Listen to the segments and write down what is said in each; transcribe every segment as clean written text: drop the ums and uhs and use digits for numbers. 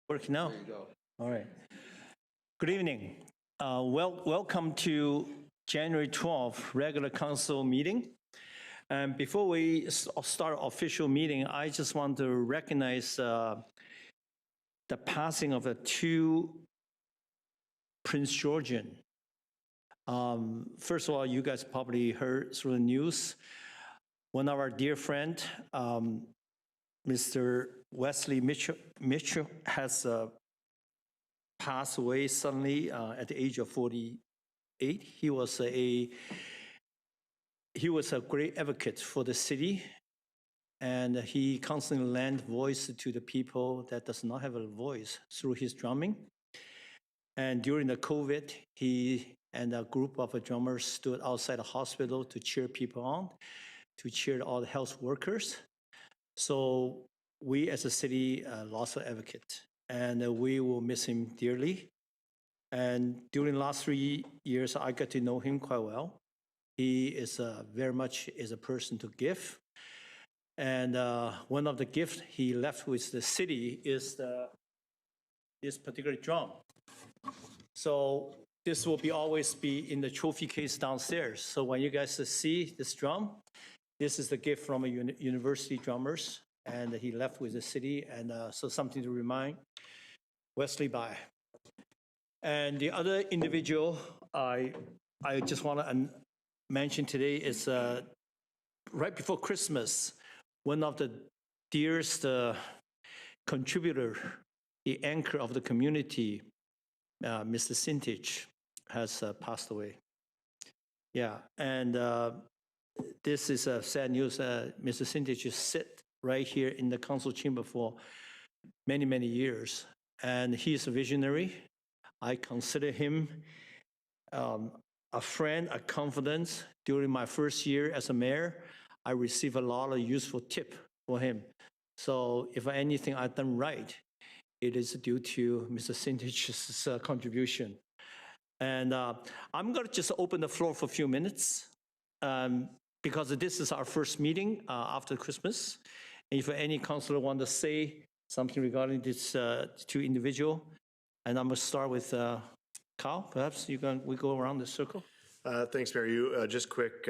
Working now? There you go. All right. Good evening. Welcome to January 12th regular council meeting. And before we start official meeting, I just want to recognize the passing of the two Prince Georgian. First of all, you guys probably heard through the news. One of our dear friend, Mr. Wesley Mitchell has passed away suddenly at the age of 48. He was a great advocate for the city, and he constantly lent voice to the people that does not have a voice through his drumming. And during the COVID, he and a group of drummers stood outside the hospital to cheer people on, to cheer all the health workers. So we as a city lost an advocate, and we will miss him dearly. And during the last 3 years, I got to know him quite well. He is very much is a person to give. And one of the gifts he left with the city is this particular drum. So this will always be in the trophy case downstairs. So when you guys see this drum, this is the gift from a university drummers, and he left with the city, and so something to remind Wesley by. And the other individual I just want to mention today is right before Christmas, one of the dearest contributor, the anchor of the community, Mr. Sintich, has passed away. Yeah, and this is sad news. Mr. Sintich is sit right here in the council chamber for many, many years, and he is a visionary. I consider him a friend, a confidant. During my first year as a mayor, I received a lot of useful tips for him. So if anything I've done right, it is due to Mr. Sintich's contribution. And I'm going to just open the floor for a few minutes because this is our first meeting after Christmas. And if any councilor want to say something regarding this two individuals, and I'm going to start with Kyle. Perhaps we go around the circle. Thanks, Mayor. Just quick,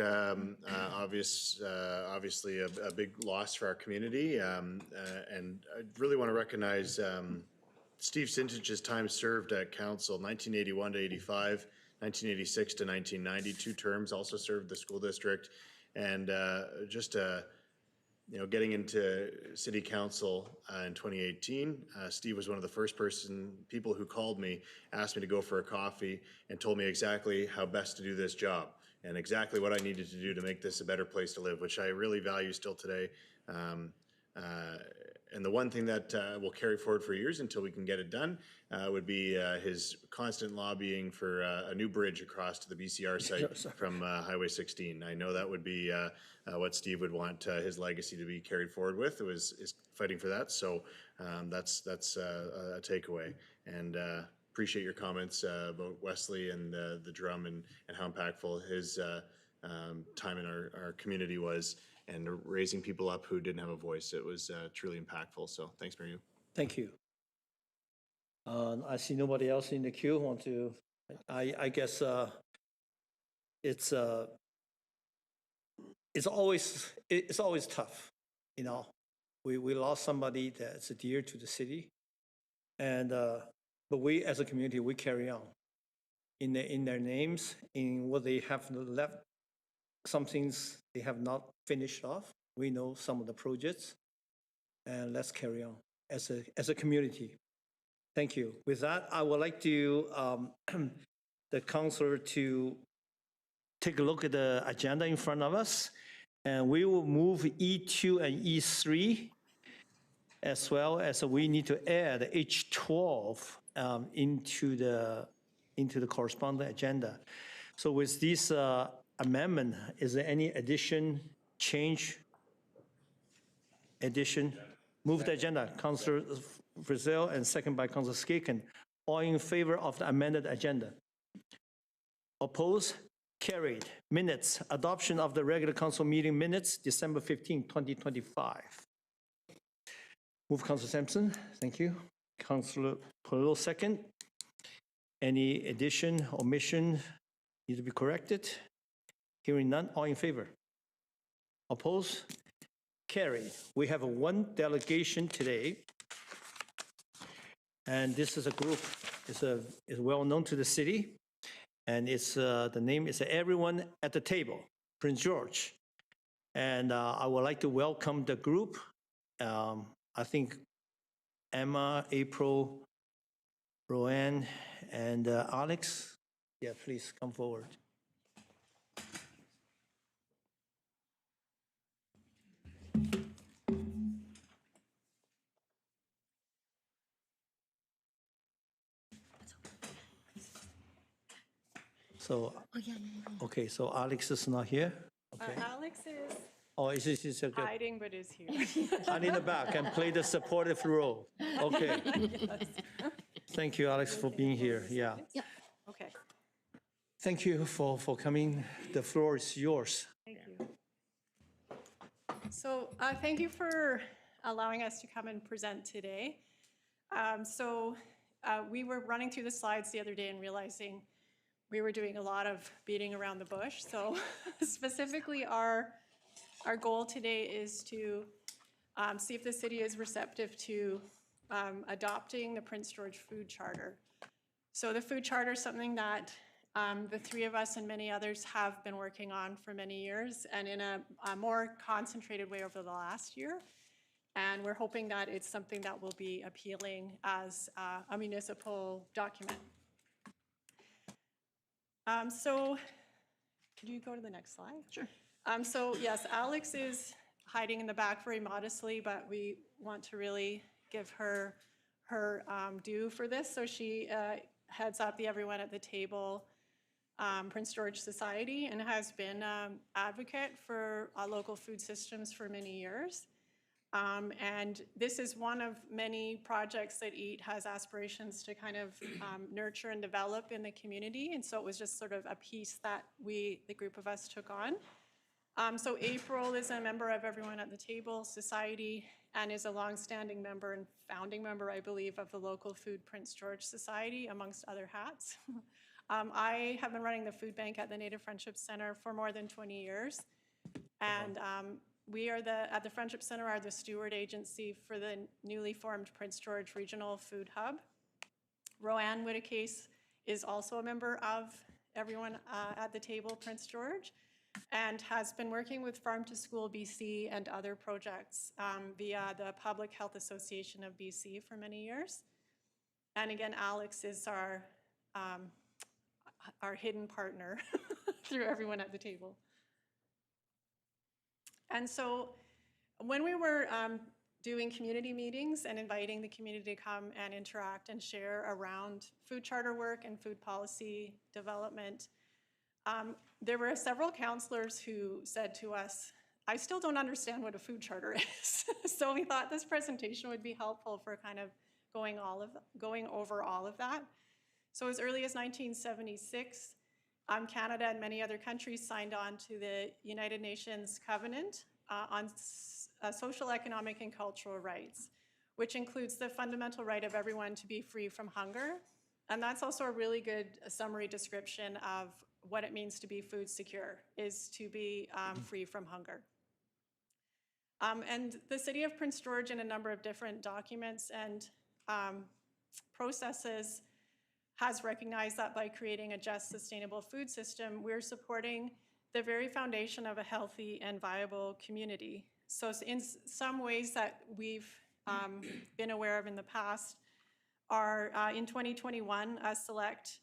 obviously a big loss for our community, and I really want to recognize Steve Sintich's time served at council, 1981 to 85, 1986 to 1990, 2 terms, also served the school district, and getting into city council in 2018, Steve was one of the first people who called me, asked me to go for a coffee, and told me exactly how best to do this job and exactly what I needed to do to make this a better place to live, which I really value still today. And the one thing that will carry forward for years until we can get it done would be his constant lobbying for a new bridge across to the BCR site from Highway 16. I know that would be what Steve would want his legacy to be carried forward with. Is fighting for that. So that's a takeaway. And appreciate your comments about Wesley and the drum and how impactful his time in our community was, and raising people up who didn't have a voice. It was truly impactful. So thanks, Mary. Thank you. I see nobody else in the queue want to. I guess it's always tough. You know, we lost somebody that's dear to the city, and but we as a community we carry on in their names, in what they have left. Some things they have not finished off. We know some of the projects, and let's carry on as a community. Thank you. With that, I would like to the councilor to take a look at the agenda in front of us, and we will move E2 and E3, as well as we need to add H12 into the corresponding agenda. So with this amendment, is there any addition, change, addition? Move the agenda. Councilor Brazil and second by Councilor Skaken. All in favor of the amended agenda? Opposed? Carried. Minutes. Adoption of the regular council meeting minutes, December 15, 2025. Move Councilor Sampson. Thank you. Councilor Parillo, second. Any addition, omission need to be corrected? Hearing none, all in favor? Oppose? Carried. We have one delegation today. And this is a group, is well known to the city. And it's, the name is Everyone at the Table, Prince George. And I would like to welcome the group. I think Emma, April, Roanne, and Alex. Yeah, please come forward. So, okay, so Alex is not here? Okay. Alex is Oh, is a good. hiding but is here. Hide in the back and play the supportive role. Okay. Thank you, Alex, for being here. Yeah. Okay, Thank you for coming. The floor is yours. thank you. So thank you for allowing us to come and present today. We were running through the slides the other day and realizing we were doing a lot of beating around the bush. So specifically, our goal today is to see if the city is receptive to adopting the Prince George Food Charter. So the food charter is something that the three of us and many others have been working on for many years and in a more concentrated way over the last year. And we're hoping that it's something that will be appealing as a municipal document. Could you go to the next slide? Sure. So yes, Alex is hiding in the back very modestly, but we want to really give her due for this. So she heads up the Everyone at the Table Prince George Society and has been an advocate for local food systems for many years. And this is one of many projects that EAT has aspirations to kind of nurture and develop in the community. And so it was just sort of a piece that the group of us took on. So April is a member of Everyone at the Table Society and is a longstanding member and founding member, I believe, of the local Food Prince George Society, amongst other hats. I have been running the food bank at the Native Friendship Center for more than 20 years. And we are at the Friendship Center are the steward agency for the newly formed Prince George Regional Food Hub. Roanne Whitacase is also a member of Everyone at the Table Prince George and has been working with Farm to School BC and other projects via the Public Health Association of BC for many years. And again, Alex is our hidden partner through Everyone at the Table. And so when we were doing community meetings and inviting the community to come and interact and share around food charter work and food policy development, there were several councillors who said to us, I still don't understand what a food charter is. So we thought this presentation would be helpful for kind of going over all of that. So as early as 1976, Canada and many other countries signed on to the United Nations Covenant on Social, Economic, and Cultural Rights, which includes the fundamental right of everyone to be free from hunger. And that's also a really good summary description of what it means to be food secure, is to be free from hunger. And the City of Prince George, in a number of different documents and processes, has recognized that by creating a just, sustainable food system, we're supporting the very foundation of a healthy and viable community. So in some ways that we've been aware of in the past are in 2021, a select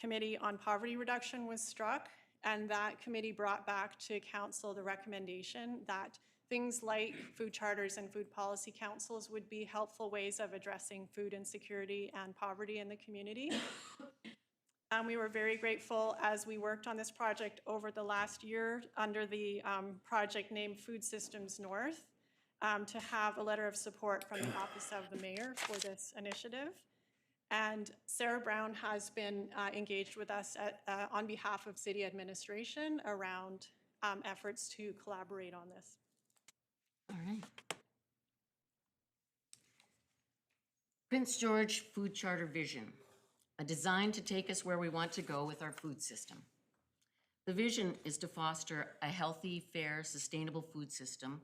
committee on poverty reduction was struck, and that committee brought back to council the recommendation that things like food charters and food policy councils would be helpful ways of addressing food insecurity and poverty in the community. We were very grateful as we worked on this project over the last year under the project named Food Systems North to have a letter of support from the Office of the Mayor for this initiative. And Sarah Brown has been engaged with us on behalf of city administration around efforts to collaborate on this. All right. Prince George Food Charter Vision, a design to take us where we want to go with our food system. The vision is to foster a healthy, fair, sustainable food system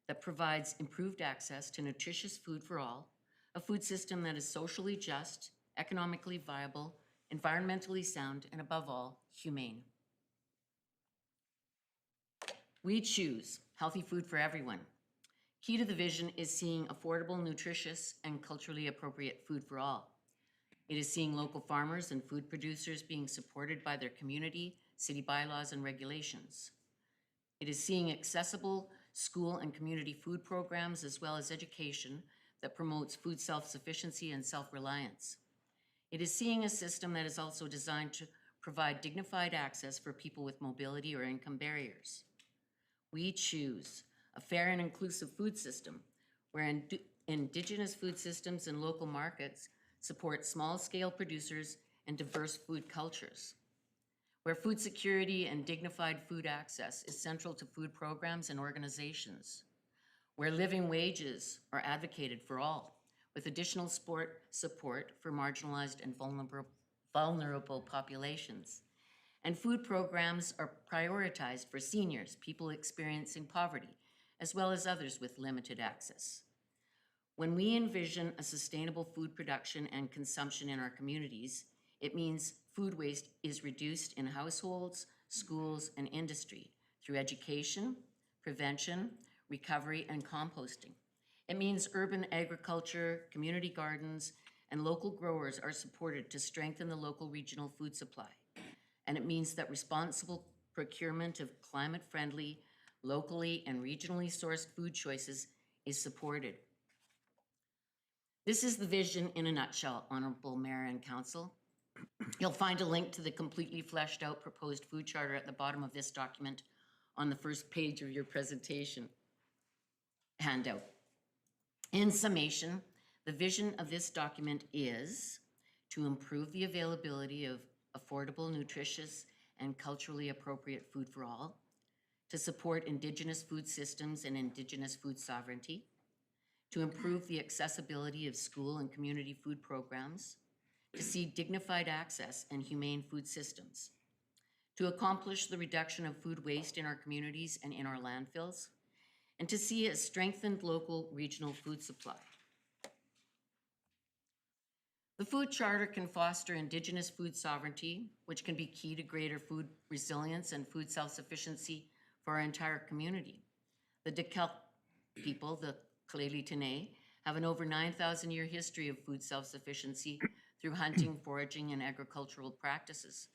that provides improved access to nutritious food for all, a food system that is socially just, economically viable, environmentally sound, and above all, humane. We choose healthy food for everyone. Key to the vision is seeing affordable, nutritious, and culturally appropriate food for all. It is seeing local farmers and food producers being supported by their community, city bylaws, and regulations. It is seeing accessible school and community food programs as well as education that promotes food self-sufficiency and self-reliance. It is seeing a system that is also designed to provide dignified access for people with mobility or income barriers. We choose a fair and inclusive food system where Indigenous food systems and local markets support small-scale producers and diverse food cultures, where food security and dignified food access is central to food programs and organizations, where living wages are advocated for all, with additional support for marginalized and vulnerable populations. And food programs are prioritized for seniors, people experiencing poverty, as well as others with limited access. When we envision a sustainable food production and consumption in our communities, it means food waste is reduced in households, schools, and industry through education, prevention, recovery, and composting. It means urban agriculture, community gardens, and local growers are supported to strengthen the local regional food supply. And it means that responsible procurement of climate-friendly, locally and regionally sourced food choices is supported. This is the vision in a nutshell, Honorable Mayor and Council. You'll find a link to the completely fleshed out proposed food charter at the bottom of this document on the first page of your presentation handout. In summation, the vision of this document is to improve the availability of affordable, nutritious, and culturally appropriate food for all, to support Indigenous food systems and Indigenous food sovereignty, to improve the accessibility of school and community food programs, to see dignified access and humane food systems, to accomplish the reduction of food waste in our communities and in our landfills, and to see a strengthened local regional food supply. The Food Charter can foster Indigenous food sovereignty, which can be key to greater food resilience and food self-sufficiency for our entire community. The Dekelp people, the Kalaalleq have an over 9,000-year history of food self-sufficiency through hunting, foraging, and agricultural practices.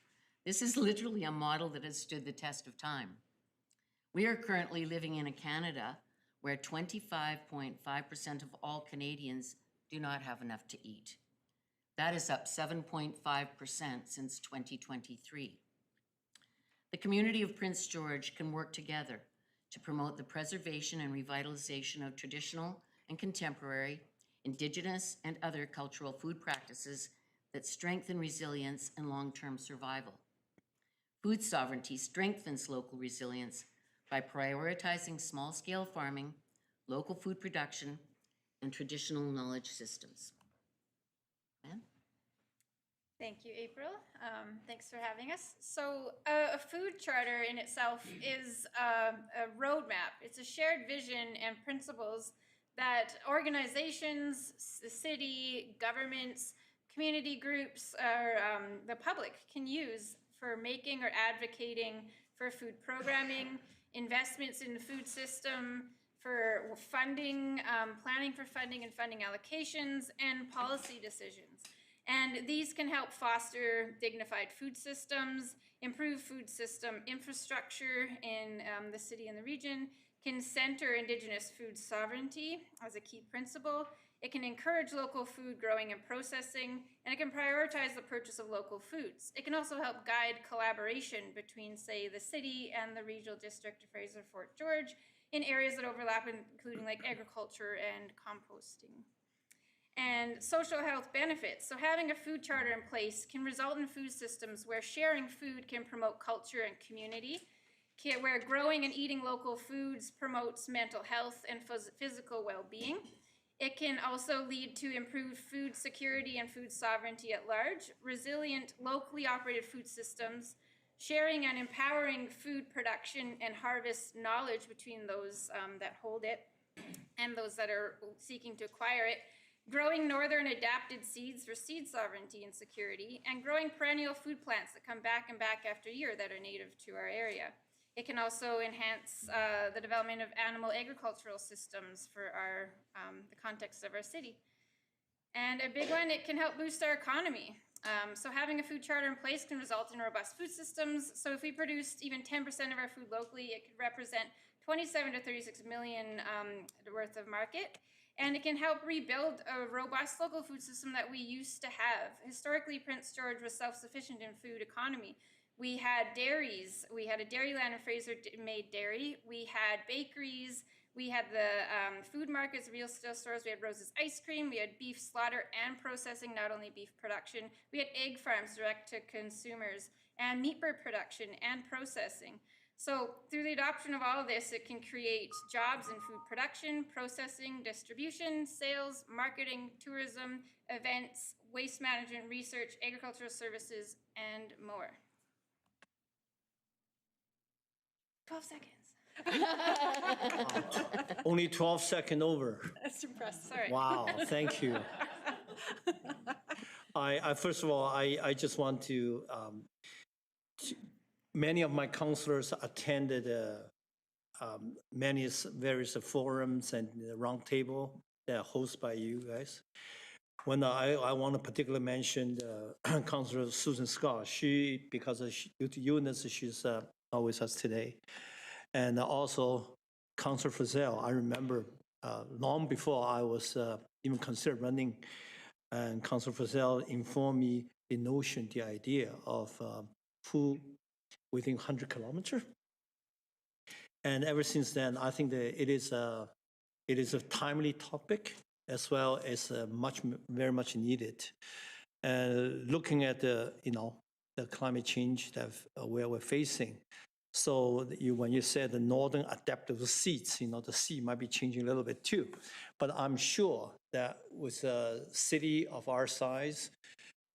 This is literally a model that has stood the test of time. We are currently living in a Canada where 25.5% of all Canadians do not have enough to eat. That is up 7.5% since 2023. The community of Prince George can work together to promote the preservation and revitalization of traditional and contemporary, Indigenous and other cultural food practices that strengthen resilience and long-term survival. Food sovereignty strengthens local resilience by prioritizing small-scale farming, local food production, and traditional knowledge systems. Ben? Thank you, April. Thanks for having us. So a food charter in itself is a roadmap. It's a shared vision and principles that organizations, the city, governments, community groups, or the public can use for making or advocating for food programming, investments in the food system, for funding, planning for funding and funding allocations, and policy decisions. And these can help foster dignified food systems, improve food system infrastructure in the city and the region, can center Indigenous food sovereignty as a key principle. It can encourage local food growing and processing, and it can prioritize the purchase of local foods. It can also help guide collaboration between, say, the city and the regional district of Fraser-Fort George in areas that overlap, including like agriculture and composting. And social health benefits. So having a food charter in place can result in food systems where sharing food can promote culture and community, where growing and eating local foods promotes mental health and physical well-being. It can also lead to improved food security and food sovereignty at large, resilient, locally operated food systems, sharing and empowering food production and harvest knowledge between those that hold it and those that are seeking to acquire it, growing northern adapted seeds for seed sovereignty and security, and growing perennial food plants that come back and back after year that are native to our area. It can also enhance the development of animal agricultural systems for the context of our city. And a big one, it can help boost our economy. So having a food charter in place can result in robust food systems. So if we produced even 10% of our food locally, it could represent 27 to 36 million worth of market. And it can help rebuild a robust local food system that we used to have. Historically, Prince George was self-sufficient in food economy. We had dairies. We had a Dairyland and Fraser made dairy. We had bakeries. We had the food markets, real steel stores. We had Rose's Ice Cream. We had beef slaughter and processing, not only beef production. We had egg farms direct to consumers and meat bird production and processing. So through the adoption of all of this, it can create jobs in food production, processing, distribution, sales, marketing, tourism, events, waste management, research, agricultural services, and more. 12 seconds. Only 12 seconds over. That's impressive. Sorry. Wow, thank you. I first of all, I just want to, many of my counselors attended many various forums and round table that are hosted by you guys. When I want to particularly mention Councilor Susan Scott. She, because due to illness, she's not with us today. And also Councilor Frizzell. I remember long before I was even considered running, and Councilor Frizzell informed me the notion, the idea of food within 100 kilometers. And ever since then, I think that it is a timely topic as well as very much needed. Looking at the climate change that we're facing. So when you said the northern adaptive seeds, the seed might be changing a little bit too. But I'm sure that with a city of our size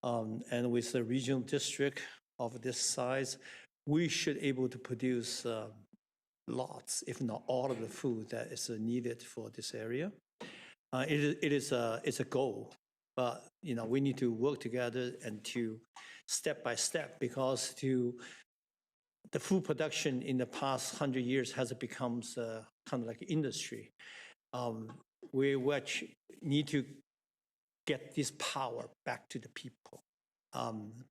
and with a regional district of this size, we should be able to produce lots, if not all of the food that is needed for this area. It's a goal, but we need to work together and to step by step, because the food production in the past 100 years has become kind of like industry. We need to get this power back to the people.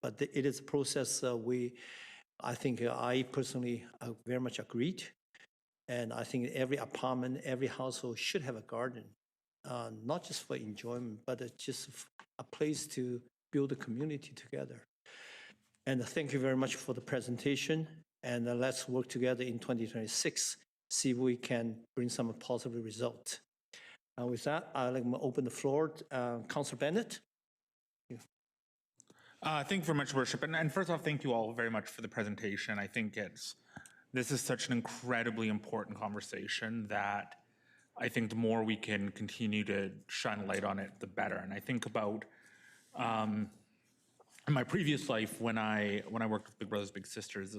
But it is a process I think I personally very much agreed. And I think every apartment, every household should have a garden, not just for enjoyment, but just a place to build a community together. And thank you very much for the presentation. And let's work together in 2026, see if we can bring some positive results. With that, I'd like to open the floor. Councilor Bennett. Thank you very much, Worship. And first off, thank you all very much for the presentation. I think this is such an incredibly important conversation that I think the more we can continue to shine a light on it, the better. And I think about in my previous life, when I worked with Big Brothers Big Sisters,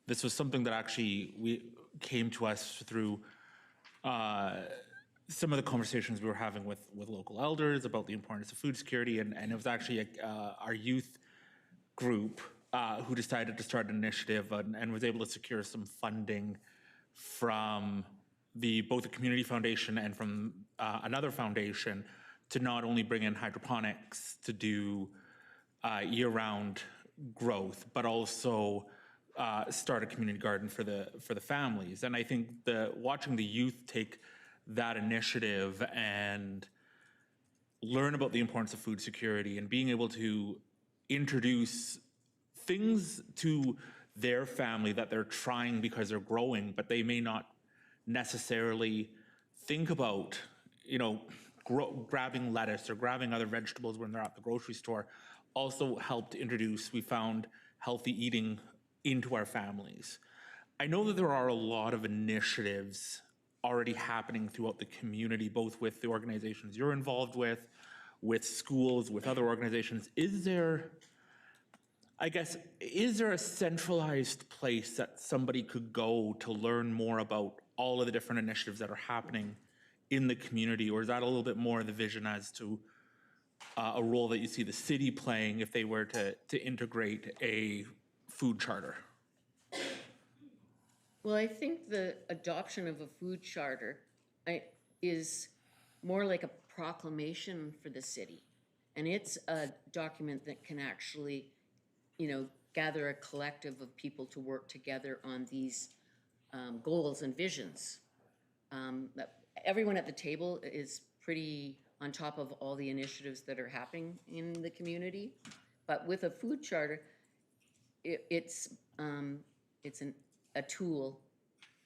this was something that actually came to us through some of the conversations we were having with local elders about the importance of food security, and it was actually our youth group who decided to start an initiative and was able to secure some funding from both the community foundation and from another foundation to not only bring in hydroponics to do year-round growth, but also start a community garden for the families. And I think watching the youth take that initiative and learn about the importance of food security and being able to introduce things to their family that they're trying because they're growing, but they may not necessarily think about, grabbing lettuce or grabbing other vegetables when they're at the grocery store, also helped introduce, we found, healthy eating into our families. I know that there are a lot of initiatives already happening throughout the community, both with the organizations you're involved with schools, with other organizations. Is there a centralized place that somebody could go to learn more about all of the different initiatives that are happening in the community? Or is that a little bit more the vision as to a role that you see the city playing if they were to integrate a food charter? Well, I think the adoption of a food charter is more like a proclamation for the city. And it's a document that can actually, gather a collective of people to work together on these goals and visions. That everyone at the table is pretty on top of all the initiatives that are happening in the community. But with a food charter, it's a tool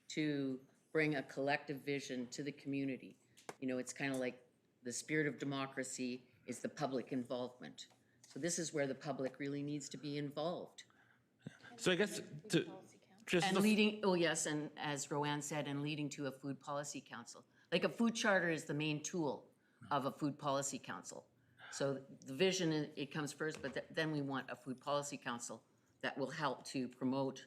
to bring a collective vision to the community. It's kind of like the spirit of democracy is the public involvement. So this is where the public really needs to be involved. So I guess And leading, yes, and as Roanne said, and leading to a food policy council. Like a food charter is the main tool of a food policy council. So the vision, it comes first, but then we want a food policy council that will help to promote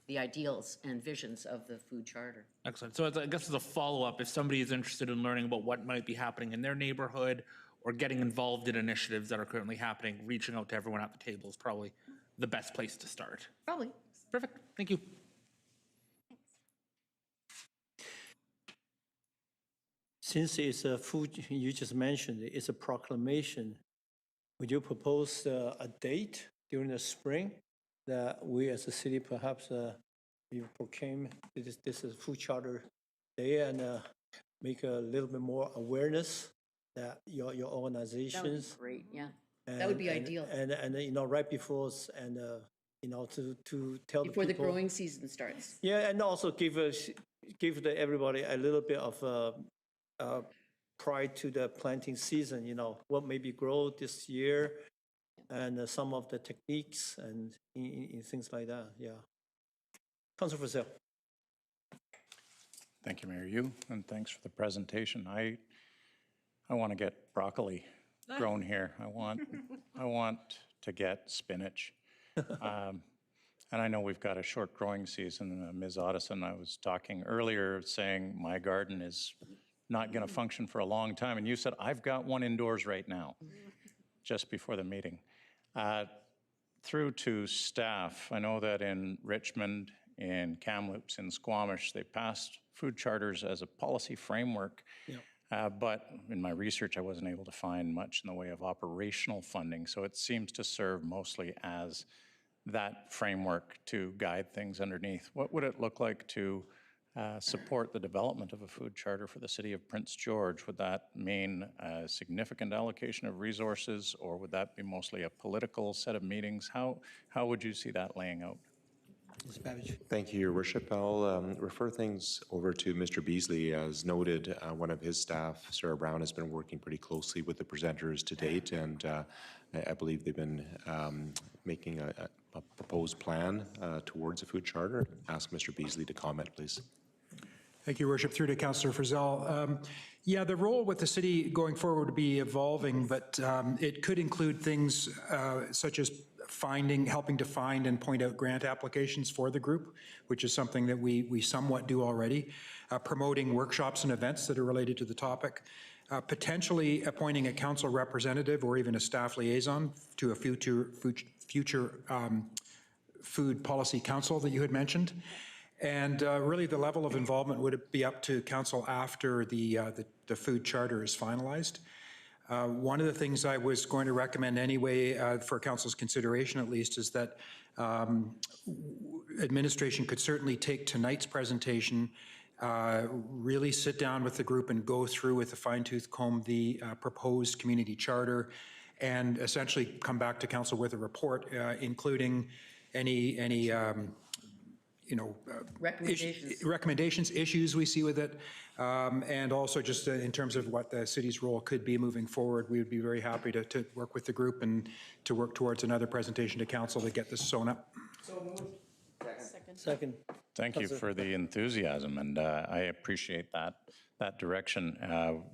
the ideals and visions of the food charter. Excellent. So I guess as a follow-up, if somebody is interested in learning about what might be happening in their neighborhood or getting involved in initiatives that are currently happening, reaching out to everyone at the table is probably the best place to start. Probably. Perfect. Thank you. Since it's a food, you just mentioned, it's a proclamation, would you propose a date during the spring that we as a city perhaps we proclaim this is food charter day and make a little bit more awareness that your That would be organizations great, yeah. That would be ideal. and right before and to tell Before the the people, growing season starts. yeah, and also give everybody a little bit of prior to the planting season, what maybe grow this year and some of the techniques and in things like that, yeah. Councilor Frizzell. Thank you, Mayor Yu, and thanks for the presentation. I want to get broccoli grown here. I want to get spinach. And I know we've got a short growing season. Ms. Otteson, I was talking earlier saying my garden is not going to function for a long time. And you said, I've got one indoors right now, just before the meeting. Through to staff, I know that in Richmond, in Kamloops, in Squamish, they passed food charters as a policy framework. Yep. But in my research, I wasn't able to find much in the way of operational funding. So it seems to serve mostly as that framework to guide things underneath. What would it look like to support the development of a food charter for the city of Prince George? Would that mean a significant allocation of resources, or would that be mostly a political set of meetings? How would you see that laying out? Mr. Babbage. Thank you, Your Worship. I'll refer things over to Mr. Beasley. As noted, one of his staff, Sarah Brown, has been working pretty closely with the presenters to date, and I believe they've been making a proposed plan towards a food charter. Ask Mr. Beasley to comment, please. Thank you, Your Worship. Through to Councillor Frizzell. Yeah, the role with the city going forward would be evolving, but it could include things such as helping to find and point out grant applications for the group, which is something that we somewhat do already, promoting workshops and events that are related to the topic, potentially appointing a council representative or even a staff liaison to a future food policy council that you had mentioned. And really the level of involvement would be up to council after the food charter is finalized. One of the things I was going to recommend anyway for council's consideration at least is that administration could certainly take tonight's presentation, really sit down with the group and go through with a fine-tooth comb the proposed community charter and essentially come back to council with a report, including any recommendations, issues we see with it, and also just in terms of what the city's role could be moving forward. We would be very happy to work with the group and to work towards another presentation to council to get this sewn up. Second. Second. Thank you for the enthusiasm, and I appreciate that direction.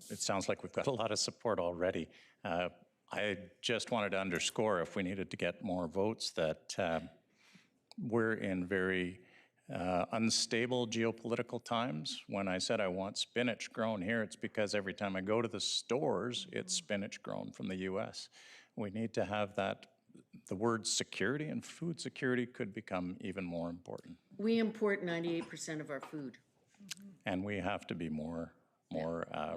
It sounds like we've got a lot of support already. I just wanted to underscore, if we needed to get more votes, that we're in very unstable geopolitical times. When I said I want spinach grown here, it's because every time I go to the stores, it's spinach grown from the US. We need to have that. The word security and food security could become even more important. We import 98% of our food. And we have to be more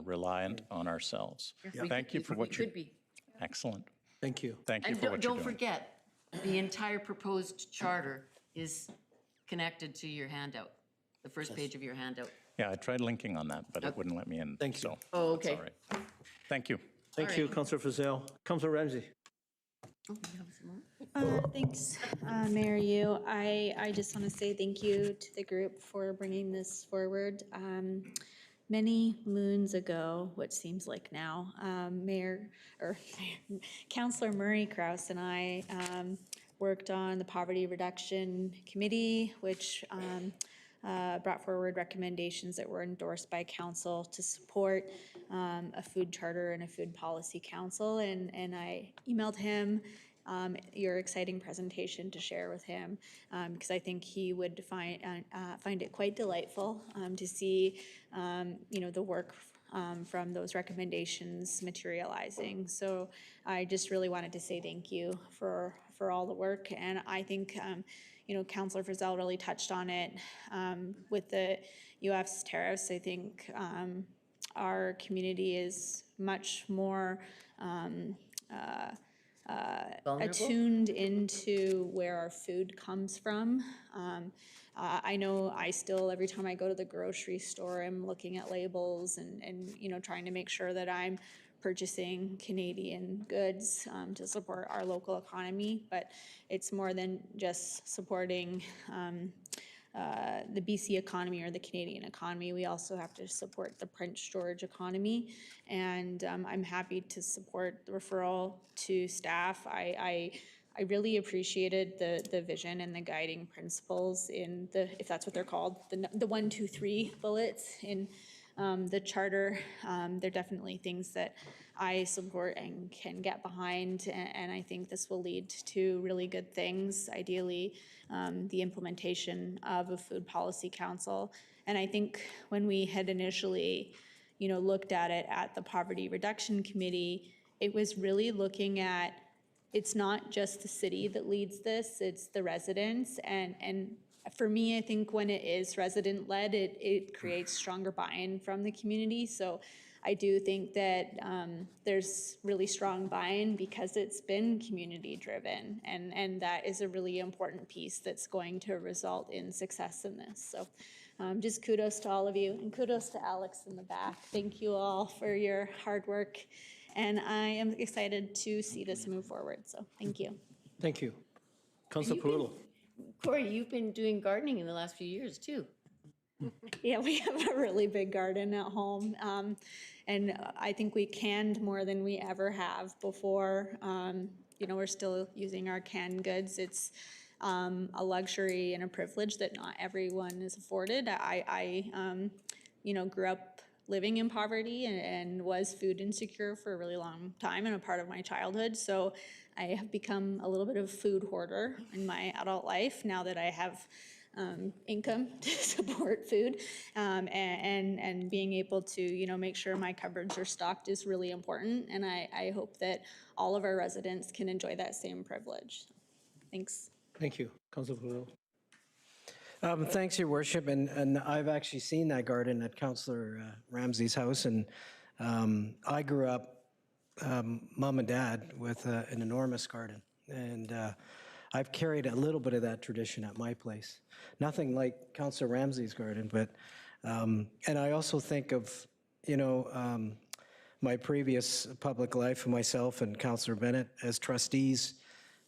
reliant on ourselves. Thank you for what We you're, could be. excellent. Thank you. Thank you And for what you're don't doing. forget, the entire proposed charter is connected to your handout, the first page of your handout. Yeah, I tried linking on that, but it wouldn't let me in. Thank you. So Oh, that's okay. all right. Thank you. Thank you, Councillor Frizzell. Councillor Ramsey. Oh, you have some more? Thanks, Mayor Yu. I just want to say thank you to the group for bringing this forward. Many moons ago, what seems like now, Councillor Murray Krause and I worked on the Poverty Reduction Committee, which brought forward recommendations that were endorsed by council to support a food charter and a food policy council. And I emailed him your exciting presentation to share with him, because I think he would find it quite delightful to see, the work from those recommendations materializing. So I just really wanted to say thank you for all the work. And I think, Councillor Frizzell really touched on it with the UF's tariffs. I think our community is much more Vulnerable? attuned into where our food comes from. I know I still, every time I go to the grocery store, I'm looking at labels and trying to make sure that I'm purchasing Canadian goods to support our local economy. But it's more than just supporting the BC economy or the Canadian economy. We also have to support the Prince George economy. And I'm happy to support the referral to staff. I really appreciated the vision and the guiding principles in if that's what they're called, the 1, 2, 3 bullets in the charter. They're definitely things that I support and can get behind, and I think this will lead to really good things, ideally the implementation of a food policy council. And I think when we had initially looked at it at the Poverty Reduction Committee, it was really looking at, it's not just the city that leads this, it's the residents. And for me, I think when it is resident-led, it creates stronger buy-in from the community. So I do think that there's really strong buy-in because it's been community-driven, and that is a really important piece that's going to result in success in this. So just kudos to all of you, and kudos to Alex in the back. Thank you all for your hard work, and I am excited to see this move forward. So thank you. Thank you. Councillor Perillo. Corey, you've been doing gardening in the last few years, too. Yeah, we have a really big garden at home, and I think we canned more than we ever have before. We're still using our canned goods. It's a luxury and a privilege that not everyone is afforded. I grew up living in poverty and was food insecure for a really long time and a part of my childhood. So I have become a little bit of a food hoarder in my adult life now that I have income to support food, and being able to make sure my cupboards are stocked is really important, and I hope that all of our residents can enjoy that same privilege. Thanks. Thank you. Councillor Perillo. Thanks, Your Worship, and I've actually seen that garden at Councillor Ramsey's house, and I grew up, mom and dad, with an enormous garden, and I've carried a little bit of that tradition at my place. Nothing like Councillor Ramsey's garden, but, and I also think of, my previous public life, myself and Councillor Bennett as trustees,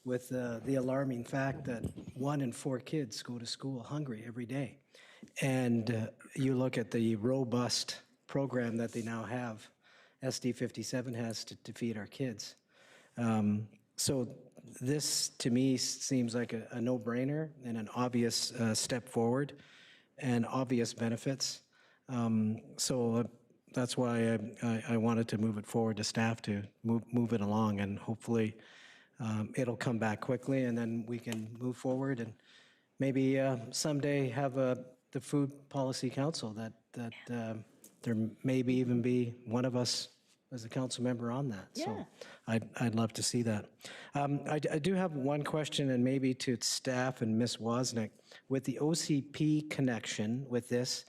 with the alarming fact that 1 in 4 kids go to school hungry every day. And you look at the robust program that they now have, SD 57 has to feed our kids. So this, to me, seems like a no-brainer and an obvious step forward and obvious benefits. So that's why I wanted to move it forward to staff to move it along, and hopefully it'll come back quickly, and then we can move forward and maybe someday have the Food Policy Council that there maybe even be one of us as a council member on that. So I'd love to see that. I do have one question, and maybe to staff and Ms. Wozniak. With the OCP connection with this,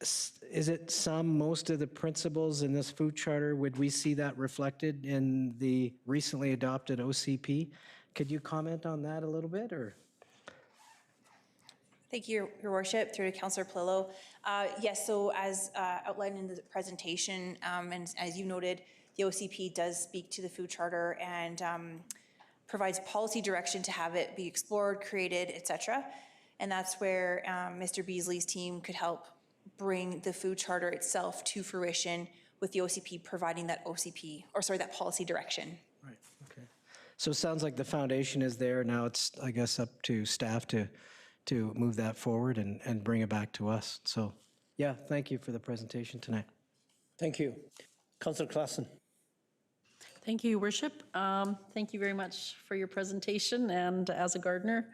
is it most of the principles in this food charter, would we see that reflected in the recently adopted OCP? Could you comment on that a little bit, or? Thank you, Your Worship, through to Councillor Palillo. Yes, so as outlined in the presentation, and as you noted, the OCP does speak to the food charter and provides policy direction to have it be explored, created, etc. And that's where Mr. Beasley's team could help bring the food charter itself to fruition, with the OCP providing that that policy direction. Right, okay. So it sounds like the foundation is there. Now it's, I guess, up to staff to move that forward and bring it back to us. So, yeah, thank you for the presentation tonight. Thank you. Councillor Klassen. Thank you, Your Worship. Thank you very much for your presentation. And as a gardener,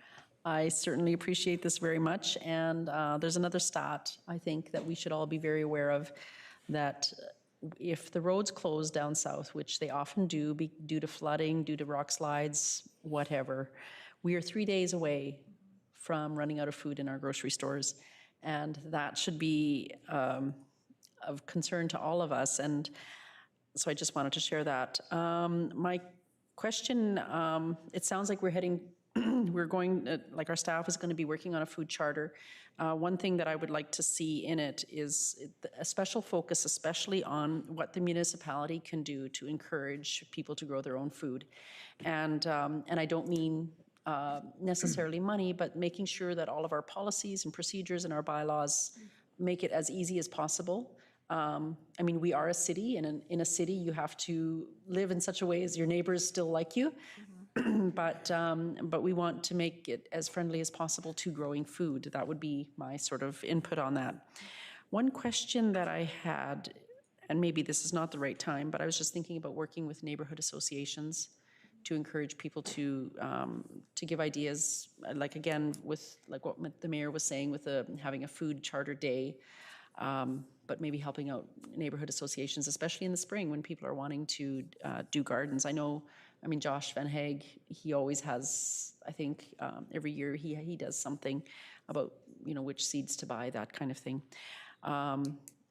I certainly appreciate this very much. And there's another stat, I think, that we should all be very aware of, that if the roads close down south, which they often do due to flooding, due to rock slides, whatever, we are 3 days away from running out of food in our grocery stores. And that should be of concern to all of us. And so I just wanted to share that. My question, it sounds like like our staff is going to be working on a food charter. One thing that I would like to see in it is a special focus, especially on what the municipality can do to encourage people to grow their own food. And I don't mean necessarily money, but making sure that all of our policies and procedures and our bylaws make it as easy as possible. I mean, we are a city, and in a city you have to live in such a way as your neighbors still like you. But we want to make it as friendly as possible to growing food. That would be my sort of input on that. One question that I had, and maybe this is not the right time, but I was just thinking about working with neighborhood associations to encourage people to give ideas, like again, with like what the mayor was saying with having a food charter day, but maybe helping out neighborhood associations, especially in the spring when people are wanting to do gardens. I mean, Josh Van Haeg, he always has, I think, every year he does something about, which seeds to buy, that kind of thing.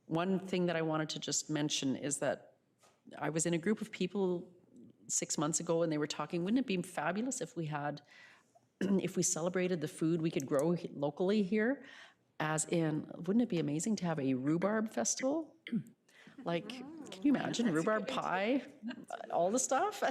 One thing that I wanted to just mention is that I was in a group of people 6 months ago, and they were talking, wouldn't it be fabulous if we celebrated the food we could grow locally here? As in, wouldn't it be amazing to have a rhubarb festival? Like, can you imagine rhubarb pie, all the stuff?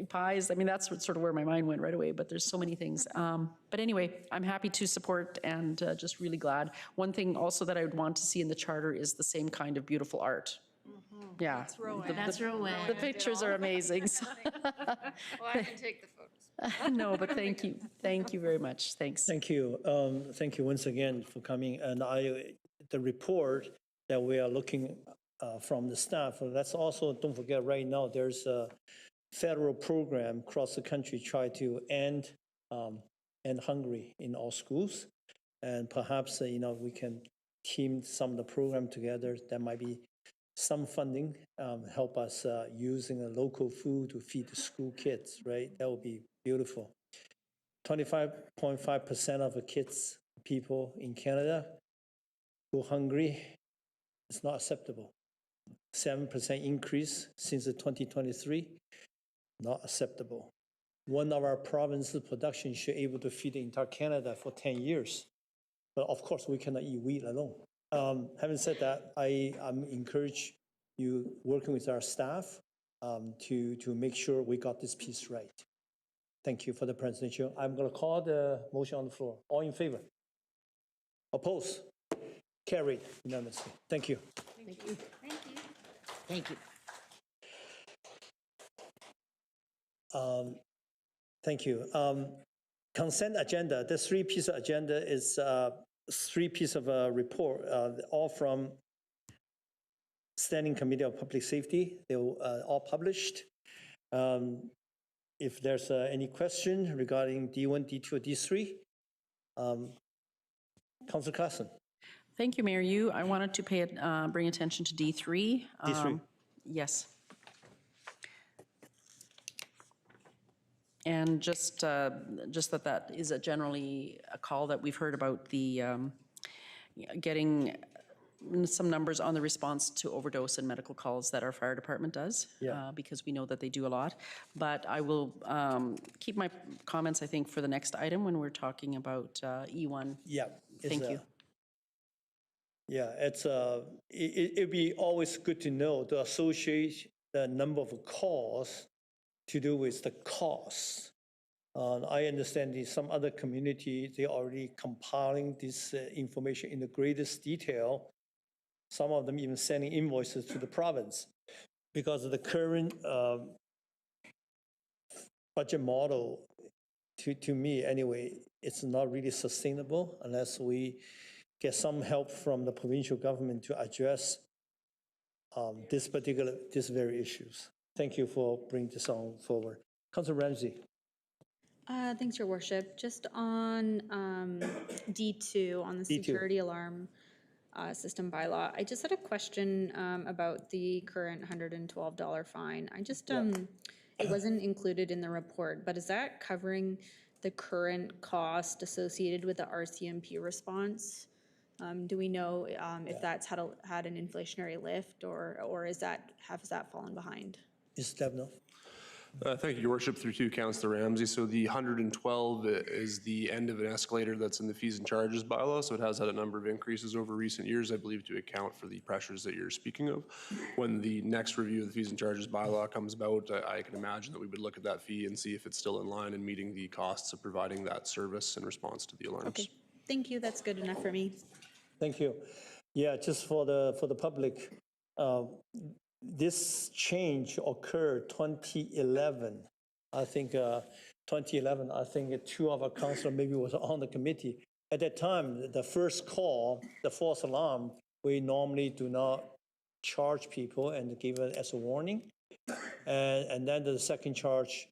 Pies, I mean, that's sort of where my mind went right away, but there's so many things. But anyway, I'm happy to support and just really glad. One thing also that I would want to see in the charter is the same kind of beautiful art. Yeah. That's Rowan. That's Rowan. The pictures are amazing. Well, I can take the photos. No, but thank you. Thank you very much. Thanks. Thank you. Thank you once again for coming. And the report that we are looking from the staff, that's also, don't forget, right now, there's a federal program across the country try to end hunger in all schools. And perhaps, we can team some of the program together. That might be some funding, help us using a local food to feed the school kids, right? That would be beautiful. 25.5% of the kids, people in Canada go hungry. It's not acceptable. 7% increase since 2023, not acceptable. One of our province's production should be able to feed the entire Canada for 10 years. But of course, we cannot eat wheat alone. Having said that, I'm encourage you working with our staff to make sure we got this piece right. Thank you for the presentation. I'm going to call the motion on the floor. All in favor? Opposed? Carried unanimously. Thank you. Thank you. Thank you. Thank you. Thank you. Consent agenda, the three-piece agenda is three-piece of a report, all from Standing Committee of Public Safety. They were all published. If there's any question regarding D1, D2, or D3, Councilor Carson. Thank you, Mayor. I wanted to bring attention to D3. D3. Yes. And just that is generally a call that we've heard about the getting some numbers on the response to overdose and medical calls that our fire department does, because we know that they do a lot. But I will keep my comments, I think, for the next item when we're talking about E1. Yeah. Thank you. Yeah, it'd be always good to know to associate the number of calls to do with the costs. I understand in some other community, they're already compiling this information in the greatest detail. Some of them even sending invoices to the province. Because of the current budget model, to me anyway, it's not really sustainable unless we get some help from the provincial government to address these very issues. Thank you for bringing this on forward. Councilor Ramsey. Thanks, Your Worship. Just on D2, on the security alarm system bylaw, I just had a question about the current $112 fine. It wasn't included in the report, but is that covering the current cost associated with the RCMP response? Do we know if that's had an inflationary lift, or has that fallen behind? Is Devno? Thank you, Your Worship. Through to Councillor Ramsey. So the 112 is the end of an escalator that's in the fees and charges bylaw. So it has had a number of increases over recent years, I believe, to account for the pressures that you're speaking of. When the next review of the fees and charges bylaw comes about, I can imagine that we would look at that fee and see if it's still in line and meeting the costs of providing that service in response to the alarms. Okay, thank you. That's good enough for me. Thank you. Yeah, just for the public, this change occurred 2011. I think 2011, I think two of our councilors maybe was on the committee. At that time, the first call, the false alarm, we normally do not charge people and give it as a warning. And then the second charge.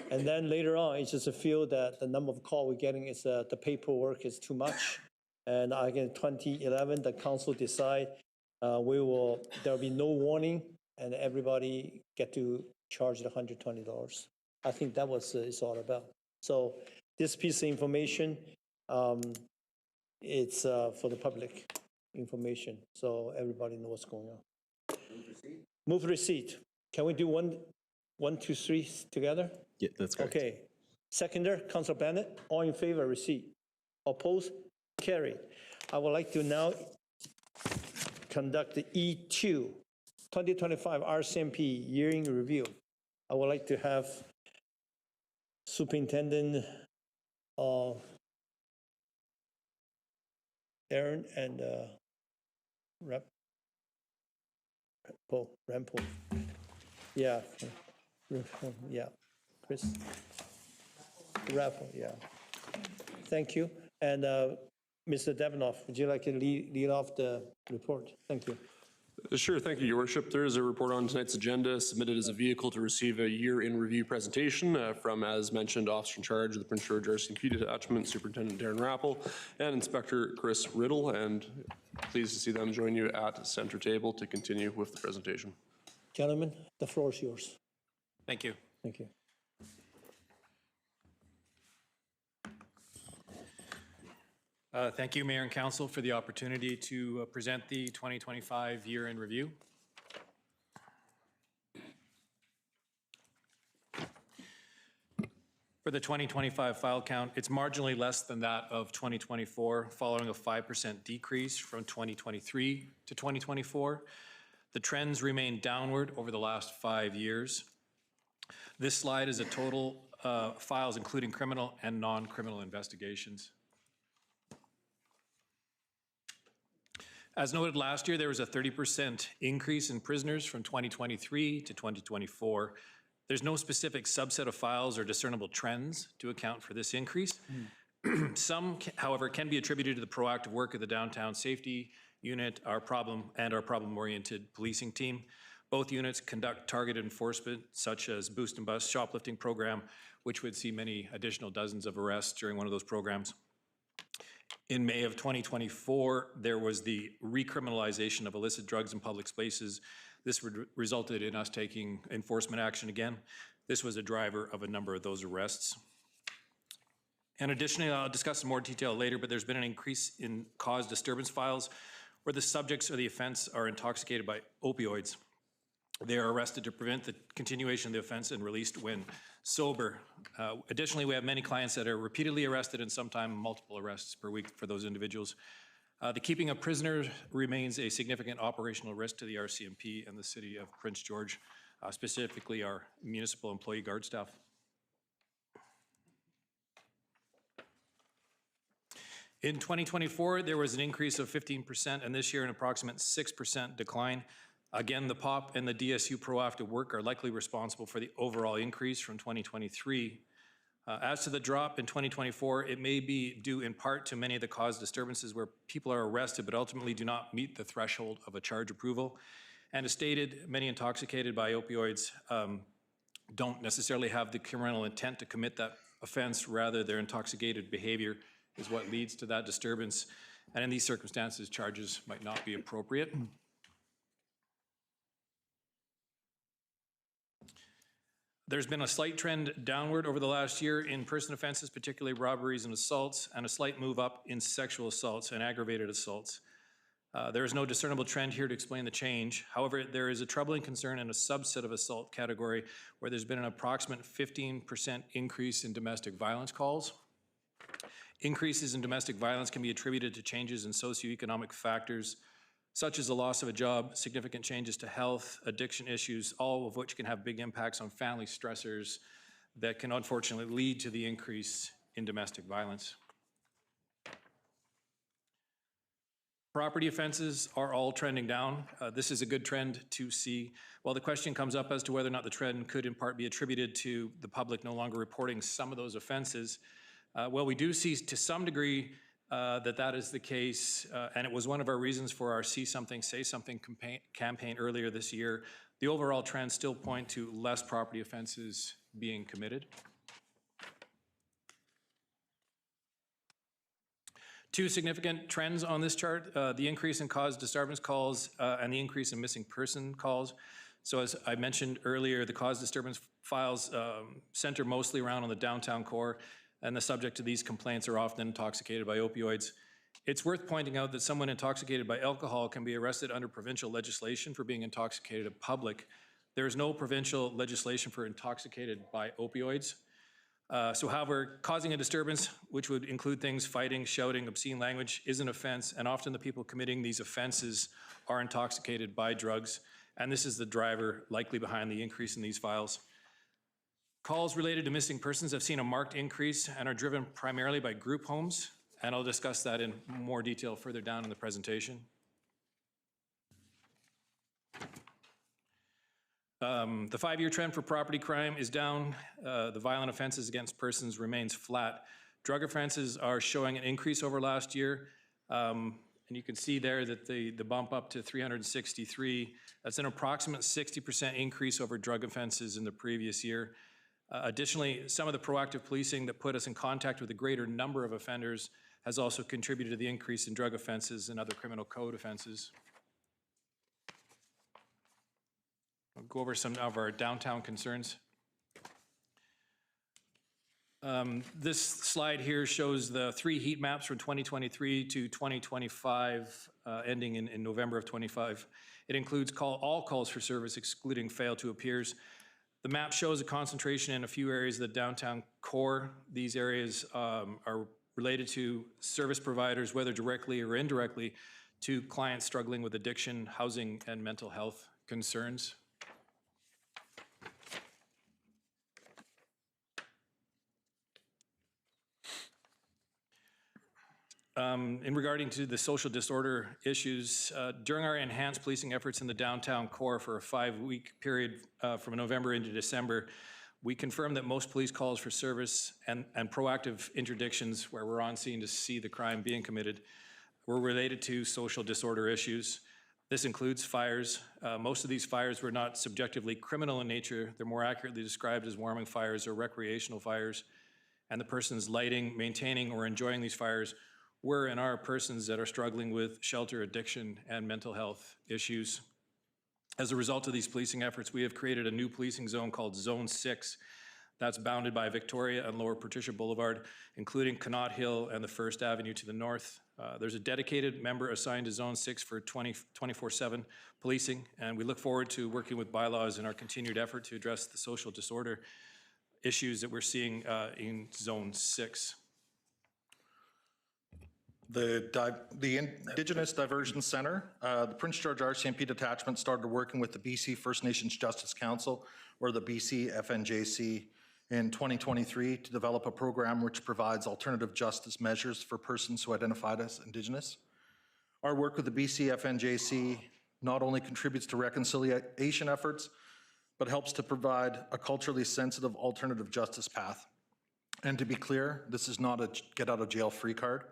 And then later on, it's just a feel that the number of calls we're getting is the paperwork is too much. And again, 2011, the council decide there'll be no warning and everybody get to charge the $120. I think that was it's all about. So this piece of information, it's for the public information, so everybody knows what's going on. Move receipt. Can we do one, two, three together? Yeah, that's correct. Okay. Seconder, Councilor Bennett, all in favor, receipt. Opposed? Carried. I would like to now conduct the E2, 2025 RCMP year-end review. I would like to have Superintendent Aaron and Rampo. Yeah, Chris. Rappo, yeah. Thank you. And Mr. Devenoff, would you like to lead off the report? Thank you. Sure, thank you, Your Worship. There is a report on tonight's agenda submitted as a vehicle to receive a year-in-review presentation from, as mentioned, Officer in Charge of the Prince George RCMP Detachment, Superintendent Darren Rappel, and Inspector Chris Riddle, and pleased to see them join you at center table to continue with the presentation. Gentlemen, the floor is yours. Thank you. Thank you. Thank you, Mayor and Council, for the opportunity to present the 2025 year-end review. For the 2025 file count, it's marginally less than that of 2024, following a 5% decrease from 2023 to 2024. The trends remain downward over the last 5 years. This slide is a total files including criminal and non-criminal investigations. As noted last year, there was a 30% increase in prisoners from 2023 to 2024. There's no specific subset of files or discernible trends to account for this increase. Some, however, can be attributed to the proactive work of the Downtown Safety Unit, our problem-oriented policing team. Both units conduct targeted enforcement, such as Boost and Bust shoplifting program, which would see many additional dozens of arrests during one of those programs. In May of 2024, there was the recriminalization of illicit drugs in public spaces. This resulted in us taking enforcement action again. This was a driver of a number of those arrests. And additionally, I'll discuss in more detail later, but there's been an increase in cause disturbance files where the subjects or the offense are intoxicated by opioids. They are arrested to prevent the continuation of the offense and released when sober. Additionally, we have many clients that are repeatedly arrested and sometimes multiple arrests per week for those individuals. The keeping of prisoners remains a significant operational risk to the RCMP and the City of Prince George, specifically our municipal employee guard staff. In 2024, there was an increase of 15%, and this year an approximate 6% decline. Again, the POP and the DSU proactive work are likely responsible for the overall increase from 2023. As to the drop in 2024, it may be due in part to many of the cause disturbances where people are arrested but ultimately do not meet the threshold of a charge approval. And as stated, many intoxicated by opioids don't necessarily have the criminal intent to commit that offense. Rather, their intoxicated behavior is what leads to that disturbance. And in these circumstances, charges might not be appropriate. There's been a slight trend downward over the last year in person offenses, particularly robberies and assaults, and a slight move up in sexual assaults and aggravated assaults. There is no discernible trend here to explain the change. However, there is a troubling concern in a subset of assault category where there's been an approximate 15% increase in domestic violence calls. Increases in domestic violence can be attributed to changes in socioeconomic factors, such as the loss of a job, significant changes to health, addiction issues, all of which can have big impacts on family stressors that can unfortunately lead to the increase in domestic violence. Property offenses are all trending down. This is a good trend to see. While the question comes up as to whether or not the trend could in part be attributed to the public no longer reporting some of those offenses, well, we do see to some degree that is the case, and it was one of our reasons for our See Something, Say Something campaign earlier this year. The overall trends still point to less property offenses being committed. Two significant trends on this chart, the increase in cause disturbance calls and the increase in missing person calls. So as I mentioned earlier, the cause disturbance files center mostly around on the downtown core, and the subject to these complaints are often intoxicated by opioids. It's worth pointing out that someone intoxicated by alcohol can be arrested under provincial legislation for being intoxicated in public. There is no provincial legislation for intoxicated by opioids. However, causing a disturbance, which would include things fighting, shouting, obscene language, is an offense, and often the people committing these offenses are intoxicated by drugs, and this is the driver likely behind the increase in these files. Calls related to missing persons have seen a marked increase and are driven primarily by group homes, and I'll discuss that in more detail further down in the presentation. The 5-year trend for property crime is down. The violent offenses against persons remains flat. Drug offenses are showing an increase over last year. And you can see there that the bump up to 363, that's an approximate 60% increase over drug offenses in the previous year. Additionally, some of the proactive policing that put us in contact with a greater number of offenders has also contributed to the increase in drug offenses and other criminal code offenses. I'll go over some of our downtown concerns. This slide here shows the 3 heat maps from 2023 to 2025, ending in November of 25. It includes all calls for service, excluding fail to appears. The map shows a concentration in a few areas of the downtown core. These areas are related to service providers, whether directly or indirectly, to clients struggling with addiction, housing, and mental health concerns. In regarding to the social disorder issues, during our enhanced policing efforts in the downtown core for a 5-week period from November into December, we confirmed that most police calls for service and proactive interdictions where we're on scene to see the crime being committed were related to social disorder issues. This includes fires. Most of these fires were not subjectively criminal in nature. They're more accurately described as warming fires or recreational fires. And the persons lighting, maintaining, or enjoying these fires were and are persons that are struggling with shelter addiction and mental health issues. As a result of these policing efforts, we have created a new policing zone called Zone 6 that's bounded by Victoria and Lower Patricia Boulevard, including Connaught Hill and the First Avenue to the north. There's a dedicated member assigned to Zone 6 for 24/7 policing, and we look forward to working with bylaws in our continued effort to address the social disorder issues that we're seeing in Zone 6. The Indigenous Diversion Center, the Prince George RCMP detachment started working with the BC First Nations Justice Council, or the BC FNJC, in 2023 to develop a program which provides alternative justice measures for persons who identified as Indigenous. Our work with the BC FNJC not only contributes to reconciliation efforts, but helps to provide a culturally sensitive alternative justice path. And to be clear, this is not a get-out-of-jail-free card.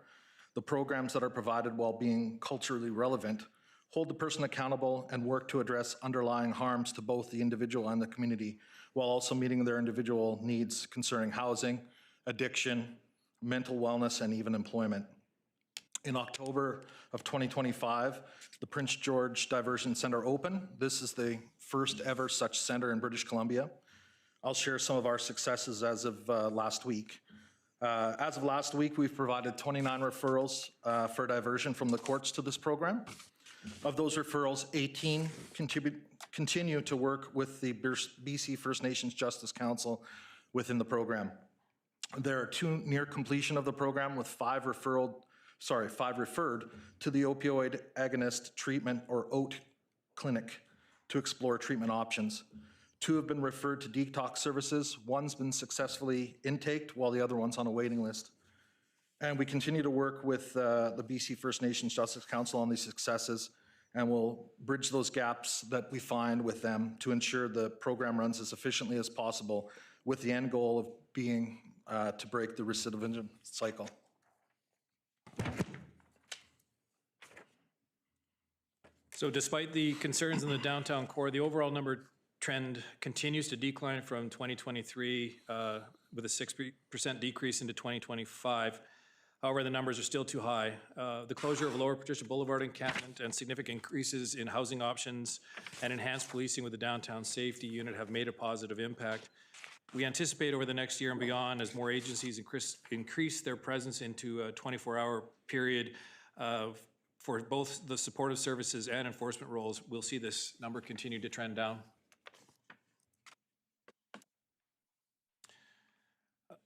The programs that are provided while being culturally relevant hold the person accountable and work to address underlying harms to both the individual and the community, while also meeting their individual needs concerning housing, addiction, mental wellness, and even employment. In October of 2025, the Prince George Diversion Center opened. This is the first ever such center in British Columbia. I'll share some of our successes as of last week. As of last week, we've provided 29 referrals for diversion from the courts to this program. Of those referrals, 18 continue to work with the BC First Nations Justice Council within the program. There are 2 near completion of the program, with 5 referred to the opioid agonist treatment, or OAT clinic, to explore treatment options. 2 have been referred to detox services. 1's been successfully intaked, while the other one's on a waiting list. And we continue to work with the BC First Nations Justice Council on these successes, and we'll bridge those gaps that we find with them to ensure the program runs as efficiently as possible, with the end goal of being to break the recidivism cycle. So despite the concerns in the downtown core, the overall number trend continues to decline from 2023 with a 6% decrease into 2025. However, the numbers are still too high. The closure of Lower Patricia Boulevard encampment and significant increases in housing options and enhanced policing with the Downtown Safety Unit have made a positive impact. We anticipate over the next year and beyond, as more agencies increase their presence into a 24-hour period for both the supportive services and enforcement roles, we'll see this number continue to trend down.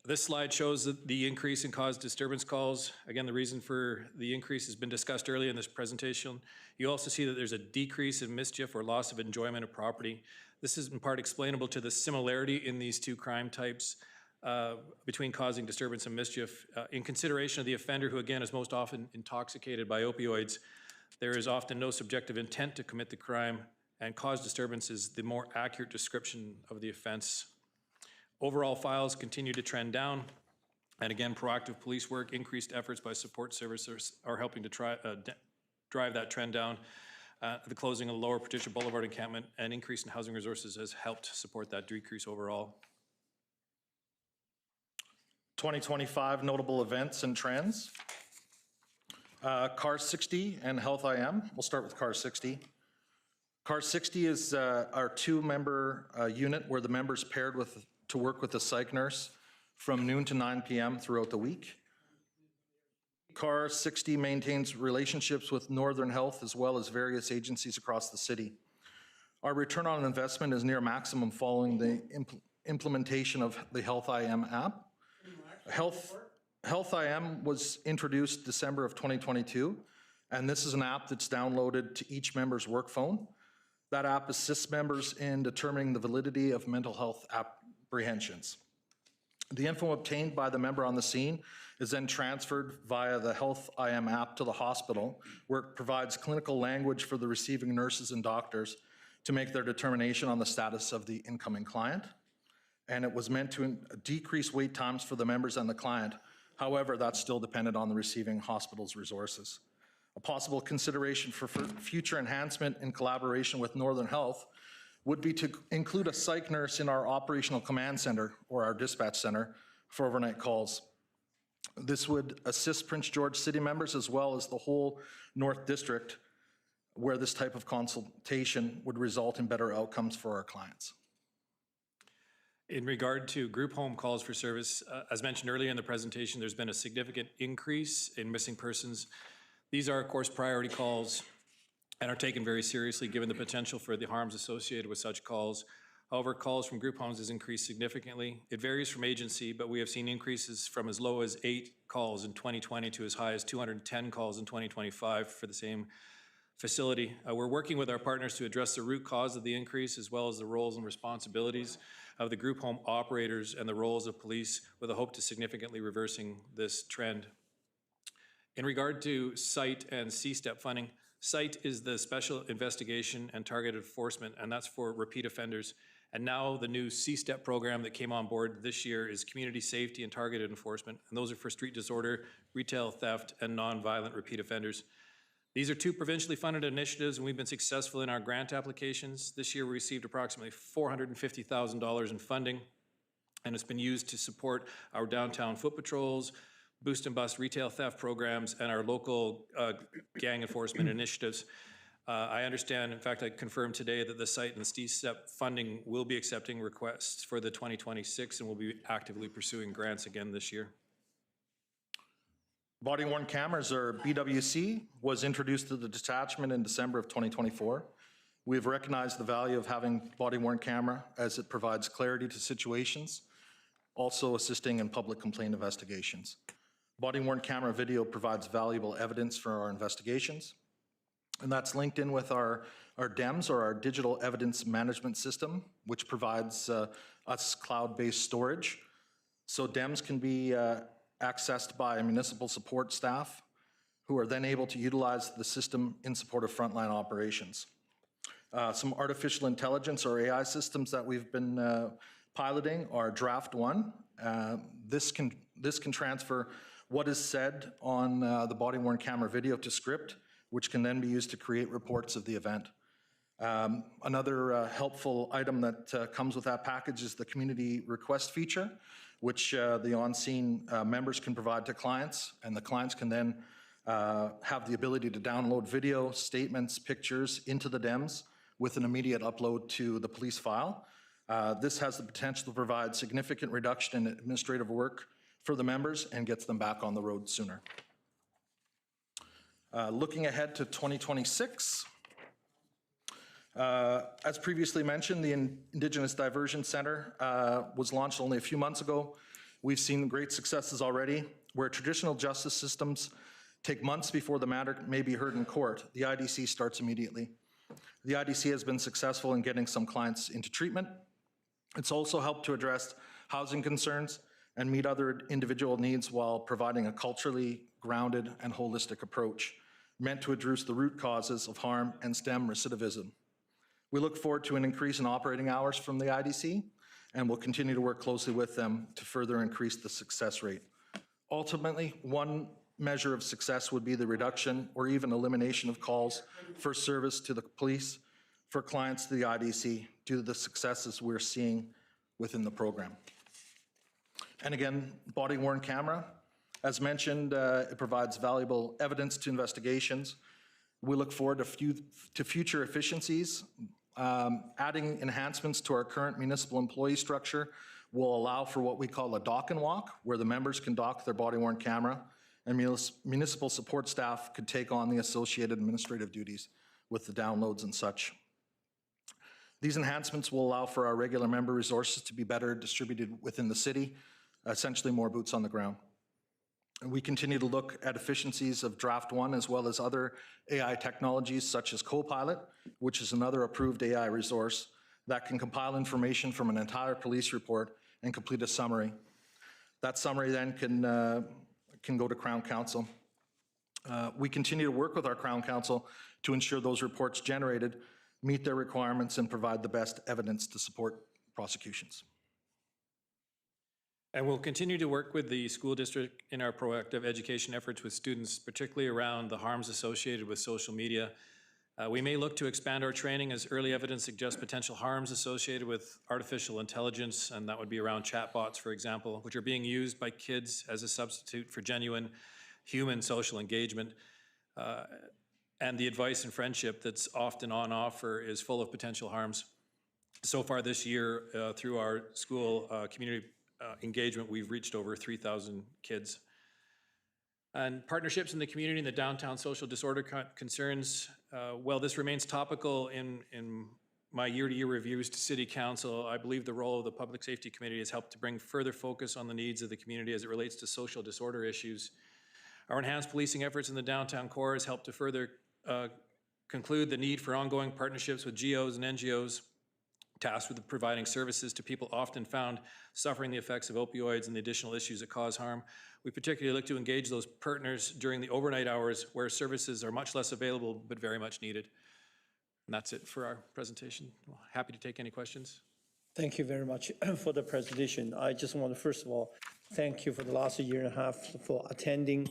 This slide shows the increase in cause disturbance calls. Again, the reason for the increase has been discussed earlier in this presentation. You also see that there's a decrease in mischief or loss of enjoyment of property. This is in part explainable to the similarity in these 2 crime types between causing disturbance and mischief. In consideration of the offender, who again is most often intoxicated by opioids, there is often no subjective intent to commit the crime, and cause disturbance is the more accurate description of the offense. Overall files continue to trend down, and again, proactive police work, increased efforts by support services are helping to drive that trend down. The closing of the Lower Patricia Boulevard encampment and increase in housing resources has helped support that decrease overall. 2025 notable events and trends. CAR 60 and Health IM. We'll start with CAR 60. CAR 60 is our 2-member unit where the members paired to work with a psych nurse from noon to 9 p.m. throughout the week. CAR 60 maintains relationships with Northern Health as well as various agencies across the city. Our return on investment is near maximum following the implementation of the Health IM app. Health IM was introduced December of 2022, and this is an app that's downloaded to each member's work phone. That app assists members in determining the validity of mental health apprehensions. The info obtained by the member on the scene is then transferred via the Health IM app to the hospital, where it provides clinical language for the receiving nurses and doctors to make their determination on the status of the incoming client. And it was meant to decrease wait times for the members and the client. However, that's still dependent on the receiving hospital's resources. A possible consideration for future enhancement in collaboration with Northern Health would be to include a psych nurse in our operational command center or our dispatch center for overnight calls. This would assist Prince George City members as well as the whole North District, where this type of consultation would result in better outcomes for our clients. In regard to group home calls for service, as mentioned earlier in the presentation, there's been a significant increase in missing persons. These are, of course, priority calls and are taken very seriously given the potential for the harms associated with such calls. However, calls from group homes has increased significantly. It varies from agency, but we have seen increases from as low as 8 calls in 2020 to as high as 210 calls in 2025 for the same facility. We're working with our partners to address the root cause of the increase, as well as the roles and responsibilities of the group home operators and the roles of police, with a hope to significantly reversing this trend. In regard to SITE and C-STEP funding, SITE is the Special Investigation and Targeted Enforcement, and that's for repeat offenders. And now the new C-STEP program that came on board this year is Community Safety and Targeted Enforcement, and those are for street disorder, retail theft, and non-violent repeat offenders. These are 2 provincially funded initiatives, and we've been successful in our grant applications. This year we received approximately $450,000 in funding, and it's been used to support our downtown foot patrols, boost and bust retail theft programs, and our local gang enforcement initiatives. I understand, in fact, I confirmed today that the SITE and the C-STEP funding will be accepting requests for the 2026, and we'll be actively pursuing grants again this year. Body-worn cameras, or BWC, was introduced to the detachment in December of 2024. We've recognized the value of having body-worn camera as it provides clarity to situations, also assisting in public complaint investigations. Body-worn camera video provides valuable evidence for our investigations, and that's linked in with our DEMS, or our Digital Evidence Management System, which provides us cloud-based storage. So DEMS can be accessed by municipal support staff, who are then able to utilize the system in support of frontline operations. Some artificial intelligence, or AI systems, that we've been piloting are Draft One. This can transfer what is said on the body-worn camera video to script, which can then be used to create reports of the event. Another helpful item that comes with that package is the community request feature, which the on-scene members can provide to clients, and the clients can then have the ability to download video, statements, pictures into the DEMS with an immediate upload to the police file. This has the potential to provide significant reduction in administrative work for the members and gets them back on the road sooner. Looking ahead to 2026, as previously mentioned, the Indigenous Diversion Center was launched only a few months ago. We've seen great successes already. Where traditional justice systems take months before the matter may be heard in court, the IDC starts immediately. The IDC has been successful in getting some clients into treatment. It's also helped to address housing concerns and meet other individual needs while providing a culturally grounded and holistic approach meant to address the root causes of harm and stem recidivism. We look forward to an increase in operating hours from the IDC, and we'll continue to work closely with them to further increase the success rate. Ultimately, one measure of success would be the reduction or even elimination of calls for service to the police for clients to the IDC due to the successes we're seeing within the program. And again, body-worn camera, as mentioned, it provides valuable evidence to investigations. We look forward to future efficiencies. Adding enhancements to our current municipal employee structure will allow for what we call a dock and walk, where the members can dock their body-worn camera, and municipal support staff could take on the associated administrative duties with the downloads and such. These enhancements will allow for our regular member resources to be better distributed within the city, essentially more boots on the ground. And we continue to look at efficiencies of Draft One as well as other AI technologies such as Copilot, which is another approved AI resource that can compile information from an entire police report and complete a summary. That summary then can go to Crown Counsel. We continue to work with our Crown Counsel to ensure those reports generated meet their requirements and provide the best evidence to support prosecutions. And we'll continue to work with the school district in our proactive education efforts with students, particularly around the harms associated with social media. We may look to expand our training as early evidence suggests potential harms associated with artificial intelligence, and that would be around chatbots, for example, which are being used by kids as a substitute for genuine human social engagement. And the advice and friendship that's often on offer is full of potential harms. So far this year, through our school community engagement, we've reached over 3,000 kids. And partnerships in the community and the downtown social disorder concerns, well, this remains topical in my year-to-year reviews to City Council. I believe the role of the Public Safety Committee has helped to bring further focus on the needs of the community as it relates to social disorder issues. Our enhanced policing efforts in the downtown core has helped to further conclude the need for ongoing partnerships with GOs and NGOs tasked with providing services to people often found suffering the effects of opioids and the additional issues that cause harm. We particularly look to engage those partners during the overnight hours where services are much less available but very much needed. And that's it for our presentation. Happy to take any questions. Thank you very much for the presentation. I just want to, first of all, thank you for the last year and a half for attending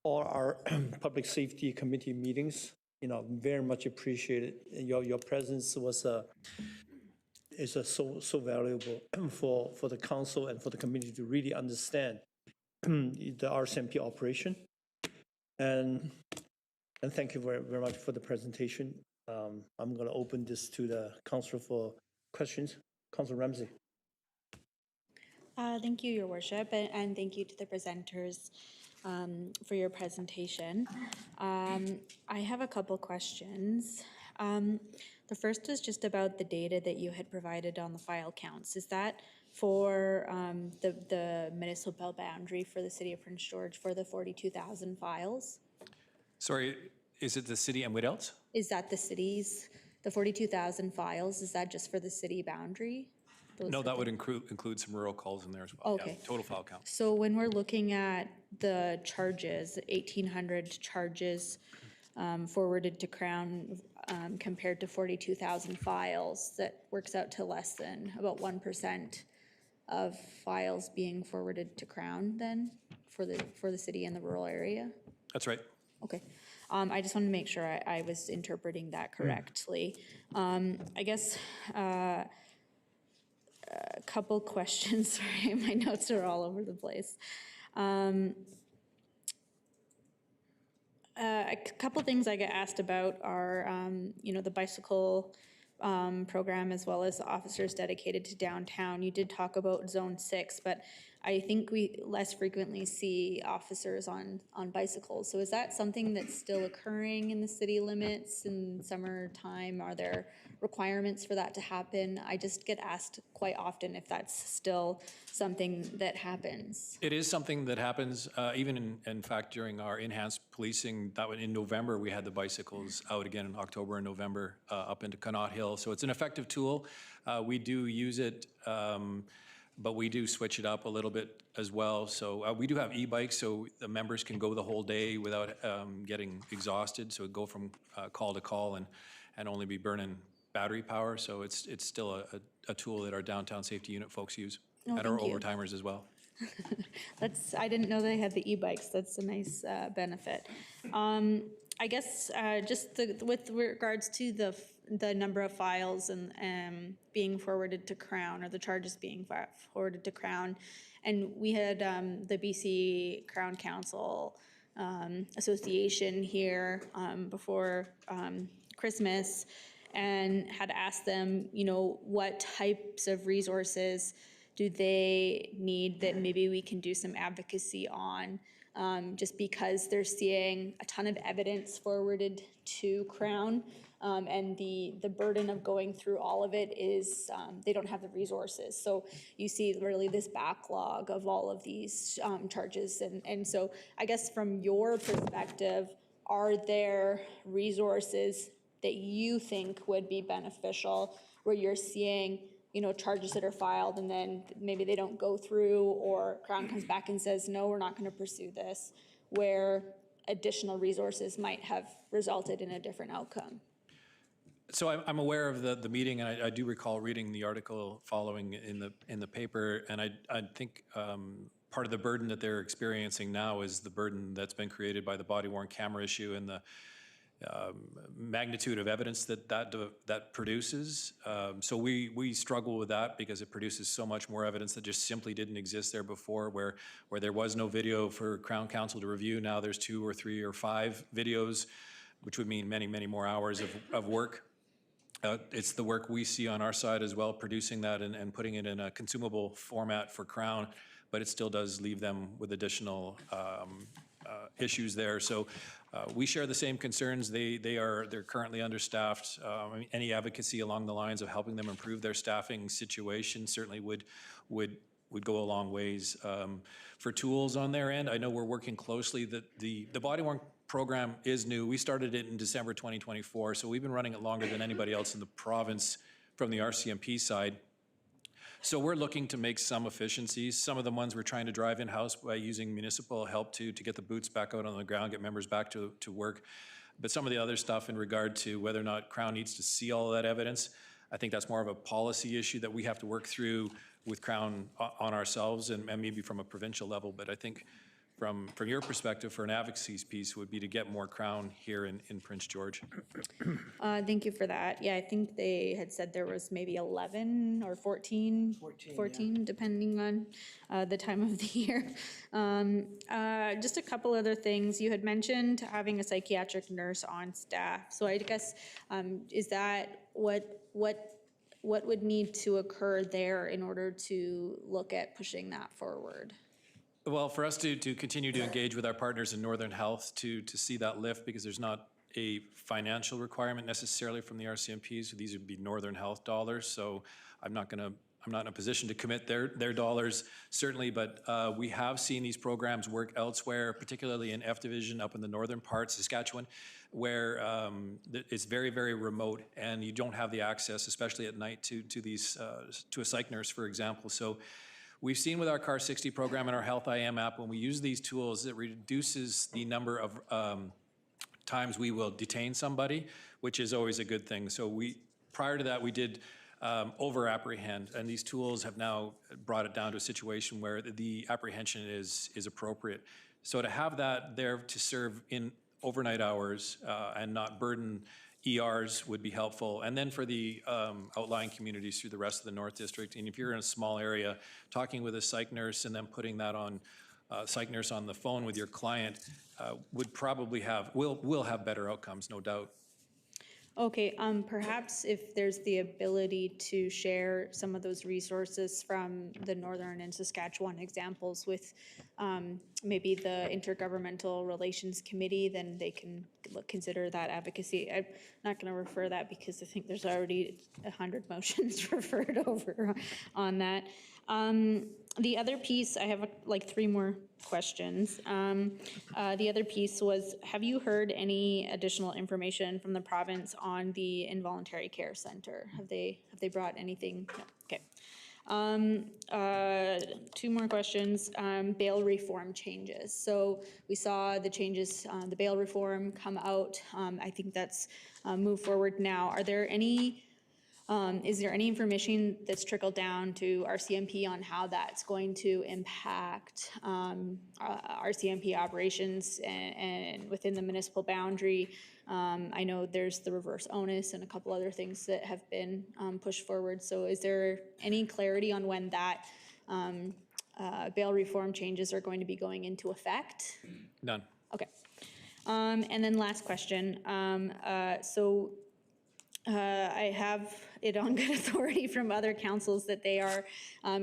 all our public safety committee meetings. You know, very much appreciated. Your presence was so valuable for the council and for the community to really understand the RCMP operation. And thank you very much for the presentation. I'm going to open this to the council for questions. Councilor Ramsey. Thank you, Your Worship, and thank you to the presenters for your presentation. I have a couple questions. The first is just about the data that you had provided on the file counts. Is that for the municipal boundary for the city of Prince George for the 42,000 files? Sorry, is it the city and what else? Is that the city's, the 42,000 files, is that just for the city boundary? No, that would include some rural calls in there as well. Okay. Yeah, total file count. So when we're looking at the charges, 1,800 charges forwarded to Crown compared to 42,000 files, that works out to less than about 1% of files being forwarded to Crown then for the city and the rural area? That's right. Okay. I just wanted to make sure I was interpreting that correctly. I guess a couple questions. Sorry, my notes are all over the place. A couple things I get asked about are, the bicycle program as well as the officers dedicated to downtown. You did talk about Zone 6, but I think we less frequently see officers on bicycles. So is that something that's still occurring in the city limits in summertime? Are there requirements for that to happen? I just get asked quite often if that's still something that happens. It is something that happens, even in fact, during our enhanced policing, in November, we had the bicycles out again in October and November up into Connaught Hill. So it's an effective tool. We do use it, but we do switch it up a little bit as well. So we do have e-bikes, so the members can go the whole day without getting exhausted. So go from call to call and only be burning battery power. So it's still a tool that our downtown safety unit folks use, and our overtimers as well. I didn't know they had the e-bikes. That's a nice benefit. I guess just with regards to the number of files and being forwarded to Crown, or the charges being forwarded to Crown, and we had the BC Crown Council Association here before Christmas, and had asked them, what types of resources do they need that maybe we can do some advocacy on, just because they're seeing a ton of evidence forwarded to Crown, and the burden of going through all of it is they don't have the resources. So you see really this backlog of all of these charges. And so I guess from your perspective, are there resources that you think would be beneficial where you're seeing charges that are filed and then maybe they don't go through, or Crown comes back and says, no, we're not going to pursue this, where additional resources might have resulted in a different outcome. So I'm aware of the meeting, and I do recall reading the article following in the paper, and I think part of the burden that they're experiencing now is the burden that's been created by the body-worn camera issue and the magnitude of evidence that produces. So we struggle with that because it produces so much more evidence that just simply didn't exist there before, where there was no video for Crown Counsel to review. Now there's 2 or 3 or 5 videos, which would mean many, many more hours of work. It's the work we see on our side as well, producing that and putting it in a consumable format for Crown, but it still does leave them with additional issues there. So we share the same concerns. They're currently understaffed. Any advocacy along the lines of helping them improve their staffing situation certainly would go a long ways. For tools on their end, I know we're working closely. The body-worn program is new. We started it in December 2024, so we've been running it longer than anybody else in the province from the RCMP side. So we're looking to make some efficiencies. Some of the ones we're trying to drive in-house by using municipal help to get the boots back out on the ground, get members back to work. But some of the other stuff in regard to whether or not Crown needs to see all of that evidence, I think that's more of a policy issue that we have to work through with Crown on ourselves and maybe from a provincial level. But I think from your perspective, for an advocacy piece, would be to get more Crown here in Prince George. Thank you for that. Yeah, I think they had said there was maybe 11 or 14, depending on the time of the year. Just a couple other things. You had mentioned having a psychiatric nurse on staff. So I guess, is that what would need to occur there in order to look at pushing that forward? Well, for us to continue to engage with our partners in Northern Health to see that lift, because there's not a financial requirement necessarily from the RCMPs. So these would be Northern Health dollars. So I'm not in a position to commit their dollars, certainly, but we have seen these programs work elsewhere, particularly in F Division up in the northern parts, Saskatchewan, where it's very, very remote and you don't have the access, especially at night, to a psych nurse, for example. So we've seen with our CAR 60 program and our Health IM app, when we use these tools, it reduces the number of times we will detain somebody, which is always a good thing. So prior to that, we did over-apprehend, and these tools have now brought it down to a situation where the apprehension is appropriate. So to have that there to serve in overnight hours and not burden ERs would be helpful. And then for the outlying communities through the rest of the North District, and if you're in a small area, talking with a psych nurse and then putting that on psych nurse on the phone with your client would probably will have better outcomes, no doubt. Okay, perhaps if there's the ability to share some of those resources from the Northern and Saskatchewan examples with maybe the Intergovernmental Relations Committee, then they can consider that advocacy. I'm not going to refer that because I think there's already 100 motions referred over on that. The other piece, I have like 3 more questions. The other piece was, have you heard any additional information from the province on the involuntary care center? Have they brought anything? No. Okay. 2 more questions. Bail reform changes. So we saw the changes, the bail reform come out. I think that's moved forward now. Are there any is there any information that's trickled down to RCMP on how that's going to impact RCMP operations and within the municipal boundary? I know there's the reverse onus and a couple other things that have been pushed forward. So is there any clarity on when that bail reform changes are going to be going into effect? None. Okay. And then last question. I have it on good authority from other councils that they are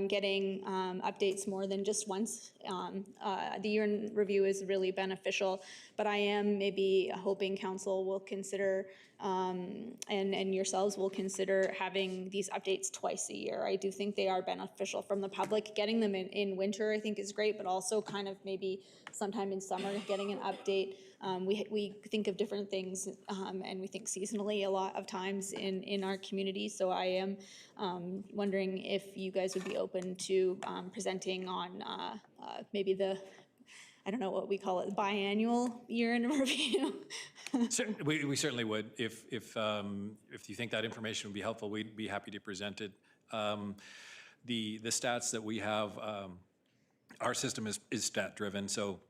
getting updates more than just once. The year in review is really beneficial, but I am maybe hoping council will consider and yourselves will consider having these updates twice a year. I do think they are beneficial from the public. Getting them in winter I think is great, but also kind of maybe sometime in summer getting an update. We think of different things and we think seasonally a lot of times in our communities. So I am wondering if you guys would be open to presenting on maybe I don't know what we call it, biannual year in review. We certainly would. If you think that information would be helpful, we'd be happy to present it. The stats that we have, our system is stat-driven, so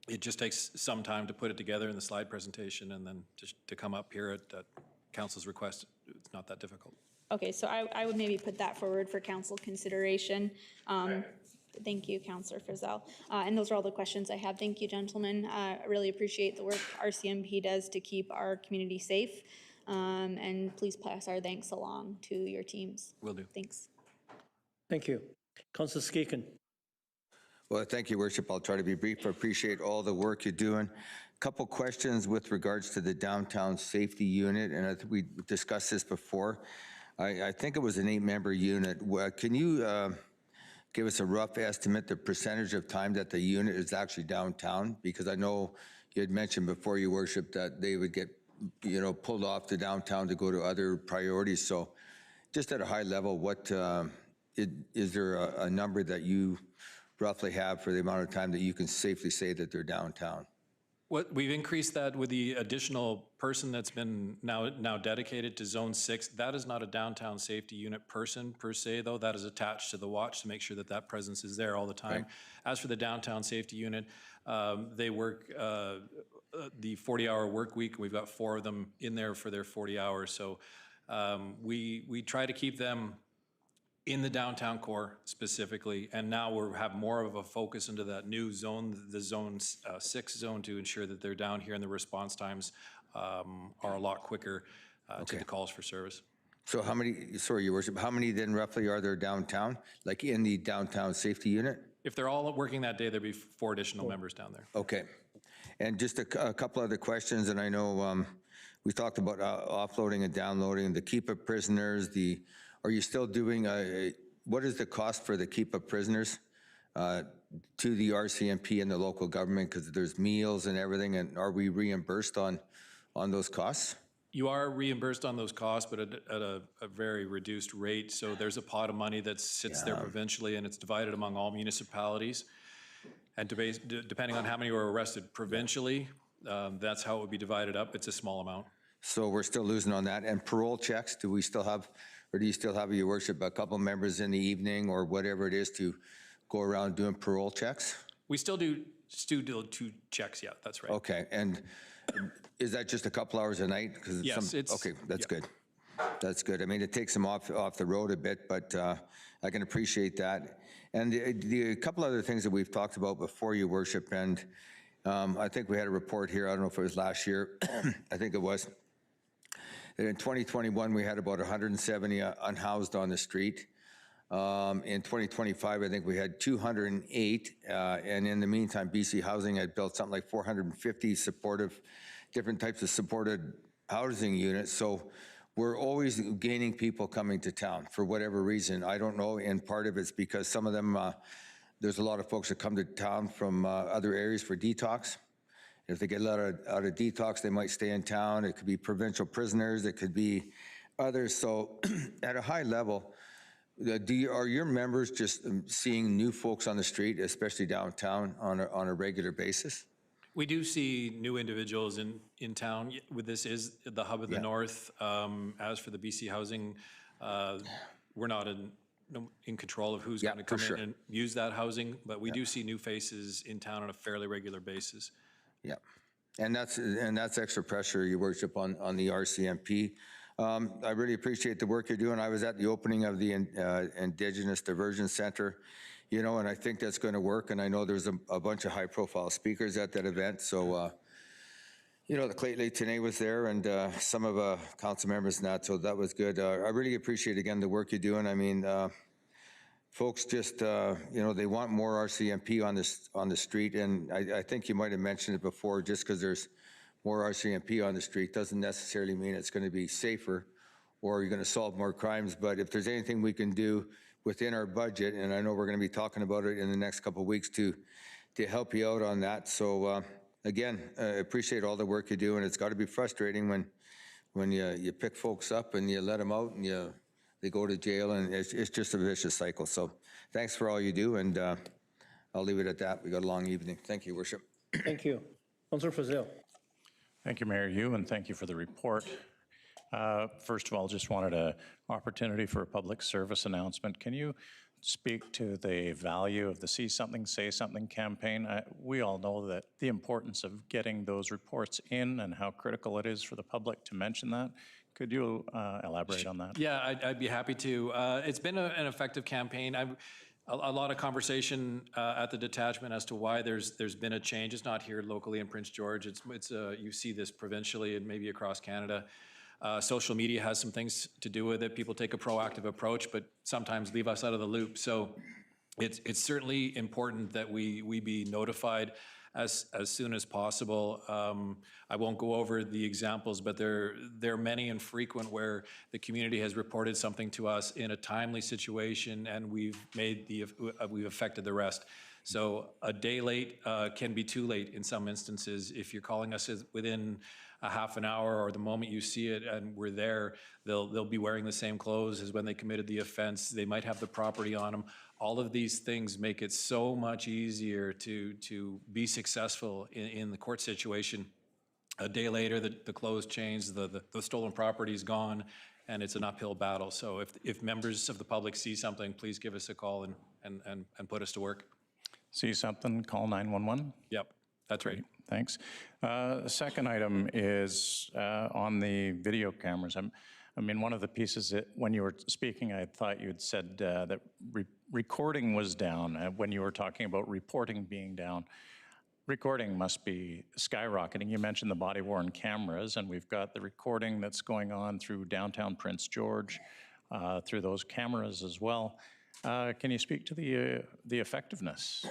it just takes some time to put it together in the slide presentation and then just to come up here at council's request. It's not that difficult. Okay, so I would maybe put that forward for council consideration. Thank you, Councillor Frizzell. And those are all the questions I have. Thank you, gentlemen. I really appreciate the work RCMP does to keep our community safe. And please pass our thanks along to your teams. Will do. Thanks. Thank you. Councillor Skaken. Well, thank you, Worship. I'll try to be brief. I appreciate all the work you're doing. Couple questions with regards to the downtown safety unit, and I think we discussed this before. I think it was an 8-member unit. Can you give us a rough estimate, the percentage of time that the unit is actually downtown? Because I know you had mentioned before, Your Worship, that they would get, pulled off to downtown to go to other priorities. So just at a high level, what is there a number that you roughly have for the amount of time that you can safely say that they're downtown? We've increased that with the additional person that's been now dedicated to Zone 6. That is not a downtown safety unit person per se, though. That is attached to the watch to make sure that that presence is there all the time. Right. As for the downtown safety unit, they work the 40-hour work week. We've got 4 of them in there for their 40 hours. So we try to keep them in the downtown core specifically, and now we have more of a focus into that new zone, the Zone 6 zone, to ensure that they're down here and the response times are a lot quicker to the calls for service. So how many, sorry, Your Worship, how many then roughly are there downtown, like in the downtown safety unit? If they're all working that day, there'd be 4 additional members down there. Okay. And just a couple other questions, and I know we talked about offloading and downloading the keep-up prisoners, are you still doing, what is the cost for the keep-up prisoners to the RCMP and the local government? Because there's meals and everything, and are we reimbursed on those costs? You are reimbursed on those costs, but at a very reduced rate. So there's a pot of money that sits there provincially, and it's divided among all municipalities. And depending on how many were arrested provincially, that's how it would be divided up. It's a small amount. So we're still losing on that. And parole checks, do we still have, or do you still have, Your Worship, a couple members in the evening or whatever it is to go around doing parole checks? We still do 2 checks, yeah, that's right. Okay, and is that just a couple hours a night? Yes, it's... Okay, that's good. That's good. I mean, it takes them off the road a bit, but I can appreciate that. And the couple other things that we've talked about before, Your Worship, and I think we had a report here, I don't know if it was last year, I think it was, that in 2021, we had about 170 unhoused on the street. In 2025, I think we had 208, and in the meantime, BC Housing had built something like 450 different types of supported housing units. So we're always gaining people coming to town for whatever reason. I don't know, and part of it's because some of them, there's a lot of folks that come to town from other areas for detox. If they get out of detox, they might stay in town. It could be provincial prisoners. It could be others. So at a high level, are your members just seeing new folks on the street, especially downtown, on a regular basis? We do see new individuals in town. This is the hub of the North. As for the BC Housing, we're not in control of who's going to come in and use that housing, but we do see new faces in town on a fairly regular basis. Yeah, and that's extra pressure, Your Worship, on the RCMP. I really appreciate the work you're doing. I was at the opening of the Indigenous Diversion Center, and I think that's going to work. And I know there's a bunch of high-profile speakers at that event. So, the Clayton Tenay was there, and some of council members and that. So that was good. I really appreciate again the work you're doing. I mean, folks just, they want more RCMP on the street, and I think you might have mentioned it before. Just because there's more RCMP on the street doesn't necessarily mean it's going to be safer or you're going to solve more crimes. But if there's anything we can do within our budget, and I know we're going to be talking about it in the next couple of weeks to help you out on that. So again, I appreciate all the work you do, and it's got to be frustrating when when you pick folks up and you let them out and they go to jail, and it's just a vicious cycle. So thanks for all you do, and I'll leave it at that. We got a long evening. Thank you, Worship. Thank you. Councillor Fazil. Thank you, Mayor Yu, and thank you for the report. First of all, just wanted an opportunity for a public service announcement. Can you speak to the value of the See Something, Say Something campaign? We all know that the importance of getting those reports in and how critical it is for the public to mention that. Could you elaborate on that? Yeah, I'd be happy to. It's been an effective campaign. A lot of conversation at the detachment as to why there's been a change. It's not here locally in Prince George. It's you see this provincially and maybe across Canada. Social media has some things to do with it. People take a proactive approach, but sometimes leave us out of the loop. So it's certainly important that we be notified as soon as possible. I won't go over the examples, but there are many and frequent where the community has reported something to us in a timely situation, and we've affected the rest. So a day late can be too late in some instances. If you're calling us within a half an hour or the moment you see it and we're there, they'll be wearing the same clothes as when they committed the offense. They might have the property on them. All of these things make it so much easier to be successful in the court situation. A day later, the clothes change, the stolen property is gone, and it's an uphill battle. So if members of the public see something, please give us a call and put us to work. See something, call 911? Yep, that's right. Thanks. The second item is on the video cameras. I mean, one of the pieces that when you were speaking, I thought you had said that recording was down when you were talking about reporting being down. Recording must be skyrocketing. You mentioned the body-worn cameras, and we've got the recording that's going on through downtown Prince George, through those cameras as well. Can you speak to the effectiveness?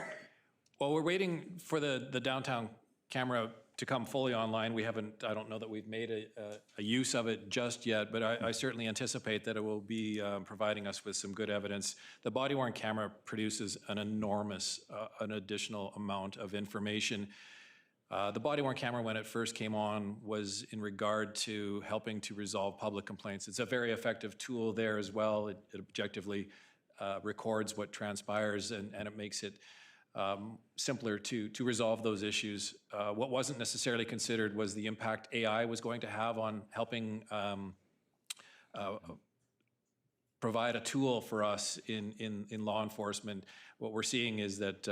Well, we're waiting for the downtown camera to come fully online. I don't know that we've made a use of it just yet, but I certainly anticipate that it will be providing us with some good evidence. The body-worn camera produces an enormous, an additional amount of information. The body-worn camera, when it first came on, was in regard to helping to resolve public complaints. It's a very effective tool there as well. It objectively records what transpires, and it makes it simpler to resolve those issues. What wasn't necessarily considered was the impact AI was going to have on helping provide a tool for us in law enforcement. What we're seeing is that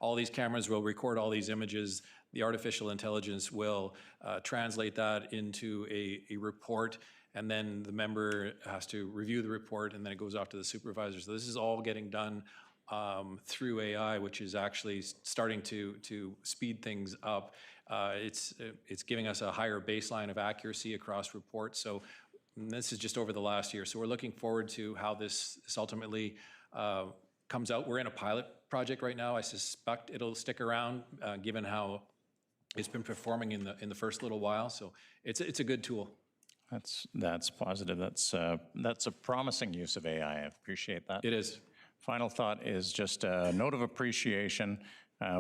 all these cameras will record all these images. The artificial intelligence will translate that into a report, and then the member has to review the report, and then it goes off to the supervisor. So this is all getting done through AI, which is actually starting to speed things up. It's giving us a higher baseline of accuracy across reports. So this is just over the last year. So we're looking forward to how this ultimately comes out. We're in a pilot project right now. I suspect it'll stick around given how it's been performing in the first little while. So it's a good tool. That's positive. That's a promising use of AI. I appreciate that. It is. Final thought is just a note of appreciation.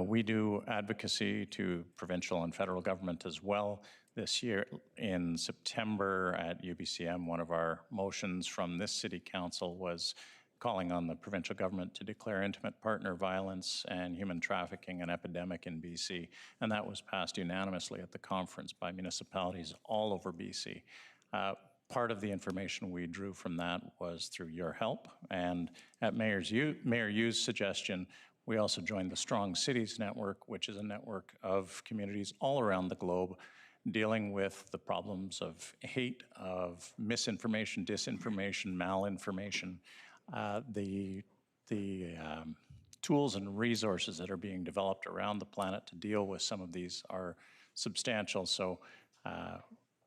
We do advocacy to provincial and federal government as well. This year in September at UBCM, one of our motions from this city council was calling on the provincial government to declare intimate partner violence and human trafficking an epidemic in BC. And that was passed unanimously at the conference by municipalities all over BC. Part of the information we drew from that was through your help, and at Mayor Yu's suggestion, we also joined the Strong Cities Network, which is a network of communities all around the globe dealing with the problems of hate, of misinformation, disinformation, malinformation. The tools and resources that are being developed around the planet to deal with some of these are substantial. So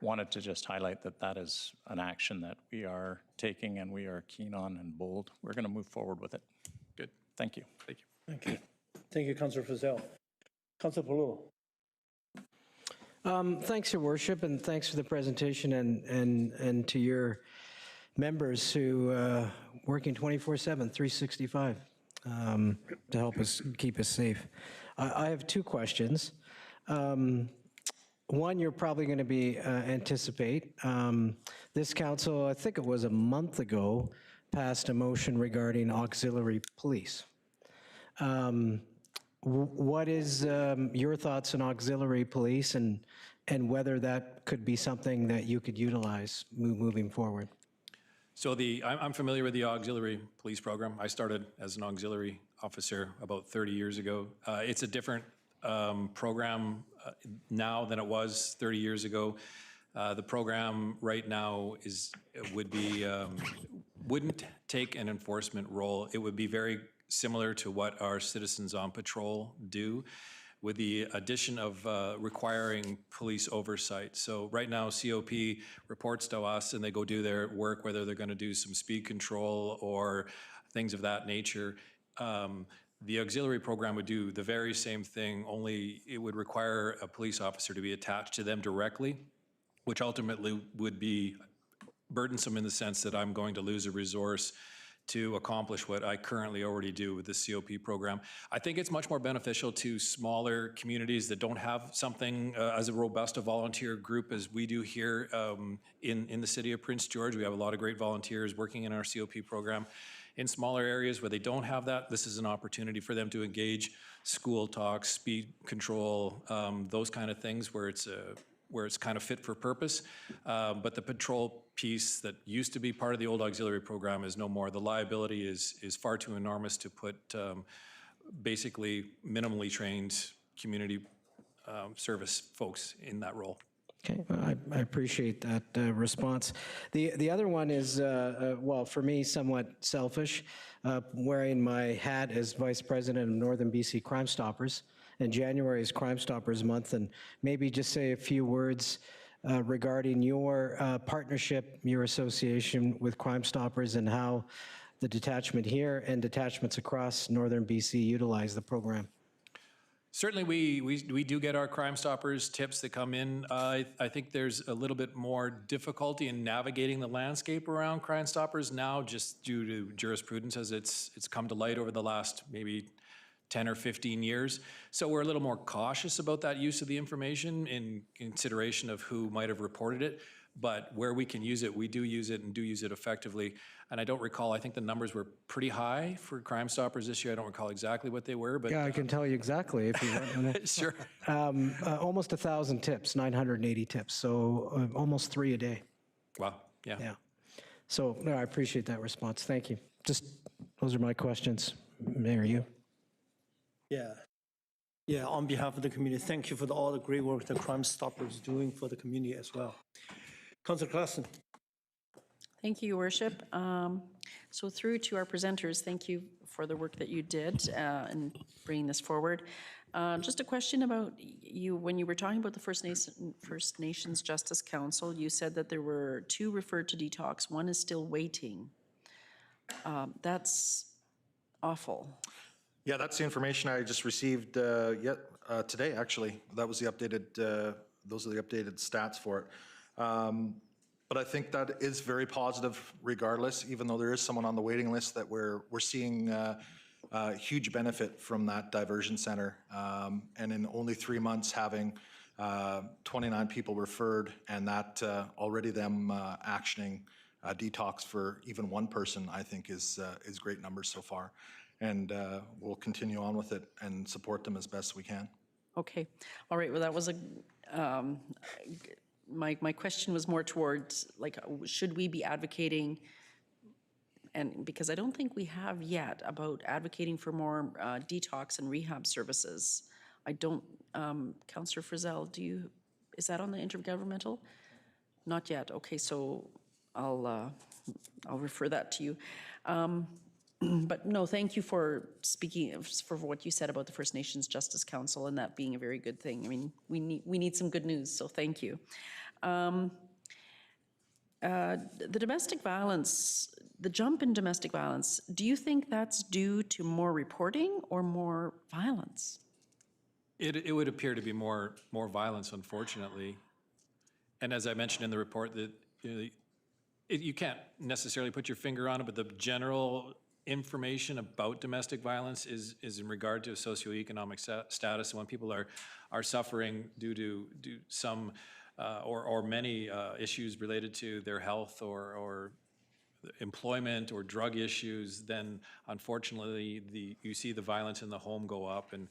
wanted to just highlight that is an action that we are taking and we are keen on and bold. We're going to move forward with it. Good. Thank you. Thank you. Thank you. Thank you, Councillor Fazell. Councillor Palullo. Thanks, Your Worship, and thanks for the presentation and to your members who working 24/7, 365 to help us keep us safe. I have two questions. One, you're probably going to be anticipate. This council, I think it was a month ago, passed a motion regarding auxiliary police. What is your thoughts on auxiliary police and whether that could be something that you could utilize moving forward? So I'm familiar with the auxiliary police program. I started as an auxiliary officer about 30 years ago. It's a different program now than it was 30 years ago. The program right now wouldn't take an enforcement role. It would be very similar to what our citizens on patrol do, with the addition of requiring police oversight. So right now, COP reports to us and they go do their work, whether they're going to do some speed control or things of that nature. The auxiliary program would do the very same thing, only it would require a police officer to be attached to them directly, which ultimately would be burdensome in the sense that I'm going to lose a resource to accomplish what I currently already do with the COP program. I think it's much more beneficial to smaller communities that don't have something as a robust a volunteer group as we do here in the city of Prince George. We have a lot of great volunteers working in our COP program. In smaller areas where they don't have that, this is an opportunity for them to engage school talks, speed control, those kind of things where it's kind of fit for purpose. But the patrol piece that used to be part of the old auxiliary program is no more. The liability is far too enormous to put basically minimally trained community service folks in that role. Okay, I appreciate that response. The other one is, well, for me, somewhat selfish, wearing my hat as Vice President of Northern BC Crime Stoppers. And January is Crime Stoppers Month, and maybe just say a few words regarding your partnership, your association with Crime Stoppers, and how the detachment here and detachments across Northern BC utilize the program. Certainly, we do get our Crime Stoppers tips that come in. I think there's a little bit more difficulty in navigating the landscape around Crime Stoppers now, just due to jurisprudence as it's come to light over the last maybe 10 or 15 years. So we're a little more cautious about that use of the information in consideration of who might have reported it. But where we can use it, we do use it and do use it effectively. And I don't recall, I think the numbers were pretty high for Crime Stoppers this year. I don't recall exactly what they were, but. Yeah, I can tell you exactly if you want. Sure. Almost 1,000 tips, 980 tips, so almost 3 a day. Wow, yeah. Yeah. So, no, I appreciate that response. Thank you. Just, those are my questions. Mayor, you? Yeah, on behalf of the community, thank you for all the great work the Crime Stoppers is doing for the community as well. Councillor Klassen. Thank you, Your Worship. So through to our presenters, thank you for the work that you did in bringing this forward. Just a question about you, when you were talking about the First Nations Justice Council, you said that there were 2 referred to detox, 1 is still waiting. That's awful. Yeah, that's the information I just received today, actually. That was the updated, those are the updated stats for it. But I think that is very positive regardless, even though there is someone on the waiting list that we're seeing huge benefit from that diversion center. And in only 3 months having 29 people referred, and that already them actioning detox for even 1 person, I think is great numbers so far. And we'll continue on with it and support them as best we can. Okay, all right, well, that was my question was more towards, like, should we be advocating, and because I don't think we have yet, about advocating for more detox and rehab services. I don't, Councillor Frizzell, is that on the intergovernmental? Not yet, okay, so I'll refer that to you. But no, thank you for speaking, for what you said about the First Nations Justice Council and that being a very good thing. I mean, we need some good news, so thank you. The domestic violence, the jump in domestic violence, do you think that's due to more reporting or more violence? It would appear to be more violence, unfortunately. And as I mentioned in the report, that you can't necessarily put your finger on it, but the general information about domestic violence is in regard to socioeconomic status. When people are suffering due to some or many issues related to their health or employment or drug issues, then unfortunately you see the violence in the home go up, and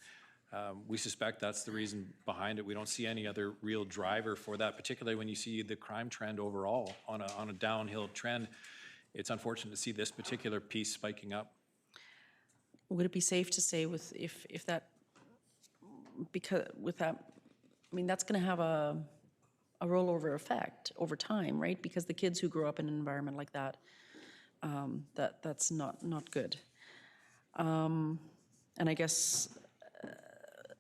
we suspect that's the reason behind it. We don't see any other real driver for that, particularly when you see the crime trend overall on a downhill trend. It's unfortunate to see this particular piece spiking up. Would it be safe to say if that, because with that, I mean, that's going to have a rollover effect over time, right? Because the kids who grow up in an environment like that, that's not good. And I guess,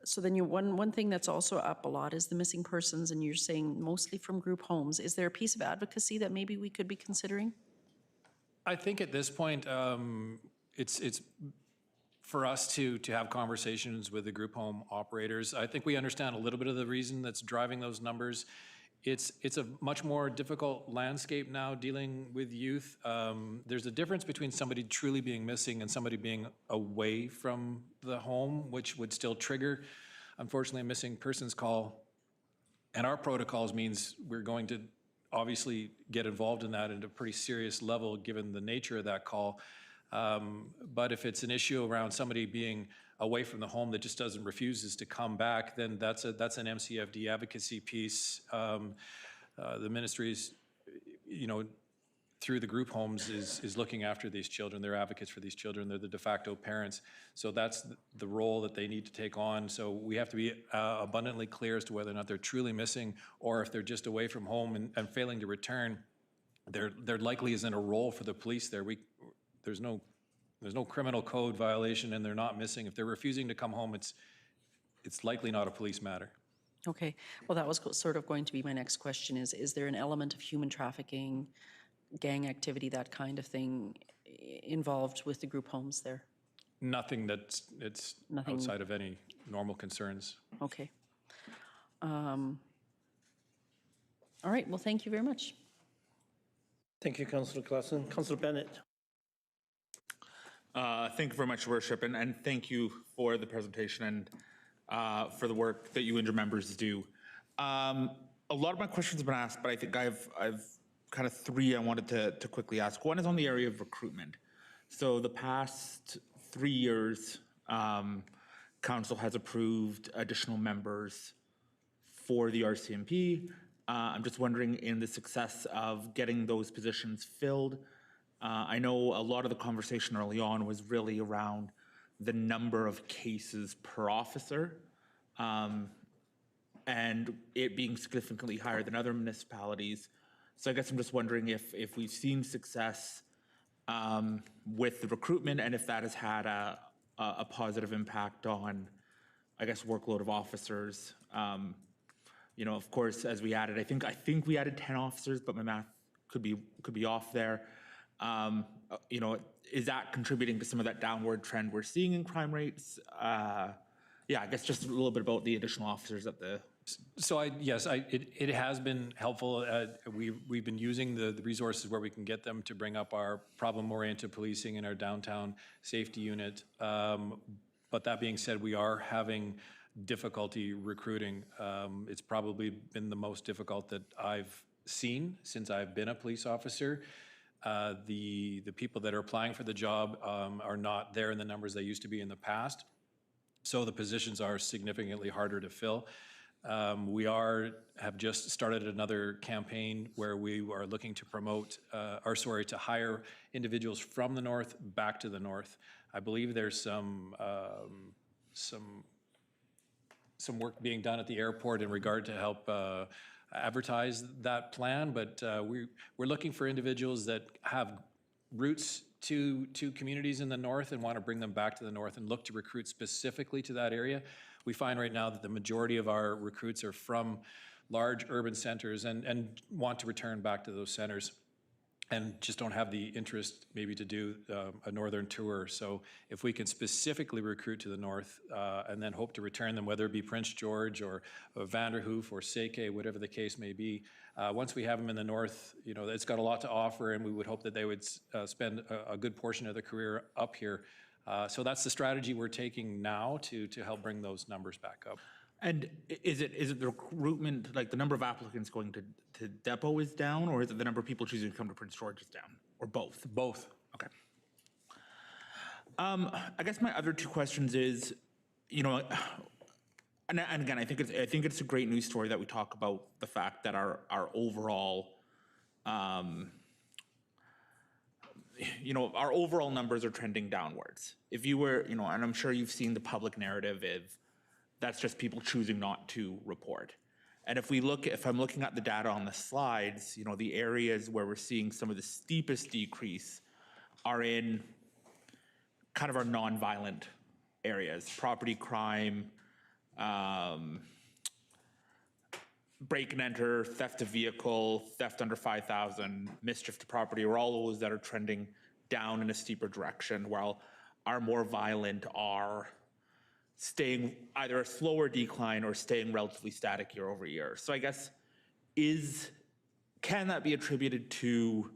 so then one thing that's also up a lot is the missing persons, and you're saying mostly from group homes. Is there a piece of advocacy that maybe we could be considering? I think at this point, it's for us to have conversations with the group home operators. I think we understand a little bit of the reason that's driving those numbers. It's a much more difficult landscape now dealing with youth. There's a difference between somebody truly being missing and somebody being away from the home, which would still trigger, unfortunately, a missing persons call. And our protocols means we're going to obviously get involved in that at a pretty serious level given the nature of that call. But if it's an issue around somebody being away from the home that just refuses to come back, then that's an MCFD advocacy piece. The ministry's, through the group homes is looking after these children. They're advocates for these children. They're the de facto parents. So that's the role that they need to take on. So we have to be abundantly clear as to whether or not they're truly missing or if they're just away from home and failing to return. There likely isn't a role for the police there. There's no criminal code violation and they're not missing. If they're refusing to come home, it's likely not a police matter. Okay, well, that was sort of going to be my next question is there an element of human trafficking, gang activity, that kind of thing involved with the group homes there? Nothing that's outside of any normal concerns. Okay. All right, well, thank you very much. Thank you, Councillor Klassen. Councillor Bennett. Thank you very much, Worship, and thank you for the presentation and for the work that you and your members do. A lot of my questions have been asked, but I think I've kind of three I wanted to quickly ask. One is on the area of recruitment. So the past 3 years, Council has approved additional members for the RCMP. I'm just wondering, in the success of getting those positions filled, I know a lot of the conversation early on was really around the number of cases per officer, and it being significantly higher than other municipalities. So I guess I'm just wondering if we've seen success with the recruitment and if that has had a positive impact on, I guess, workload of officers. Of course, as we added, I think we added 10 officers, but my math could be off there. Is that contributing to some of that downward trend we're seeing in crime rates? I guess just a little bit about the additional officers at the... So it has been helpful. We've been using the resources where we can get them to bring up our problem-oriented policing in our downtown safety unit. But that being said, we are having difficulty recruiting. It's probably been the most difficult that I've seen since I've been a police officer. The people that are applying for the job are not there in the numbers they used to be in the past. So the positions are significantly harder to fill. We have just started another campaign where we are looking to to hire individuals from the north back to the north. I believe there's some work being done at the airport in regard to help advertise that plan, but we're looking for individuals that have roots to communities in the north and want to bring them back to the north and look to recruit specifically to that area. We find right now that the majority of our recruits are from large urban centers and want to return back to those centers. and just don't have the interest maybe to do a northern tour. So if we can specifically recruit to the north and then hope to return them, whether it be Prince George or Vanderhoof or Seke, whatever the case may be, once we have them in the north, you know, it's got a lot to offer, and we would hope that they would spend a good portion of their career up here. So that's the strategy we're taking now to help bring those numbers back up. And is it the recruitment, like the number of applicants going to Depot is down, or is it the number of people choosing to come to Prince George is down, or both? Both. Okay. I guess my other two questions is, you know, and again, I think it's a great news story that we talk about the fact that our overall, you know, our overall numbers are trending downwards. If you were, you know, and I'm sure you've seen the public narrative of that's just people choosing not to report. And if I'm looking at the data on the slides, you know, the areas where we're seeing some of the steepest decrease are in kind of our non-violent areas, property crime, break and enter, theft of vehicle, theft under 5,000, mischief to property, are all those that are trending down in a steeper direction, while our more violent are staying either a slower decline or staying relatively static year over year. So I guess, can that be attributed to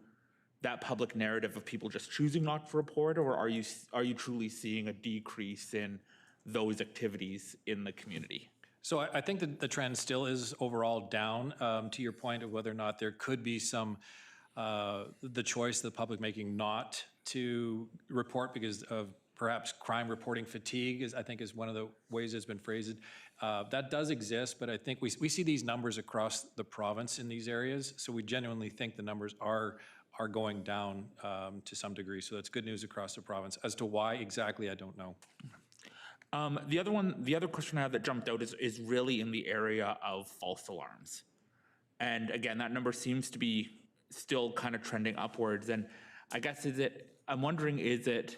that public narrative of people just choosing not to report, or are you truly seeing a decrease in those activities in the community? So I think that the trend still is overall down. To your point of whether or not there could be some, the choice of the public making not to report because of perhaps crime reporting fatigue, I think is one of the ways it's been phrased. That does exist, but I think we see these numbers across the province in these areas. So we genuinely think the numbers are going down to some degree. So that's good news across the province. As to why exactly, I don't know. The other question I have that jumped out is really in the area of false alarms. And again, that number seems to be still kind of trending upwards. And I guess I'm wondering, is it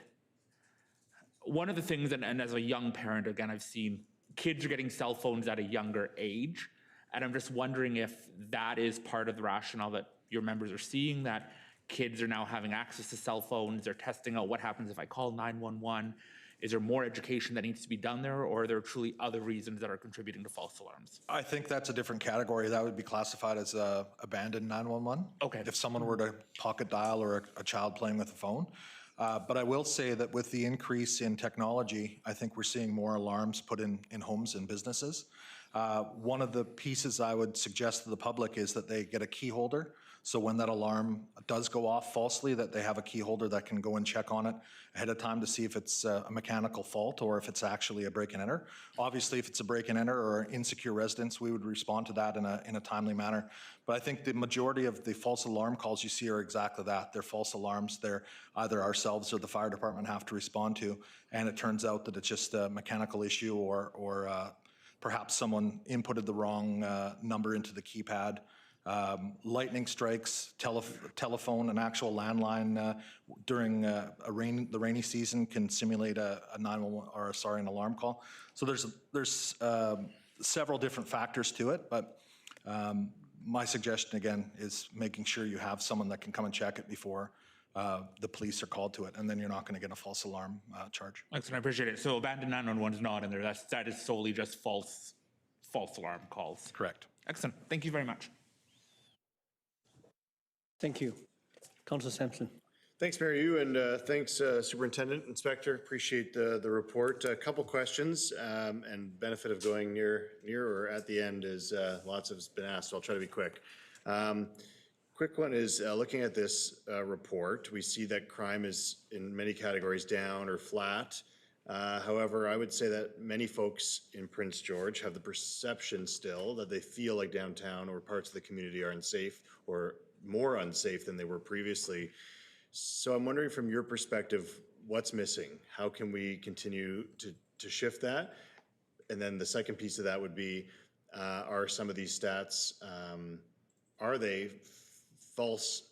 one of the things, and as a young parent, again, I've seen kids are getting cell phones at a younger age. And I'm just wondering if that is part of the rationale that your members are seeing, that kids are now having access to cell phones, they're testing out what happens if I call 911. Is there more education that needs to be done there, or are there truly other reasons that are contributing to false alarms? I think that's a different category. That would be classified as abandoned 911. Okay. If someone were to pocket dial or a child playing with a phone. But I will say that with the increase in technology, I think we're seeing more alarms put in homes and businesses. One of the pieces I would suggest to the public is that they get a key holder. So when that alarm does go off falsely, that they have a key holder that can go and check on it ahead of time to see if it's a mechanical fault or if it's actually a break and enter. Obviously, if it's a break and enter or insecure residence, we would respond to that in a timely manner. But I think the majority of the false alarm calls you see are exactly that. They're false alarms. They're either ourselves or the fire department have to respond to. And it turns out that it's just a mechanical issue or perhaps someone inputted the wrong number into the keypad. Lightning strikes, telephone, an actual landline during the rainy season can simulate a 911 or an alarm call. So there's several different factors to it, but my suggestion again is making sure you have someone that can come and check it before the police are called to it, and then you're not going to get a false alarm charge. Excellent, I appreciate it. So abandoned 911 is not in there. That is solely just false alarm calls. Correct. Excellent. Thank you very much. Thank you. Councilor Sampson. Thanks, Mayor Yu, and thanks, Superintendent, Inspector. Appreciate the report. A couple questions, and benefit of going near or at the end is lots has been asked, so I'll try to be quick. Quick one is looking at this report, we see that crime is in many categories down or flat. However, I would say that many folks in Prince George have the perception still that they feel like downtown or parts of the community are unsafe or more unsafe than they were previously. So I'm wondering from your perspective, what's missing? How can we continue to shift that? And then the second piece of that would be, are some of these stats, are they false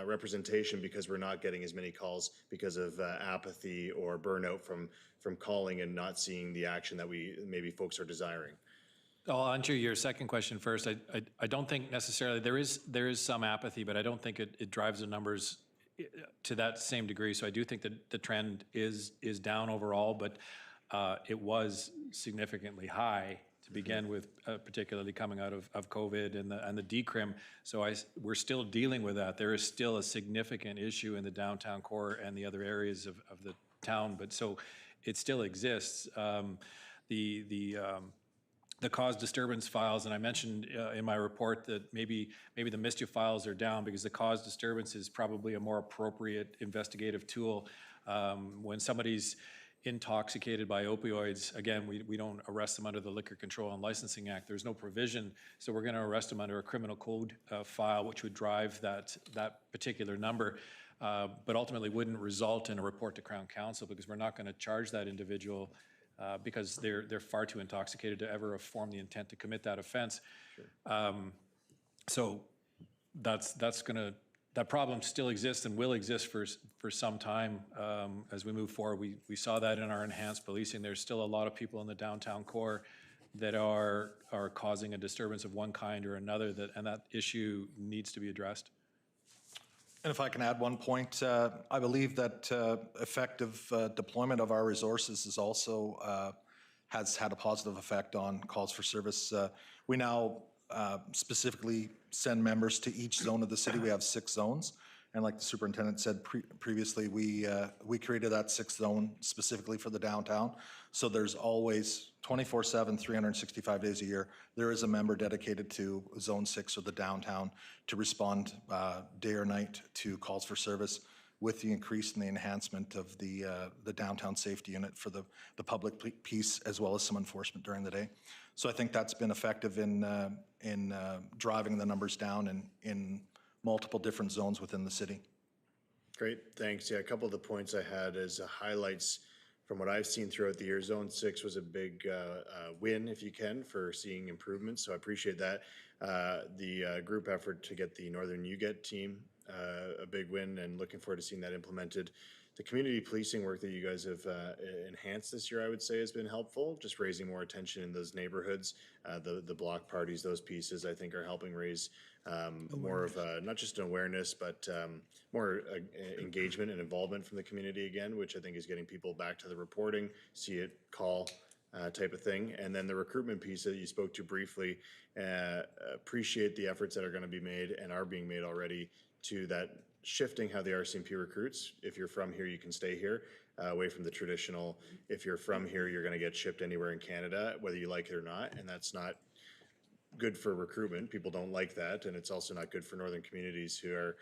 representation because we're not getting as many calls because of apathy or burnout from calling and not seeing the action that maybe folks are desiring? I'll answer your second question first. I don't think necessarily, there is some apathy, but I don't think it drives the numbers to that same degree. So I do think that the trend is down overall, but it was significantly high to begin with, particularly coming out of COVID and the decrim. So we're still dealing with that. There is still a significant issue in the downtown core and the other areas of the town, but so it still exists. The cause disturbance files, and I mentioned in my report that maybe the mischief files are down because the cause disturbance is probably a more appropriate investigative tool. When somebody's intoxicated by opioids, again, we don't arrest them under the Liquor Control and Licensing Act. There's no provision, so we're going to arrest them under a criminal code file, which would drive that particular number, but ultimately wouldn't result in a report to Crown Counsel because we're not going to charge that individual because they're far too intoxicated to ever have formed the intent to commit that offense. So that problem still exists and will exist for some time as we move forward. We saw that in our enhanced policing. There's still a lot of people in the downtown core that are causing a disturbance of one kind or another, and that issue needs to be addressed. And if I can add one point, I believe that effective deployment of our resources is also has had a positive effect on calls for service. We now specifically send members to each zone of the city. We have 6 zones. And like the superintendent said previously, we created that 6th zone specifically for the downtown. So there's always 24/7, 365 days a year, there is a member dedicated to Zone 6 or the downtown to respond day or night to calls for service with the increase in the enhancement of the downtown safety unit for the public peace as well as some enforcement during the day. So I think that's been effective in driving the numbers down in multiple different zones within the city. Great, thanks. Yeah, a couple of the points I had as highlights from what I've seen throughout the year. Zone 6 was a big win, if you can, for seeing improvements, so I appreciate that. The group effort to get the Northern UGET team, a big win, and looking forward to seeing that implemented. The community policing work that you guys have enhanced this year, I would say, has been helpful, just raising more attention in those neighborhoods. The block parties, those pieces, I think, are helping raise more of not just an awareness, but more engagement and involvement from the community again, which I think is getting people back to the reporting, see it, call type of thing. And then the recruitment piece that you spoke to briefly, appreciate the efforts that are going to be made and are being made already to that shifting how the RCMP recruits. If you're from here, you can stay here, away from the traditional, if you're from here, you're going to get shipped anywhere in Canada, whether you like it or not, and that's not good for recruitment. People don't like that, and it's also not good for northern communities who are,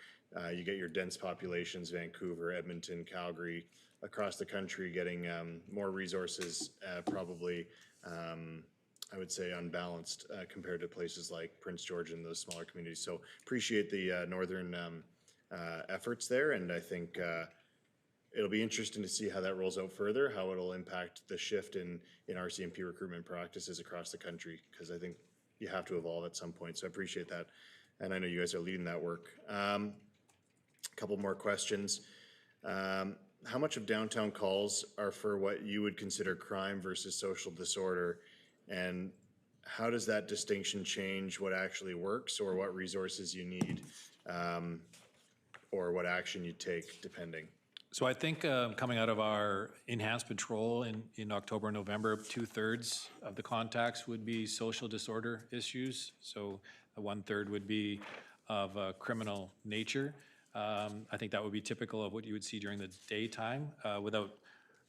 you get your dense populations, Vancouver, Edmonton, Calgary, across the country getting more resources, probably, I would say unbalanced compared to places like Prince George and those smaller communities. So appreciate the northern efforts there, and I think it'll be interesting to see how that rolls out further, how it'll impact the shift in RCMP recruitment practices across the country, because I think you have to evolve at some point, so I appreciate that, and I know you guys are leading that work. A couple more questions. How much of downtown calls are for what you would consider crime versus social disorder, and how does that distinction change what actually works or what resources you need? Or what action you take, depending? So I think coming out of our enhanced patrol in October and November, 2/3 of the contacts would be social disorder issues. So 1/3 would be of a criminal nature. I think that would be typical of what you would see during the daytime without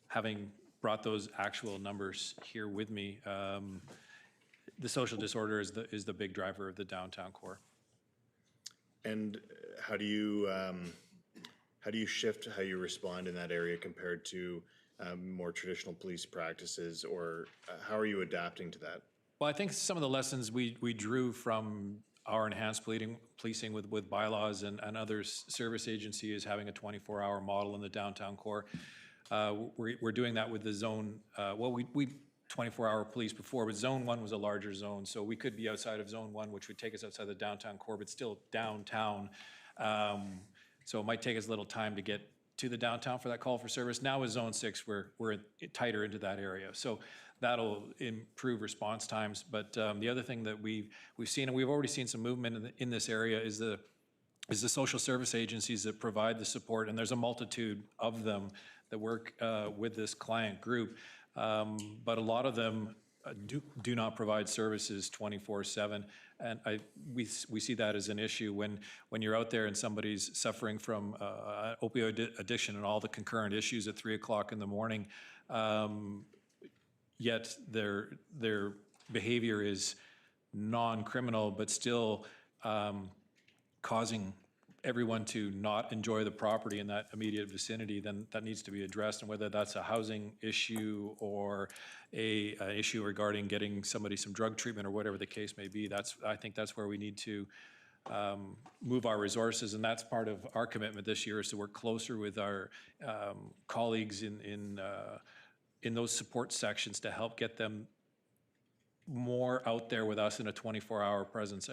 having brought those actual numbers here with me. The social disorder is the big driver of the downtown core. And how do you shift how you respond in that area compared to more traditional police practices, or how are you adapting to that? Well, I think some of the lessons we drew from our enhanced policing with bylaws and other service agency is having a 24-hour model in the downtown core. We're doing that with the zone. Well, we 24-hour police before, but Zone 1 was a larger zone, so we could be outside of Zone 1, which would take us outside the downtown core, but still downtown. So it might take us a little time to get to the downtown for that call for service. Now with Zone 6, we're tighter into that area. So that'll improve response times. But the other thing that we've seen, and we've already seen some movement in this area, is the social service agencies that provide the support, and there's a multitude of them that work with this client group. But a lot of them do not provide services 24/7, and we see that as an issue when you're out there and somebody's suffering from opioid addiction and all the concurrent issues at 3 o'clock in the morning, yet their behavior is non-criminal, but still causing everyone to not enjoy the property in that immediate vicinity, then that needs to be addressed. And whether that's a housing issue or a issue regarding getting somebody some drug treatment or whatever the case may be, I think that's where we need to move our resources. And that's part of our commitment this year, is to work closer with our colleagues in those support sections to help get them more out there with us in a 24-hour presence.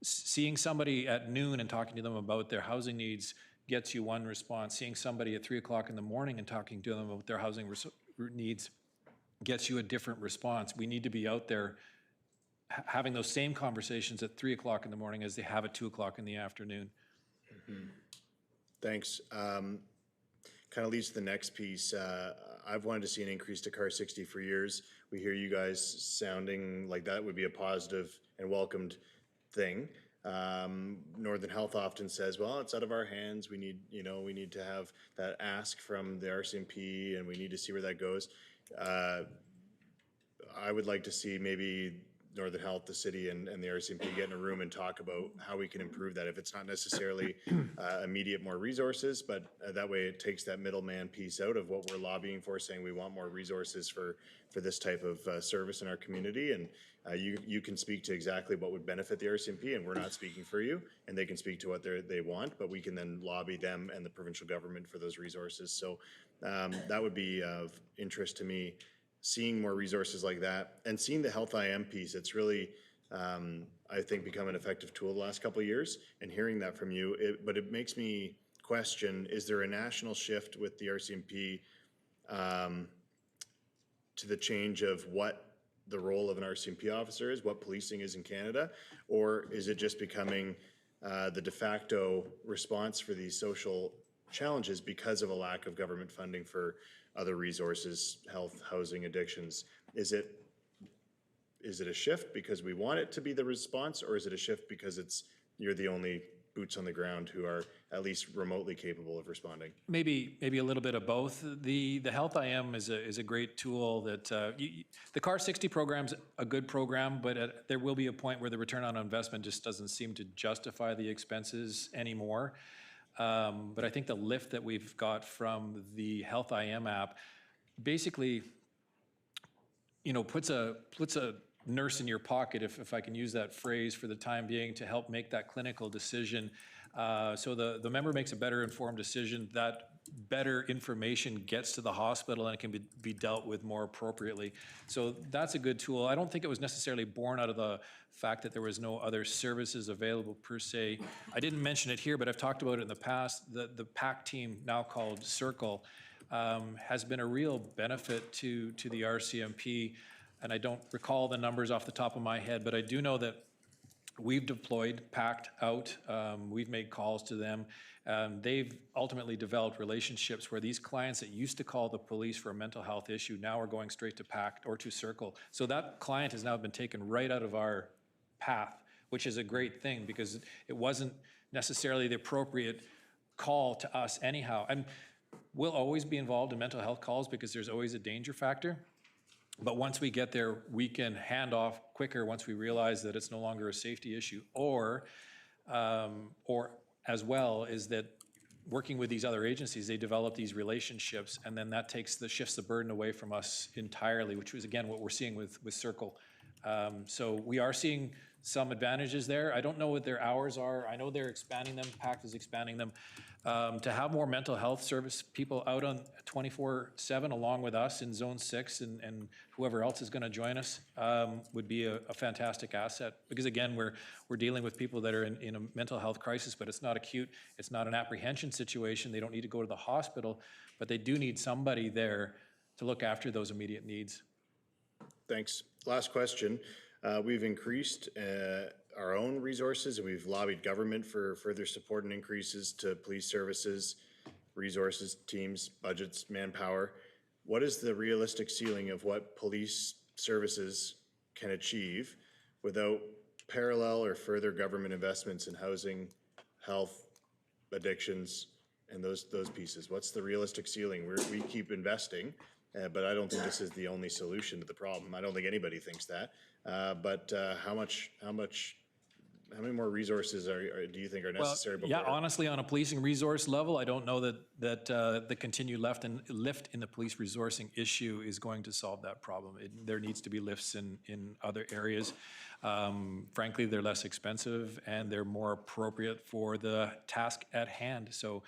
Seeing somebody at noon and talking to them about their housing needs gets you one response. Seeing somebody at 3 o'clock in the morning and talking to them about their housing needs gets you a different response. We need to be out there having those same conversations at 3 o'clock in the morning as they have at 2 o'clock in the afternoon. Thanks. Kind of leads to the next piece. I've wanted to see an increase to Car 60 for years. We hear you guys sounding like that would be a positive and welcomed thing. Northern Health often says, well, it's out of our hands. We need to have that ask from the RCMP, and we need to see where that goes. I would like to see maybe Northern Health, the city, and the RCMP get in a room and talk about how we can improve that. If it's not necessarily immediate more resources, but that way it takes that middleman piece out of what we're lobbying for, saying we want more resources for this type of service in our community. And you can speak to exactly what would benefit the RCMP, and we're not speaking for you, and they can speak to what they want, but we can then lobby them and the provincial government for those resources. So that would be of interest to me. Seeing more resources like that and seeing the Health IM piece, it's really, I think, become an effective tool the last couple of years, and hearing that from you, but it makes me question, is there a national shift with the RCMP to the change of what the role of an RCMP officer is, what policing is in Canada, or is it just becoming the de facto response for these social challenges because of a lack of government funding for other resources, health, housing, addictions? Is it a shift because we want it to be the response, or is it a shift because you're the only boots on the ground who are at least remotely capable of responding? Maybe a little bit of both. The Health IM is a great tool that the Car 60 program's a good program, but there will be a point where the return on investment just doesn't seem to justify the expenses anymore. But I think the lift that we've got from the Health IM app basically, puts a nurse in your pocket, if I can use that phrase for the time being, to help make that clinical decision. So the member makes a better informed decision. That better information gets to the hospital and it can be dealt with more appropriately. So that's a good tool. I don't think it was necessarily born out of the fact that there was no other services available per se. I didn't mention it here, but I've talked about it in the past. The PAC team, now called Circle, has been a real benefit to the RCMP. And I don't recall the numbers off the top of my head, but I do know that we've deployed PACT out. We've made calls to them. They've ultimately developed relationships where these clients that used to call the police for a mental health issue now are going straight to PACT or to Circle. So that client has now been taken right out of our path, which is a great thing because it wasn't necessarily the appropriate call to us anyhow. And we'll always be involved in mental health calls because there's always a danger factor. But once we get there, we can hand off quicker once we realize that it's no longer a safety issue, or as well is that working with these other agencies, they develop these relationships, and then that shifts the burden away from us entirely, which was again what we're seeing with Circle. So we are seeing some advantages there. I don't know what their hours are. I know they're expanding them, PACT is expanding them. To have more mental health service people out on 24/7 along with us in Zone 6 and whoever else is going to join us would be a fantastic asset. Because again, we're dealing with people that are in a mental health crisis, but it's not acute. It's not an apprehension situation. They don't need to go to the hospital, but they do need somebody there to look after those immediate needs. Thanks. Last question. We've increased our own resources and we've lobbied government for further support and increases to police services, resources, teams, budgets, manpower. What is the realistic ceiling of what police services can achieve without parallel or further government investments in housing, health, addictions, and those pieces? What's the realistic ceiling? We keep investing, but I don't think this is the only solution to the problem. I don't think anybody thinks that. But how many more resources do you think are necessary? Well, yeah, honestly, on a policing resource level, I don't know that the continued lift in the police resourcing issue is going to solve that problem. There needs to be lifts in other areas. Frankly, they're less expensive and they're more appropriate for the task at hand. So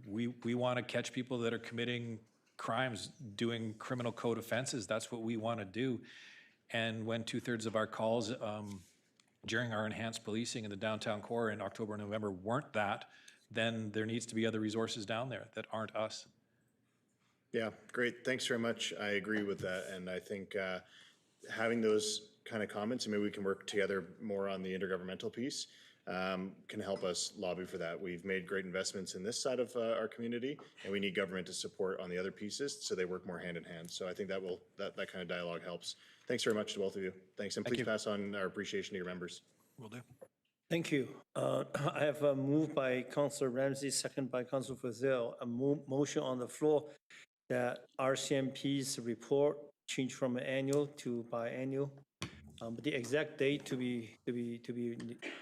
we want to catch people that are committing crimes, doing criminal code offenses. That's what we want to do. And when 2/3 of our calls during our enhanced policing in the downtown core in October and November weren't that, then there needs to be other resources down there that aren't us. Yeah, great. Thanks very much. I agree with that. And I think having those kind of comments, and maybe we can work together more on the intergovernmental piece, can help us lobby for that. We've made great investments in this side of our community, and we need government to support on the other pieces so they work more hand in hand. So I think that kind of dialogue helps. Thanks very much to both of you. Thanks, and please pass on our appreciation to your members. Will do. Thank you. I have a move by Councillor Ramsey, second by Councillor Fazil, a motion on the floor that RCMP's report change from annual to biannual. But the exact date to be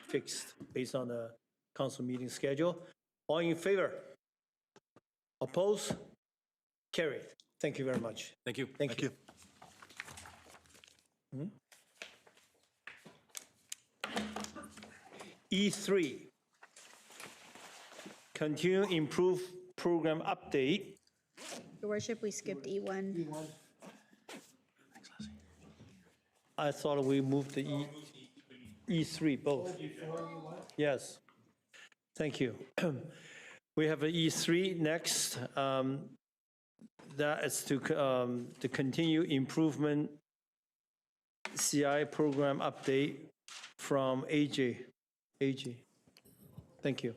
fixed based on the council meeting schedule. All in favor? Oppose? Carried. Thank you very much. Thank you. Thank you. E3, continue improve program update. Your worship, we skipped E1. I thought we moved the E3 both. Yes. Thank you. We have a E3 next. That is to continue improvement CI program update from AJ. Thank you.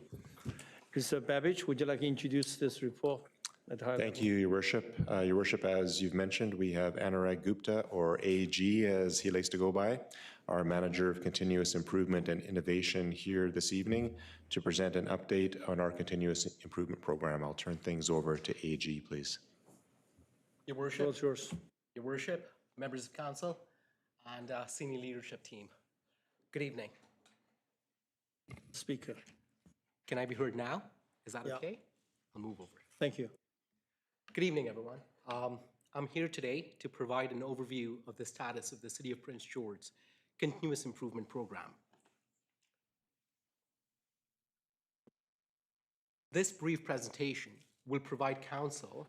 Mr. Babbage, would you like to introduce this report? Thank you, Your Worship. Your Worship, as you've mentioned, we have Anurag Gupta, or AG as he likes to go by, our Manager of Continuous Improvement and Innovation here this evening to present an update on our continuous improvement program. I'll turn things over to AG, please. Your Worship, it's yours. Your Worship, members of council, and senior leadership team. Good evening. Speaker. Can I be heard now? Is that Yeah. okay? I'll move over. Thank you. Good evening, everyone. I'm here today to provide an overview of the status of the City of Prince George's Continuous Improvement Program. This brief presentation will provide council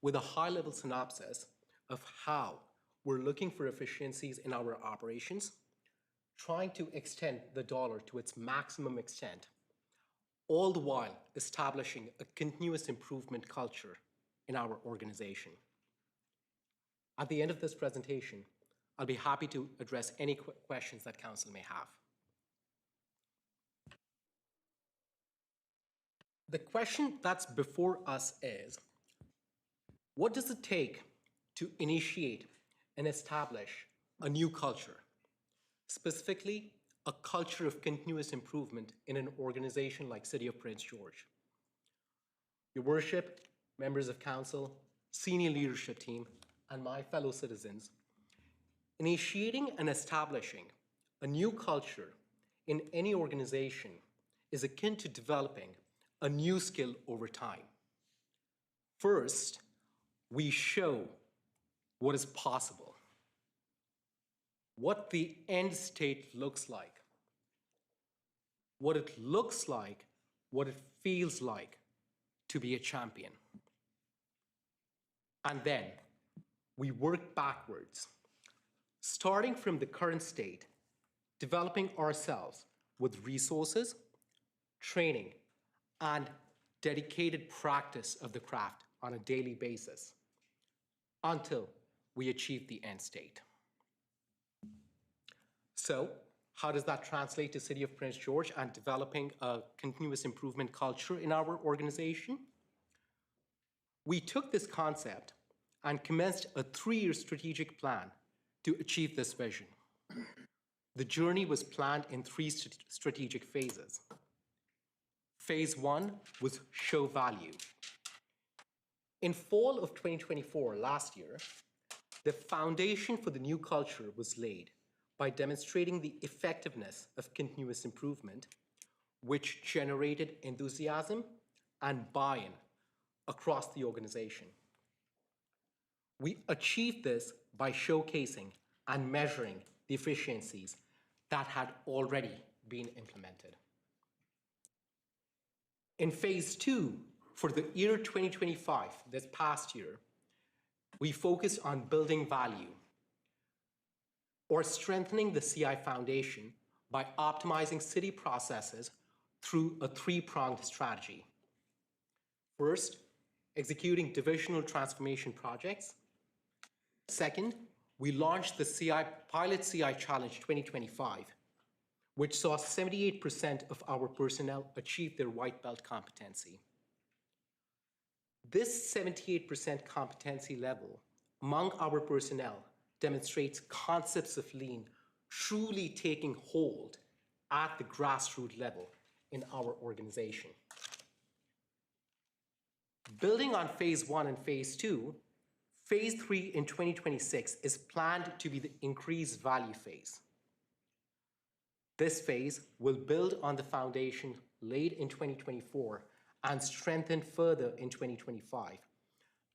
with a high-level synopsis of how we're looking for efficiencies in our operations, trying to extend the dollar to its maximum extent, all the while establishing a continuous improvement culture in our organization. At the end of this presentation, I'll be happy to address any questions that council may have. The question that's before us is, what does it take to initiate and establish a new culture, specifically a culture of continuous improvement in an organization like City of Prince George? Your Worship, members of council, senior leadership team, and my fellow citizens, initiating and establishing a new culture in any organization is akin to developing a new skill over time. First, we show what is possible. what the end state looks like, what it looks like, what it feels like to be a champion. And then we work backwards, starting from the current state, developing ourselves with resources, training, and dedicated practice of the craft on a daily basis until we achieve the end state. So, how does that translate to City of Prince George and developing a continuous improvement culture in our organization? We took this concept and commenced a 3-year strategic plan to achieve this vision. The journey was planned in 3 strategic phases. Phase 1 was show value. In fall of 2024, last year, the foundation for the new culture was laid by demonstrating the effectiveness of continuous improvement, which generated enthusiasm and buy-in across the organization. We achieved this by showcasing and measuring the efficiencies that had already been implemented. In phase 2, for the year 2025, this past year, we focused on building value or strengthening the CI foundation by optimizing city processes through a 3-pronged strategy. First, executing divisional transformation projects. Second, we launched the Pilot CI Challenge 2025, which saw 78% of our personnel achieve their white belt competency. This 78% competency level among our personnel demonstrates concepts of lean truly taking hold at the grassroots level in our organization. Building on phase 1 and phase 2, phase 3 in 2026 is planned to be the increased value phase. This phase will build on the foundation laid in 2024 and strengthen further in 2025,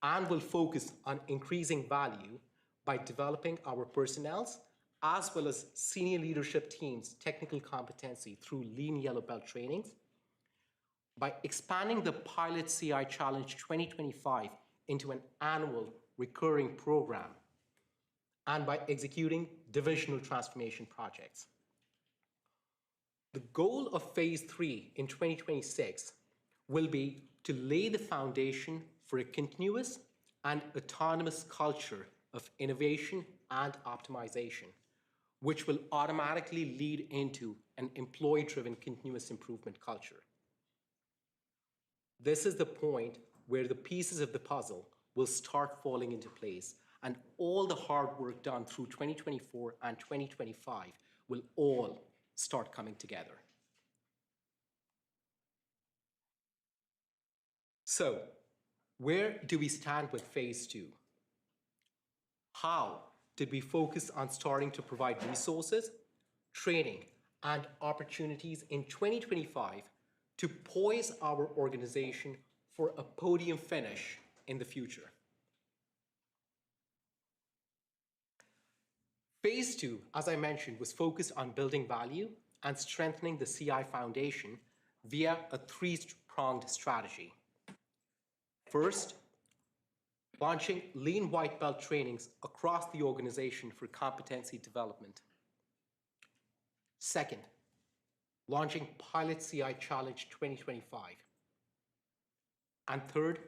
and will focus on increasing value by developing our personnel's as well as senior leadership teams' technical competency through Lean Yellow Belt trainings, by expanding the Pilot CI Challenge 2025 into an annual recurring program, and by executing divisional transformation projects. The goal of phase 3 in 2026 will be to lay the foundation for a continuous and autonomous culture of innovation and optimization, which will automatically lead into an employee-driven continuous improvement culture. This is the point where the pieces of the puzzle will start falling into place, and all the hard work done through 2024 and 2025 will all start coming together. So, where do we stand with phase 2? How did we focus on starting to provide resources, training, and opportunities in 2025 to poise our organization for a podium finish in the future? Phase 2, as I mentioned, was focused on building value and strengthening the CI foundation via a 3-pronged strategy. First, launching lean white belt trainings across the organization for competency development. Second, launching Pilot CI Challenge 2025. And third,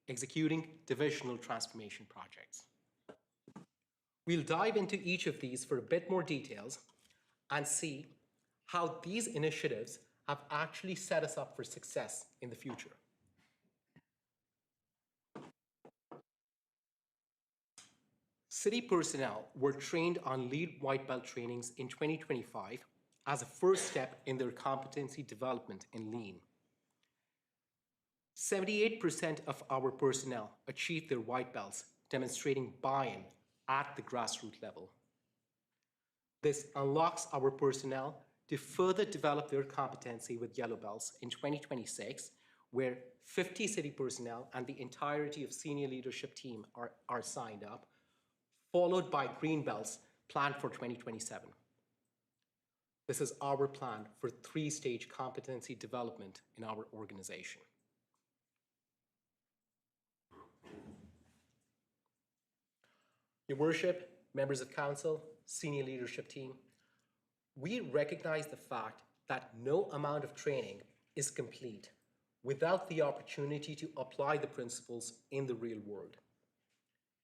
executing divisional transformation projects. We'll dive into each of these for a bit more details and see how these initiatives have actually set us up for success in the future. City personnel were trained on lead white belt trainings in 2025 as a first step in their competency development in lean. 78% of our personnel achieved their white belts, demonstrating buy-in at the grassroots level. This unlocks our personnel to further develop their competency with yellow belts in 2026, where 50 city personnel and the entirety of senior leadership team are signed up, followed by green belts planned for 2027. This is our plan for 3-stage competency development in our organization. Your Worship, members of council, senior leadership team, we recognize the fact that no amount of training is complete without the opportunity to apply the principles in the real world.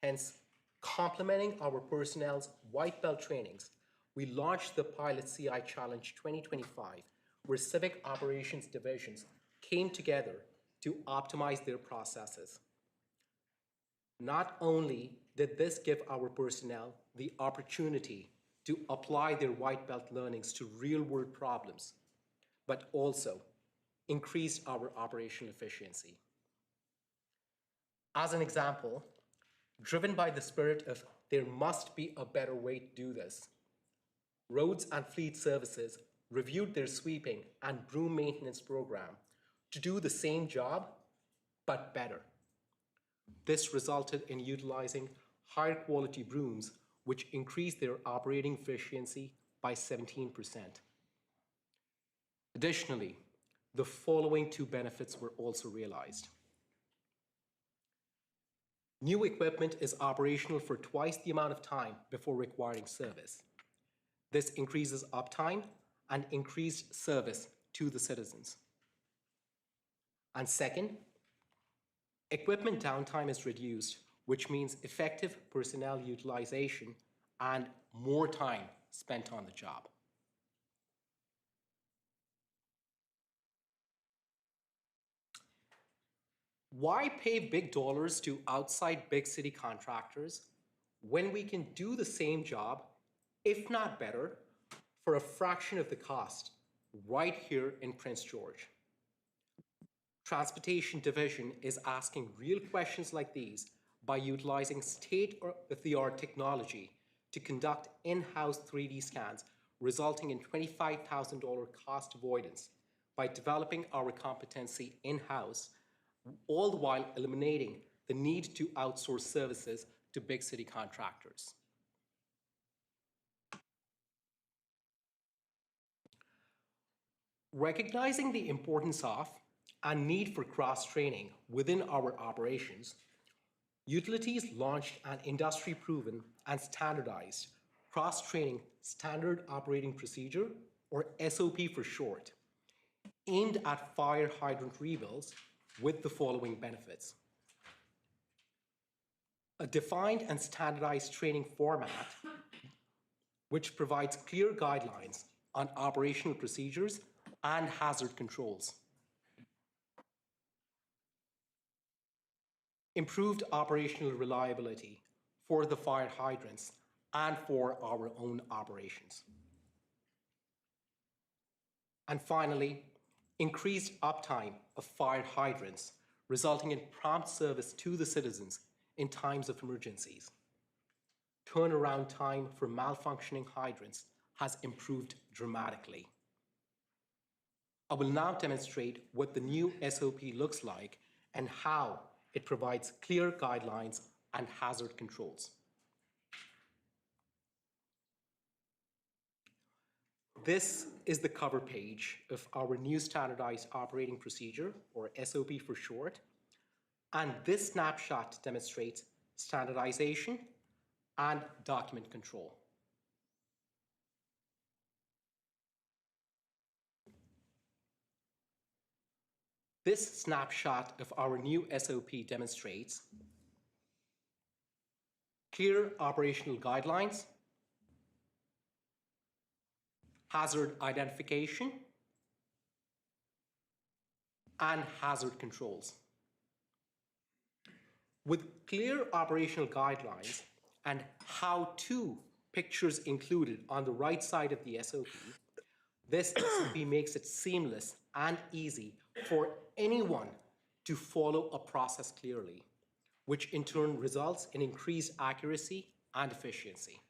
Hence, complementing our personnel's white belt trainings, we launched the Pilot CI Challenge 2025, where civic operations divisions came together to optimize their processes. Not only did this give our personnel the opportunity to apply their white belt learnings to real-world problems, but also increased our operational efficiency. As an example, driven by the spirit of there must be a better way to do this, Roads and Fleet Services reviewed their sweeping and broom maintenance program to do the same job, but better. This resulted in utilizing higher quality brooms, which increased their operating efficiency by 17%. Additionally, the following 2 benefits were also realized. New equipment is operational for twice the amount of time before requiring service. This increases uptime and increased service to the citizens. And second, equipment downtime is reduced, which means effective personnel utilization and more time spent on the job. Why pay big dollars to outside big city contractors when we can do the same job, if not better, for a fraction of the cost right here in Prince George? Transportation Division is asking real questions like these by utilizing state-of-the-art technology to conduct in-house 3D scans, resulting in $25,000 cost avoidance by developing our competency in-house, all the while eliminating the need to outsource services to big city contractors. Recognizing the importance of and need for cross-training within our operations, utilities launched an industry-proven and standardized cross-training standard operating procedure, or SOP for short, aimed at fire hydrant rebuilds with the following benefits. A defined and standardized training format which provides clear guidelines on operational procedures and hazard controls. Improved operational reliability for the fire hydrants and for our own operations. And finally, increased uptime of fire hydrants, resulting in prompt service to the citizens in times of emergencies. Turnaround time for malfunctioning hydrants has improved dramatically. I will now demonstrate what the new SOP looks like and how it provides clear guidelines and hazard controls. This is the cover page of our new standardized operating procedure, or SOP for short, and this snapshot demonstrates standardization and document control. This snapshot of our new SOP demonstrates clear operational guidelines, hazard identification, and hazard controls. With clear operational guidelines and how-to pictures included on the right side of the SOP, this SOP makes it seamless and easy for anyone to follow a process clearly, which in turn results in increased accuracy and efficiency.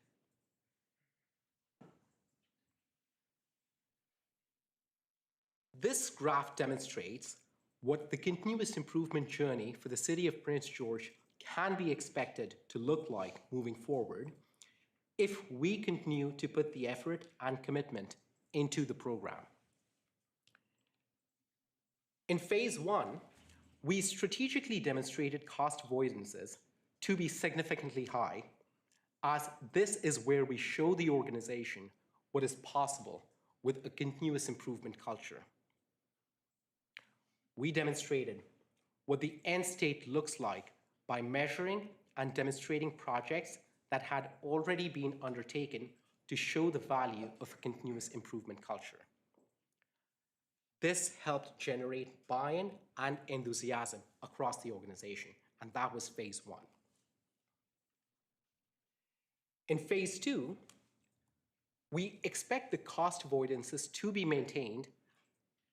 This graph demonstrates what the continuous improvement journey for the City of Prince George can be expected to look like moving forward if we continue to put the effort and commitment into the program. In phase one, we strategically demonstrated cost avoidances to be significantly high, as this is where we show the organization what is possible with a continuous improvement culture. We demonstrated what the end state looks like by measuring and demonstrating projects that had already been undertaken to show the value of a continuous improvement culture. This helped generate buy-in and enthusiasm across the organization, and that was phase one. In phase two, we expect the cost avoidances to be maintained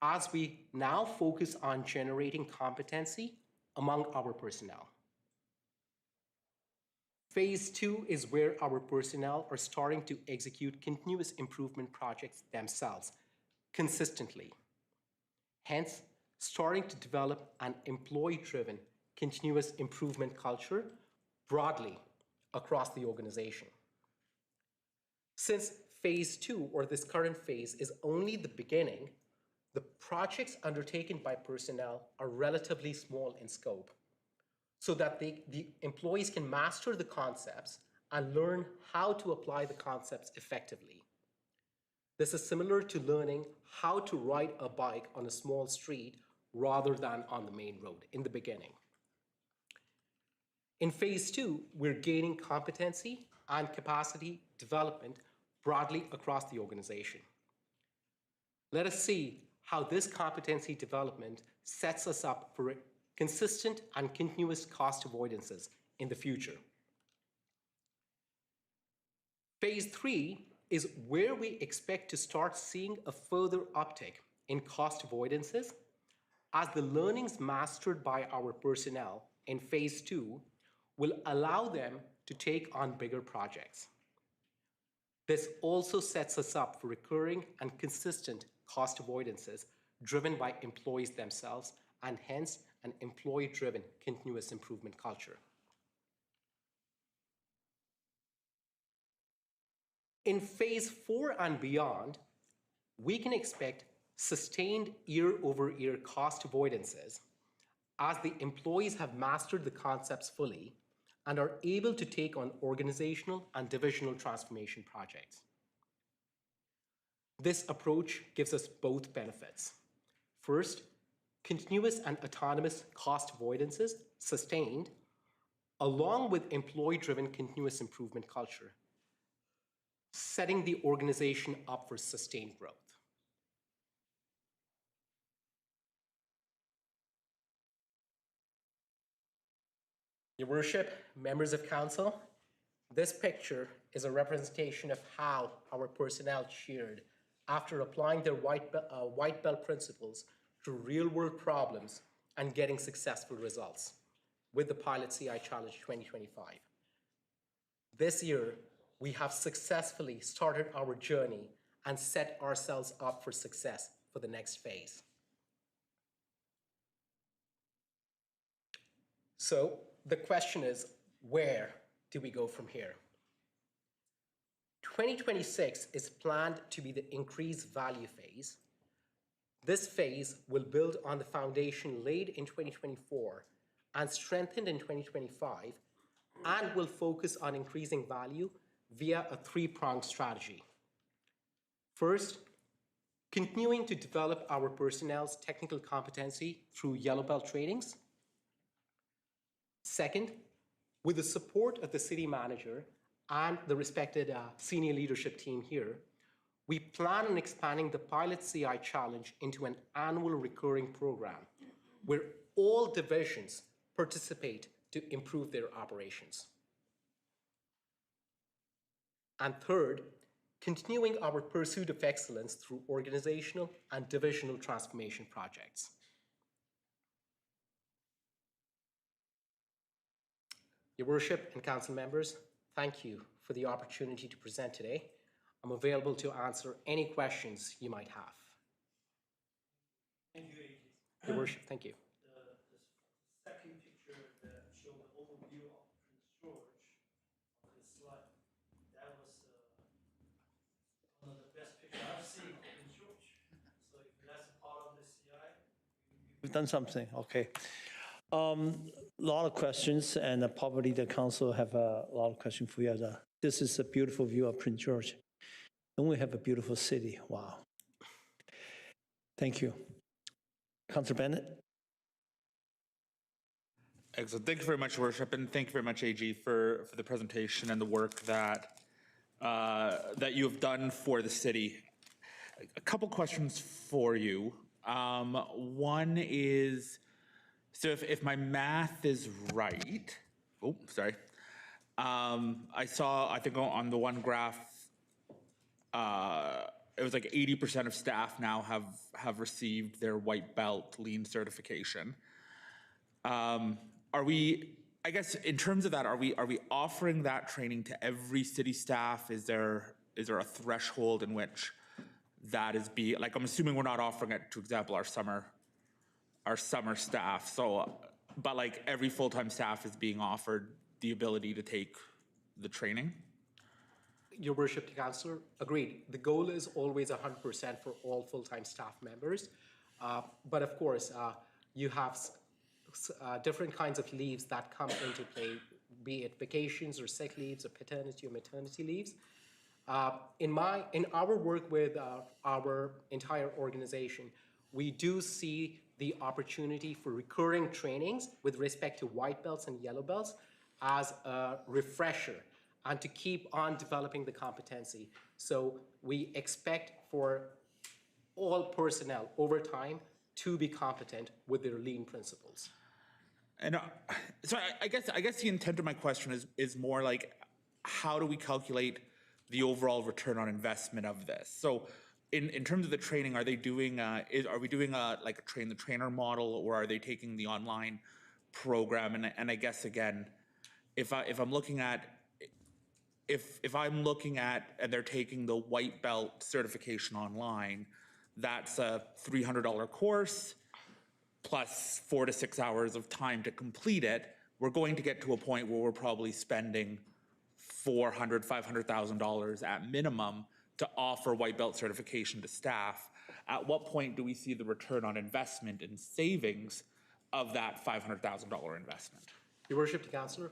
as we now focus on generating competency among our personnel. Phase two is where our personnel are starting to execute continuous improvement projects themselves consistently, hence starting to develop an employee-driven continuous improvement culture broadly across the organization. Since phase two, or this current phase, is only the beginning, the projects undertaken by personnel are relatively small in scope, so that the employees can master the concepts and learn how to apply the concepts effectively. This is similar to learning how to ride a bike on a small street rather than on the main road in the beginning. In phase two, we're gaining competency and capacity development broadly across the organization. Let us see how this competency development sets us up for consistent and continuous cost avoidances in the future. Phase three is where we expect to start seeing a further uptick in cost avoidances as the learnings mastered by our personnel in phase two will allow them to take on bigger projects. This also sets us up for recurring and consistent cost avoidances driven by employees themselves, and hence an employee-driven continuous improvement culture. In phase four and beyond, we can expect sustained year-over-year cost avoidances as the employees have mastered the concepts fully and are able to take on organizational and divisional transformation projects. This approach gives us both benefits. First, continuous and autonomous cost avoidances sustained, along with employee-driven continuous improvement culture, setting the organization up for sustained growth. Your Worship, members of Council, this picture is a representation of how our personnel cheered after applying their white belt principles to real-world problems and getting successful results with the Pilot CI Challenge 2025. This year, we have successfully started our journey and set ourselves up for success for the next phase. So the question is, where do we go from here? 2026 is planned to be the increased value phase. This phase will build on the foundation laid in 2024 and strengthened in 2025, and will focus on increasing value via a three-pronged strategy. First, continuing to develop our personnel's technical competency through Yellow Belt trainings. Second, with the support of the city manager and the respected senior leadership team here, we plan on expanding the Pilot CI Challenge into an annual recurring program where all divisions participate to improve their operations. And third, continuing our pursuit of excellence through organizational and divisional transformation projects. Your Worship and Council members, thank you for the opportunity to present today. I'm available to answer any questions you might have. Thank you, AJ. Your Worship, thank you. The second picture that showed the overview of Prince George on this slide, that was We've done something, okay. Lot of questions, and probably the council have a lot of questions for you. This is a beautiful view of Prince George. And we have a beautiful city, wow. Thank you. Councilor Bennett? Excellent. Thank you very much, Worship, and thank you very much, AG, for the presentation and the work that that you have done for the city. A couple questions for you. One is, so if my math is right, oh, sorry. I saw, I think on the one graph, it was like 80% of staff now have received their white belt lean certification. Are we, I guess in terms of that, are we offering that training to every city staff? Is there a threshold in which that is like, I'm assuming we're not offering it, to example, our summer staff. So, but like every full-time staff is being offered the ability to take the training? Your Worship, Councillor, agreed. The goal is always 100% for all full-time staff members. But of course, you have different kinds of leaves that come into play, be it vacations or sick leaves or paternity or maternity leaves. In our work with our entire organization, we do see the opportunity for recurring trainings with respect to white belts and yellow belts as a refresher and to keep on developing the competency. So we expect for all personnel over time to be competent with their lean principles. And so I guess the intent of my question is more like, how do we calculate the overall return on investment of this? So in terms of the training, are they doing, are we doing like a train the trainer model, or are they taking the online program? And I guess again, if I'm looking at, if I'm looking at, and they're taking the white belt certification online, that's a $300 course plus 4 to 6 hours of time to complete it. We're going to get to a point where we're probably spending $400,000, $500,000 at minimum to offer white belt certification to staff. At what point do we see the return on investment and savings of that $500,000 investment? Your Worship, Councillor,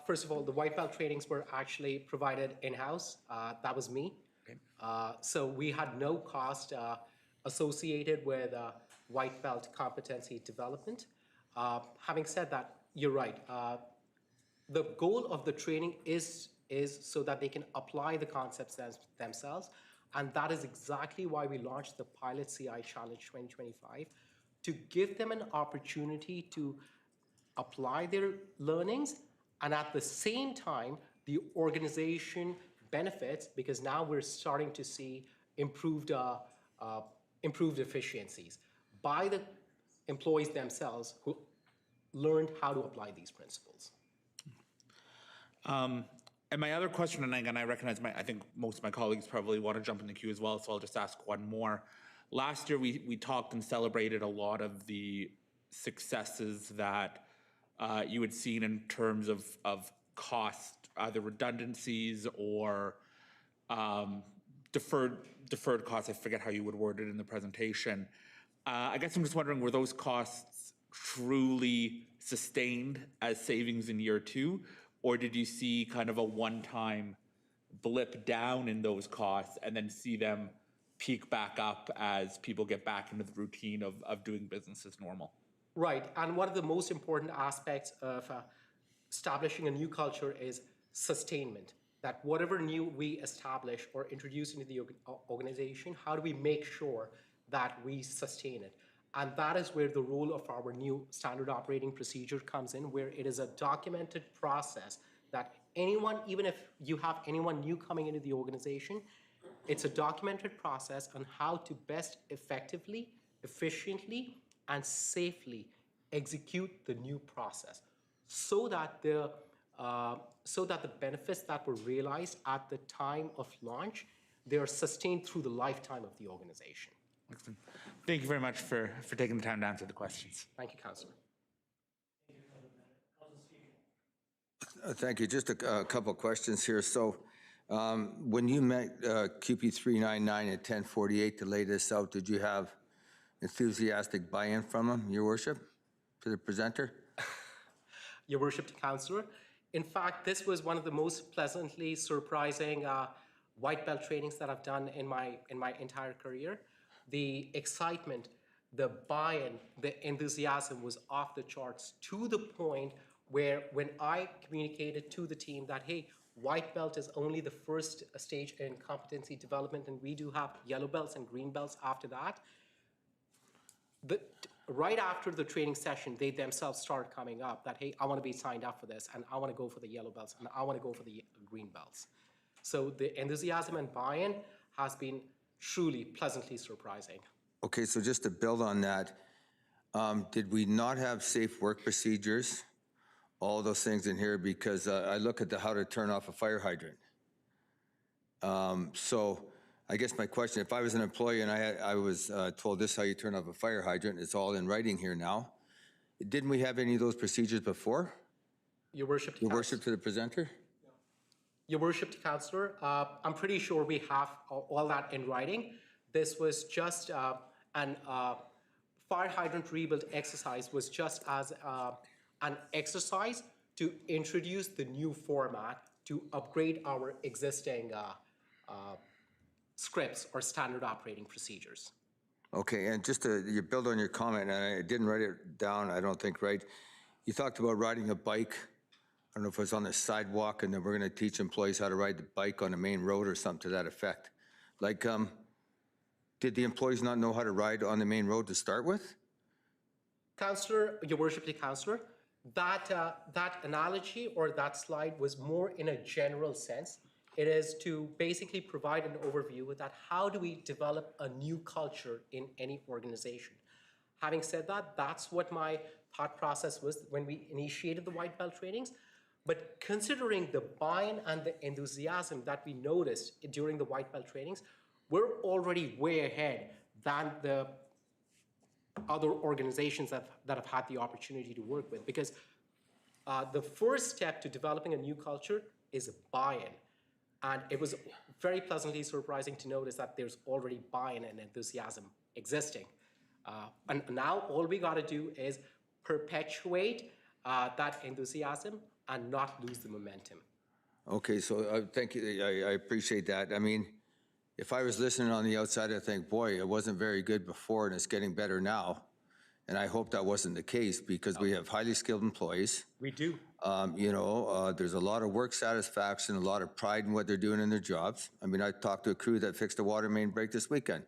first of all, the white belt trainings were actually provided in-house. That was me. Okay. So we had no cost associated with white belt competency development. Having said that, you're right. The goal of the training is so that they can apply the concepts themselves. And that is exactly why we launched the Pilot CI Challenge 2025, to give them an opportunity to apply their learnings, and at the same time, the organization benefits, because now we're starting to see improved efficiencies by the employees themselves who learned how to apply these principles. And my other question, and again, I recognize I think most of my colleagues probably want to jump in the queue as well, so I'll just ask one more. Last year, we talked and celebrated a lot of the successes that you had seen in terms of cost, either redundancies or deferred costs. I forget how you would word it in the presentation. I guess I'm just wondering, were those costs truly sustained as savings in year 2? Or did you see kind of a one-time blip down in those costs and then see them peak back up as people get back into the routine of doing business as normal? Right, and one of the most important aspects of establishing a new culture is sustainment. That whatever new we establish or introduce into the organization, how do we make sure that we sustain it? And that is where the role of our new standard operating procedure comes in, where it is a documented process that anyone, even if you have anyone new coming into the organization, it's a documented process on how to best effectively, efficiently, and safely execute the new process, so that the benefits that were realized at the time of launch, they are sustained through the lifetime of the organization. Excellent. Thank you very much for taking the time to answer the questions. Thank you, Councillor. Thank you. Just a couple of questions here. So when you met QP 399 at 1048 to lay this out, did you have enthusiastic buy-in from them, Your Worship, to the presenter? Your Worship, to Councillor. In fact, this was one of the most pleasantly surprising white belt trainings that I've done in my entire career. The excitement, the buy-in, the enthusiasm was off the charts, to the point where when I communicated to the team that, hey, white belt is only the first stage in competency development, and we do have yellow belts and green belts after that. Right after the training session, they themselves started coming up that, hey, I want to be signed up for this, and I want to go for the yellow belts, and I want to go for the green belts. So the enthusiasm and buy-in has been truly pleasantly surprising. Okay, so just to build on that, did we not have safe work procedures, all those things in here? Because I look at how to turn off a fire hydrant. So I guess my question, if I was an employee and I was told this is how you turn off a fire hydrant, it's all in writing here now. Didn't we have any of those procedures before? Your Worship. Your Worship, to the presenter? Your Worship, to Councillor, I'm pretty sure we have all that in writing. This was just an fire hydrant rebuild exercise was just as an exercise to introduce the new format to upgrade our existing scripts or standard operating procedures. Okay, and just to you build on your comment, and I didn't write it down, I don't think, right? You talked about riding a bike. I don't know if it was on the sidewalk, and then we're going to teach employees how to ride the bike on the main road or something to that effect. Like, did the employees not know how to ride on the main road to start with? Councillor, Your Worship, the Councillor, that analogy or that slide was more in a general sense. It is to basically provide an overview with that how do we develop a new culture in any organization. Having said that, that's what my thought process was when we initiated the white belt trainings. But considering the buy-in and the enthusiasm that we noticed during the white belt trainings, we're already way ahead than the other organizations that have had the opportunity to work with. Because the first step to developing a new culture is buy-in. And it was very pleasantly surprising to notice that there's already buy-in and enthusiasm existing. And now all we got to do is perpetuate that enthusiasm and not lose the momentum. Okay, so thank you. I appreciate that. I mean, if I was listening on the outside, I think, boy, it wasn't very good before and it's getting better now. And I hope that wasn't the case because we have highly skilled employees. We do. There's a lot of work satisfaction, a lot of pride in what they're doing in their jobs. I mean, I talked to a crew that fixed a water main break this weekend.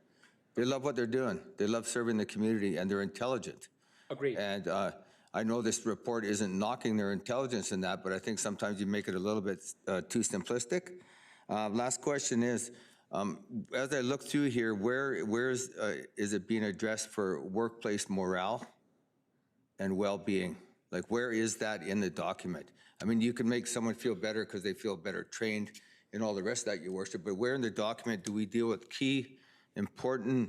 They love what they're doing. They love serving the community, and they're intelligent. Agreed. And I know this report isn't knocking their intelligence in that, but I think sometimes you make it a little bit too simplistic. Last question is, as I look through here, where is it being addressed for workplace morale and well-being? Like, where is that in the document? I mean, you can make someone feel better because they feel better trained and all the rest of that, Your Worship, but where in the document do we deal with key, important,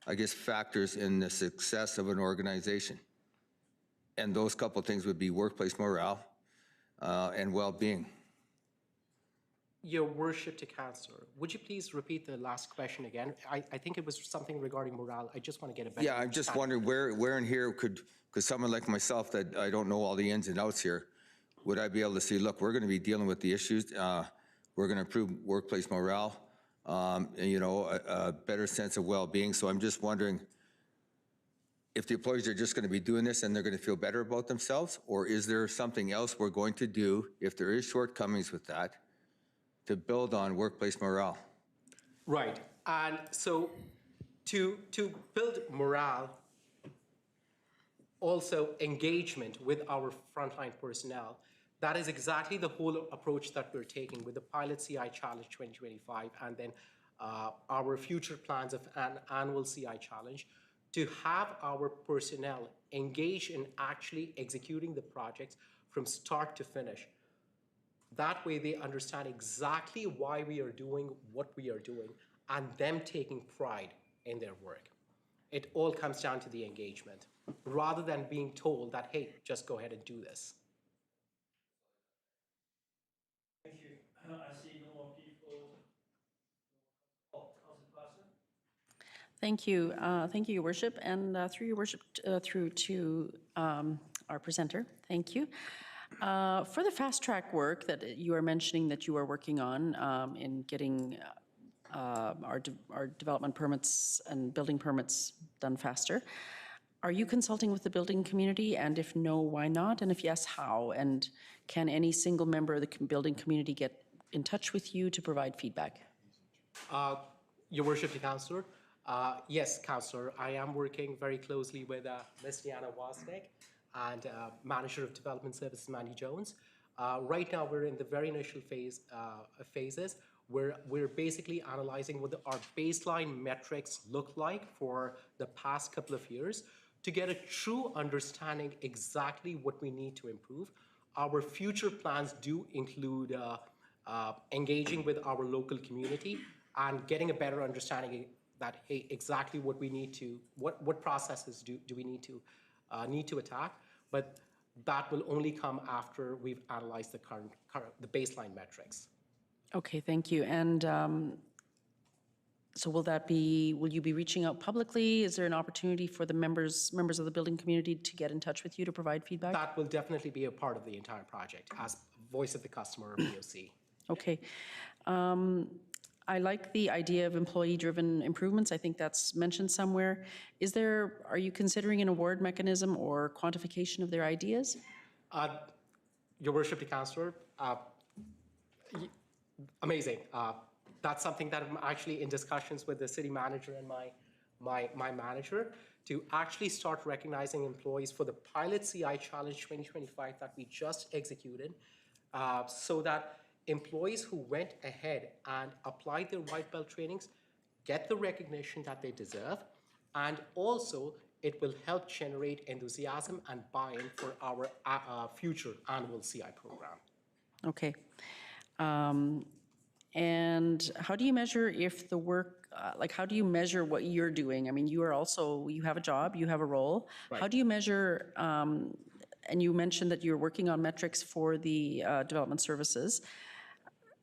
I guess, factors in the success of an organization? And those couple of things would be workplace morale and well-being. Your Worship, to Councillor, would you please repeat the last question again? I think it was something regarding morale. I just want to get a better Yeah, I'm just wondering where in here could someone like myself that I don't know all the ins and outs here, would I be able to see, look, we're going to be dealing with the issues. We're going to improve workplace morale, a better sense of well-being. So I'm just wondering if the employees are just going to be doing this and they're going to feel better about themselves, or is there something else we're going to do if there is shortcomings with that to build on workplace morale? Right. And so to build morale, also engagement with our frontline personnel, that is exactly the whole approach that we're taking with the Pilot CI Challenge 2025 and then our future plans of an annual CI Challenge, to have our personnel engage in actually executing the projects from start to finish. That way they understand exactly why we are doing what we are doing and them taking pride in their work. It all comes down to the engagement, rather than being told that, hey, just go ahead and do this. Thank you. I see no more people. Thank you. Thank you, Your Worship, and through Your Worship, through to our presenter. Thank you. For the fast track work that you are mentioning that you are working on in getting our development permits and building permits done faster, are you consulting with the building community? And if no, why not? And if yes, how? And can any single member of the building community get in touch with you to provide feedback? Your Worship, the Councillor. Yes, Councillor, I am working very closely with Ms. Diana Wasnik and Manager of Development Services, Mandy Jones. Right now, we're in the very initial phases where we're basically analyzing what our baseline metrics look like for the past couple of years to get a true understanding exactly what we need to improve. Our future plans do include engaging with our local community and getting a better understanding that, hey, exactly what we need to, what processes do we need to attack, but that will only come after we've analyzed the baseline metrics. Okay, thank you. And so will you be reaching out publicly? Is there an opportunity for the members of the building community to get in touch with you to provide feedback? That will definitely be a part of the entire project as voice of the customer or VOC. Okay. I like the idea of employee-driven improvements. I think that's mentioned somewhere. Are you considering an award mechanism or quantification of their ideas? Your Worship, the Councillor, amazing. That's something that I'm actually in discussions with the city manager and my manager to actually start recognizing employees for the Pilot CI Challenge 2025 that we just executed, so that employees who went ahead and applied their white belt trainings get the recognition that they deserve, and also it will help generate enthusiasm and buy-in for our future annual CI program. Okay. And how do you measure if the work, how do you measure what you're doing? I mean, you have a job, you have a role. Right. How do you measure, and you mentioned that you're working on metrics for the development services.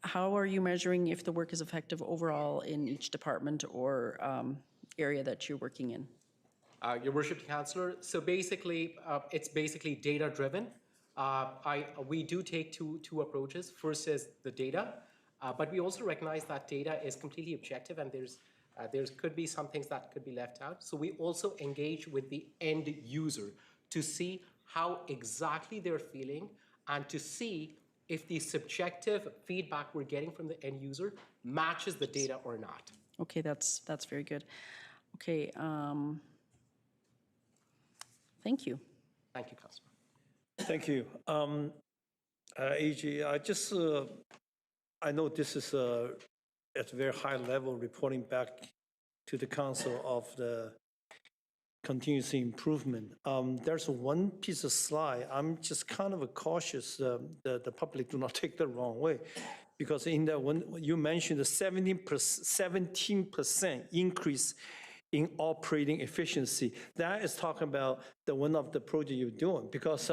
How are you measuring if the work is effective overall in each department or area that you're working in? Your Worship, Councillor, so basically, it's basically data-driven. We do take two approaches. First is the data, but we also recognize that data is completely objective and there could be some things that could be left out. So we also engage with the end user to see how exactly they're feeling and to see if the subjective feedback we're getting from the end user matches the data or not. Okay, that's very good. Okay, thank you. Thank you, Councillor. Thank you. AG, I know this is at a very high level reporting back to the council of the continuous improvement. There's one piece of slide, I'm just kind of cautious the public do not take the wrong way. Because in that one, you mentioned the 17% increase in operating efficiency. That is talking about the one of the project you're doing. Because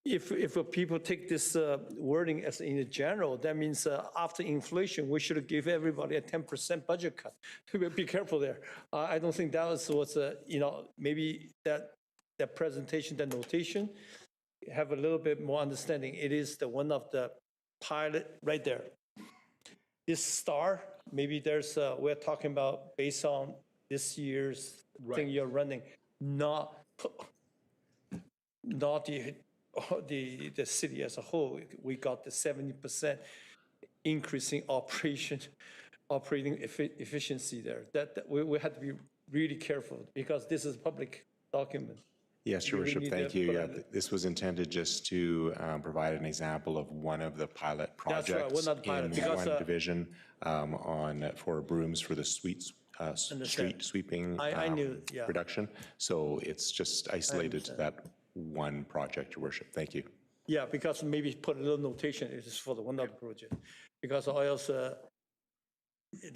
if people take this wording as in general, that means after inflation, we should give everybody a 10% budget cut. Be careful there. I don't think that was what's, maybe that presentation, that notation, have a little bit more understanding. It is the one of the pilot right there. This star, maybe there's, we're talking about based on this year's thing you're running, not the city as a whole. We got the 70% increase in operating efficiency there. That we had to be really careful because this is a public document. Yes, Your Worship, thank you. Yeah, this was intended just to provide an example of one of the pilot projects in one division for brooms for the street sweeping reduction. So it's just isolated to that one project, Your Worship. Thank you. Yeah, because maybe put a little notation, it is for the one other project. Because or else the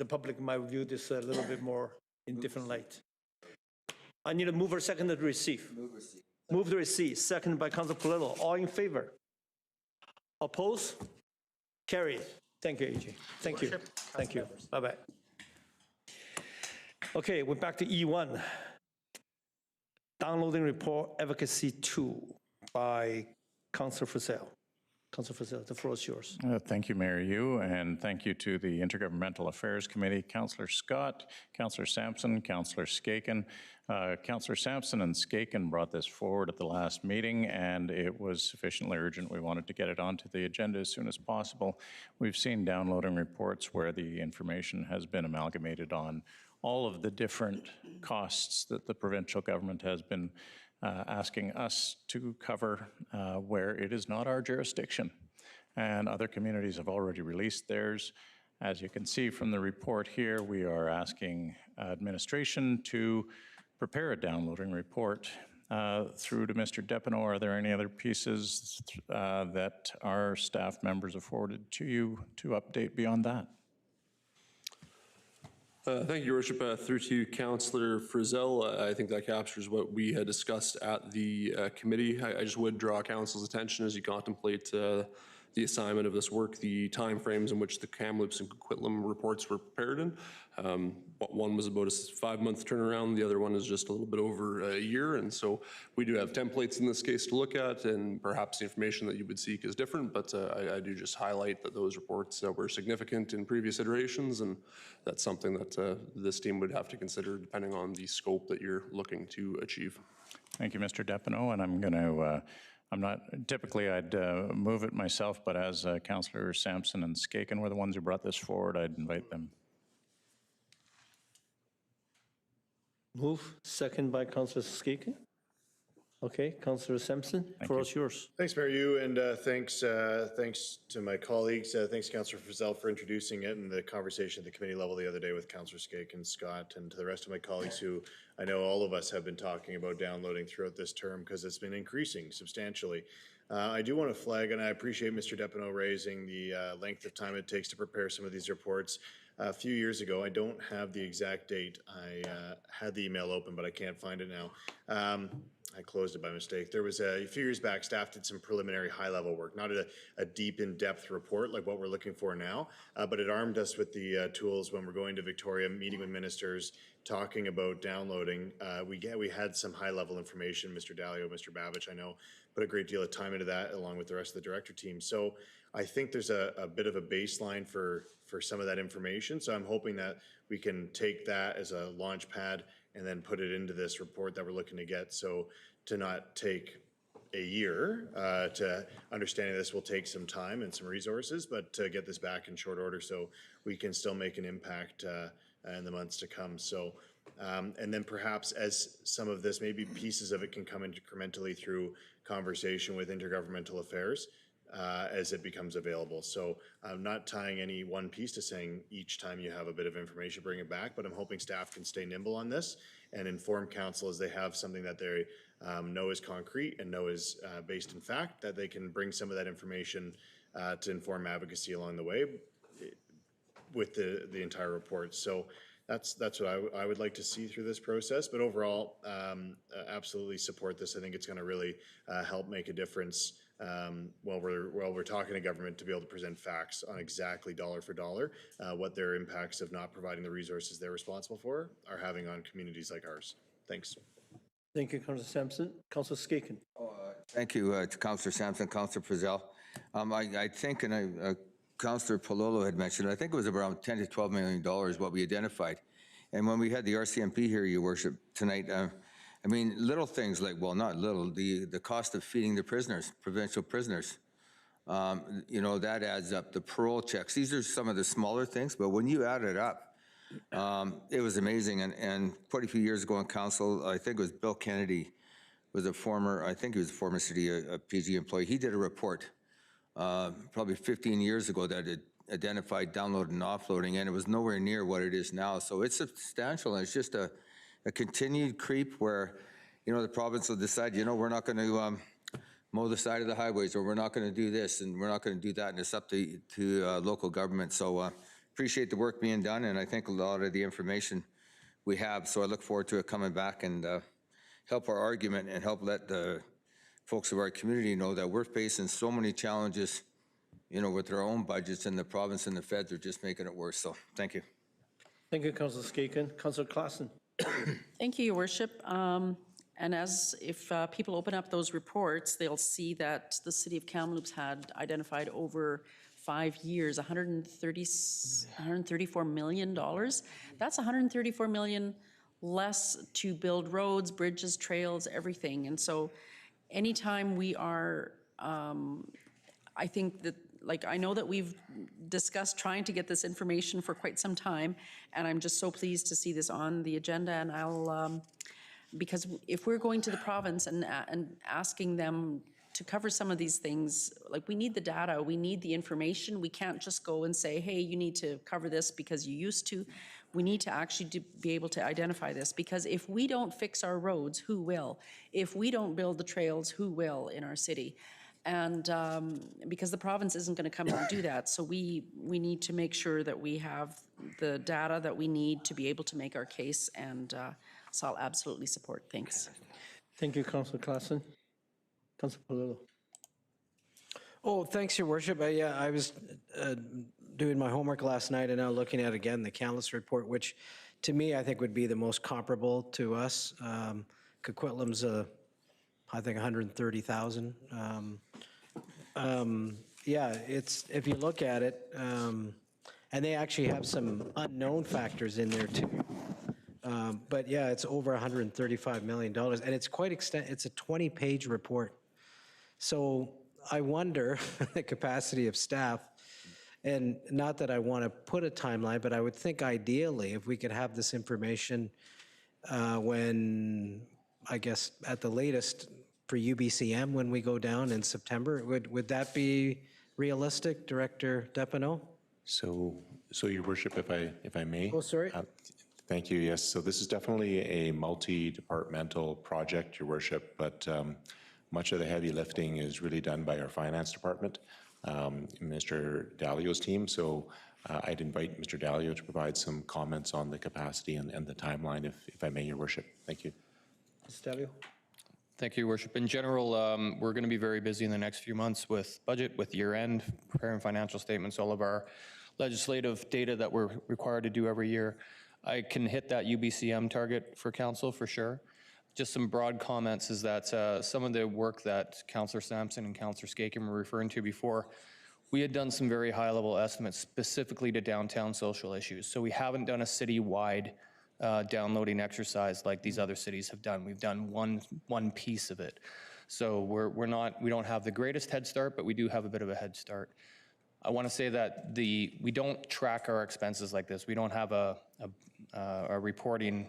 public might view this a little bit more in different light. I need a mover, second to receive. Move to receive, second by Councilor Polillo. All in favor? Oppose? Carried. Thank you, AG. Thank you. Thank you. Bye-bye. Okay, we're back to E1. Downloading report advocacy 2 by Councillor Frizzell. Councillor Frizzell, the floor is yours. Thank you, Mayor Yu, and thank you to the Intergovernmental Affairs Committee, Councillor Scott, Councillor Sampson, Councillor Skaken. Councillor Sampson and Skaken brought this forward at the last meeting, and it was sufficiently urgent. We wanted to get it onto the agenda as soon as possible. We've seen downloading reports where the information has been amalgamated on all of the different costs that the provincial government has been asking us to cover where it is not our jurisdiction. And other communities have already released theirs. As you can see from the report here, we are asking administration to prepare a downloading report through to Mr. Depineau. Are there any other pieces that our staff members have forwarded to you to update beyond that? Thank you, Your Worship. Through to Councillor Frizzell, I think that captures what we had discussed at the committee. I just would draw Council's attention as you contemplate the assignment of this work, the timeframes in which the Kamloops and Coquitlam reports were prepared in. One was about a 5-month turnaround, the other one is just a little bit over a year, and so we do have templates in this case to look at, and perhaps the information that you would seek is different, but I do just highlight that those reports were significant in previous iterations, and that's something that this team would have to consider depending on the scope that you're looking to achieve. Thank you, Mr. Depineau, and I'm going to I'm not, typically I'd move it myself, but as Councillor Sampson and Skaken were the ones who brought this forward, I'd invite them. Move, second by Councillor Skaken. Okay, Councillor Sampson, floor is yours. Thanks, Mayor Yu, and thanks to my colleagues. Thanks, Councillor Frizzell, for introducing it and the conversation at the committee level the other day with Councillor Skaken, Scott, and to the rest of my colleagues who I know all of us have been talking about downloading throughout this term because it's been increasing substantially. I do want to flag, and I appreciate Mr. Depineau raising the length of time it takes to prepare some of these reports. A few years ago, I don't have the exact date. I had the email open, but I can't find it now. I closed it by mistake. There was a few years back, staff did some preliminary high-level work, not a deep, in-depth report like what we're looking for now, but it armed us with the tools when we're going to Victoria, meeting with ministers, talking about downloading. We had some high-level information. Mr. Dalio, Mr. Babich, I know, put a great deal of time into that along with the rest of the director team. So I think there's a bit of a baseline for some of that information. So I'm hoping that we can take that as a launch pad and then put it into this report that we're looking to get. So to not take a year, to understanding this will take some time and some resources, but to get this back in short order so we can still make an impact in the months to come. So, and then perhaps as some of this, maybe pieces of it can come incrementally through conversation with Intergovernmental Affairs as it becomes available. So I'm not tying any one piece to saying each time you have a bit of information, bring it back, but I'm hoping staff can stay nimble on this and inform council as they have something that they know is concrete and know is based in fact, that they can bring some of that information to inform advocacy along the way with the entire report. So that's what I would like to see through this process. But overall, absolutely support this. I think it's going to really help make a difference while we're talking to government to be able to present facts on exactly dollar for dollar what their impacts of not providing the resources they're responsible for are having on communities like ours. Thanks. Thank you, Councillor Sampson. Councillor Skaken. Thank you to Councillor Sampson, Councillor Frizzell. I think, and Councillor Pololo had mentioned, I think it was around $10 to $12 million what we identified. And when we had the RCMP here, Your Worship, tonight, I mean, little things like, well, not little, the cost of feeding the prisoners, provincial prisoners, you know, that adds up. The parole checks, these are some of the smaller things, but when you add it up, it was amazing. And quite a few years ago in council, I think it was Bill Kennedy, was a former, I think he was a former city PG employee. He did a report probably 15 years ago that it identified downloading and offloading, and it was nowhere near what it is now. So it's substantial, and it's just a continued creep where, you know, the province will decide, you know, we're not going to mow the side of the highways, or we're not going to do this, and we're not going to do that, and it's up to local government. So appreciate the work being done, and I think a lot of the information we have. So I look forward to it coming back and help our argument and help let the folks of our community know that we're facing so many challenges, you know, with our own budgets, and the province and the feds are just making it worse. So thank you. Thank you, Councilor Skaken. Councilor Klassen. Thank you, Your Worship. And as if people open up those reports, they'll see that the city of Kamloops had identified over 5 years, $134 million. That's $134 million less to build roads, bridges, trails, everything. And so anytime we are, I think that, like, I know that we've discussed trying to get this information for quite some time, and I'm just so pleased to see this on the agenda, and I'll, because if we're going to the province and asking them to cover some of these things, like, we need the data, we need the information. We can't just go and say, hey, you need to cover this because you used to. We need to actually be able to identify this, because if we don't fix our roads, who will? If we don't build the trails, who will in our city? And because the province isn't going to come and do that. So we need to make sure that we have the data that we need to be able to make our case, and so I'll absolutely support. Thanks. Thank you, Councilor Klassen. Councilor Polillo. Oh, thanks, Your Worship. Yeah, I was doing my homework last night and now looking at, again, the Kamloops report, which to me, I think would be the most comparable to us. Coquitlam's, I think, 130,000. Yeah, it's, if you look at it, and they actually have some unknown factors in there too. But yeah, it's over $135 million, and it's quite it's a 20-page report. So I wonder the capacity of staff, and not that I want to put a timeline, but I would think ideally if we could have this information when, I guess, at the latest for UBCM when we go down in September, would that be realistic, Director Depino? So Your Worship, if I may. Oh, sorry. Thank you. Yes. So this is definitely a multi-departmental project, Your Worship, but much of the heavy lifting is really done by our finance department, Mr. Dalio's team. So I'd invite Mr. Dalio to provide some comments on the capacity and the timeline, if I may, Your Worship. Thank you. Mr. Dalio. Thank you, Your Worship. In general, we're going to be very busy in the next few months with budget, with year-end, preparing financial statements, all of our legislative data that we're required to do every year. I can hit that UBCM target for council for sure. Just some broad comments is that some of the work that Councillor Sampson and Councillor Skaken were referring to before, we had done some very high-level estimates specifically to downtown social issues. So we haven't done a city-wide downloading exercise like these other cities have done. We've done one piece of it. So we don't have the greatest head start, but we do have a bit of a head start. I want to say that we don't track our expenses like this. We don't have a reporting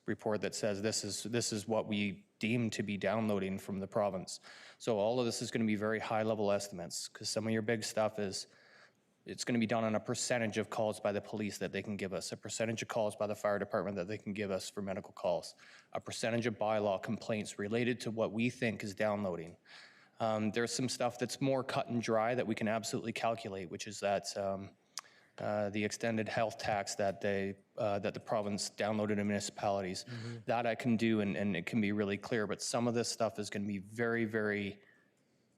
report that says this is what we deem to be downloading from the province. So all of this is going to be very high-level estimates, because some of your big stuff is, it's going to be done on a percentage of calls by the police that they can give us, a percentage of calls by the fire department that they can give us for medical calls, a percentage of bylaw complaints related to what we think is downloading. There's some stuff that's more cut and dry that we can absolutely calculate, which is that the extended health tax that that the province downloaded in municipalities. That I can do, and it can be really clear, but some of this stuff is going to be very, very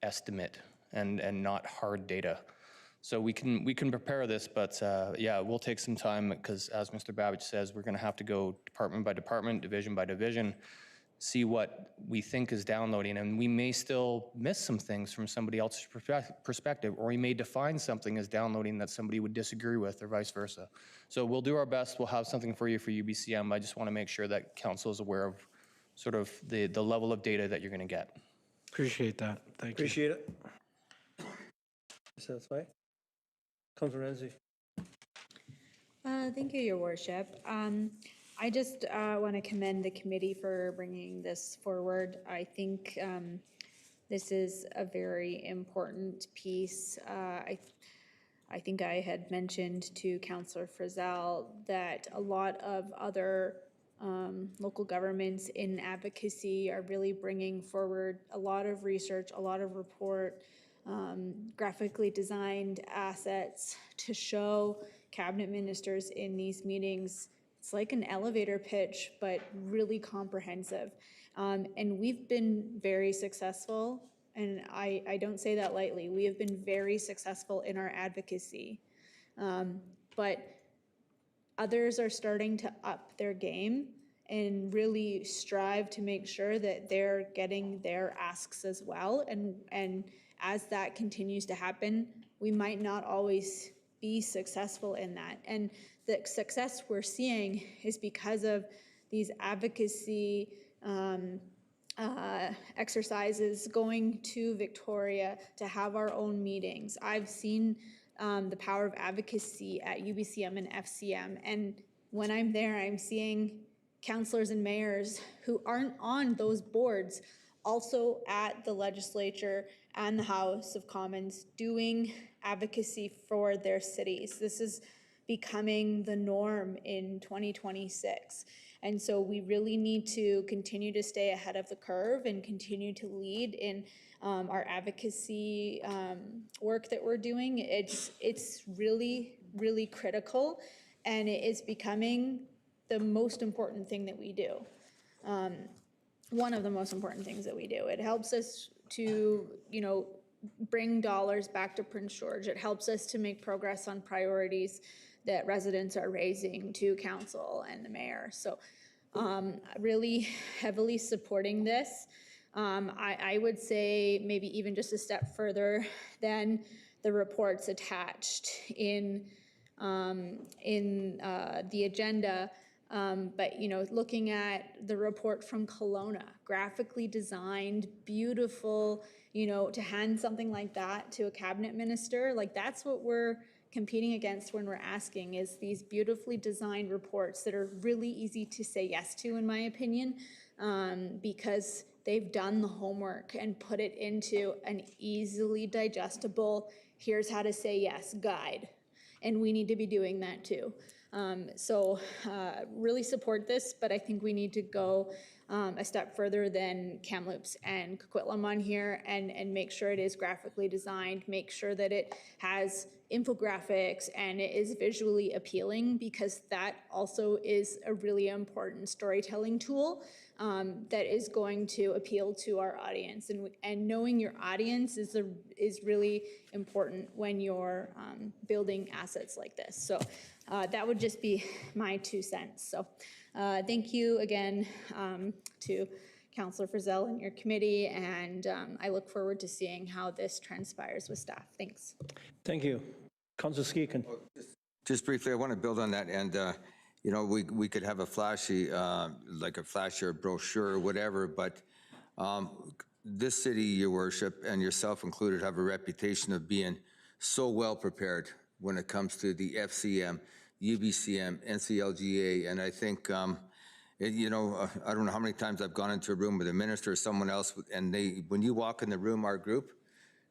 estimate and not hard data. So we can prepare this, but yeah, we'll take some time, because as Mr. Babich says, we're going to have to go department by department, division by division, see what we think is downloading, and we may still miss some things from somebody else's perspective, or we may define something as downloading that somebody would disagree with, or vice versa. So we'll do our best. We'll have something for you for UBCM. I just want to make sure that council is aware of sort of the level of data that you're going to get. Appreciate that. Thank you. Appreciate it. Satisfied? Councilor Ramsey. Thank you, Your Worship. I just want to commend the committee for bringing this forward. I think this is a very important piece. I think I had mentioned to Councillor Frizzell that a lot of other local governments in advocacy are really bringing forward a lot of research, a lot of report, graphically designed assets to show cabinet ministers in these meetings. It's like an elevator pitch, but really comprehensive. And we've been very successful, and I don't say that lightly. We have been very successful in our advocacy. But others are starting to up their game and really strive to make sure that they're getting their asks as well. And as that continues to happen, we might not always be successful in that. And the success we're seeing is because of these advocacy exercises, going to Victoria to have our own meetings. I've seen the power of advocacy at UBCM and FCM, and when I'm there, I'm seeing councillors and mayors who aren't on those boards also at the legislature and the House of Commons doing advocacy for their cities. This is becoming the norm in 2026. And so we really need to continue to stay ahead of the curve and continue to lead in our advocacy work that we're doing. It's really, really critical, and it is becoming the most important thing that we do. One of the most important things that we do. It helps us to, bring dollars back to Prince George. It helps us to make progress on priorities that residents are raising to council and the mayor. So really heavily supporting this. I would say maybe even just a step further than the reports attached in the agenda. But looking at the report from Kelowna, graphically designed, beautiful, to hand something like that to a cabinet minister, like that's what we're competing against when we're asking, is these beautifully designed reports that are really easy to say yes to, in my opinion, because they've done the homework and put it into an easily digestible, here's how to say yes guide. And we need to be doing that too. So really support this, but I think we need to go a step further than Kamloops and Coquitlam on here and make sure it is graphically designed, make sure that it has infographics and it is visually appealing, because that also is a really important storytelling tool that is going to appeal to our audience. And knowing your audience is really important when you're building assets like this. So that would just be my 2 cents. So thank you again to Councillor Frizzell and your committee, and I look forward to seeing how this transpires with staff. Thanks. Thank you. Councillor Skeekan. Just briefly, I want to build on that, and we could have a flashy, like a flash or brochure or whatever, but this city, Your Worship, and yourself included, have a reputation of being so well prepared when it comes to the FCM, UBCM, NCLGA, and I think, I don't know how many times I've gone into a room with a minister or someone else, and when you walk in the room, our group,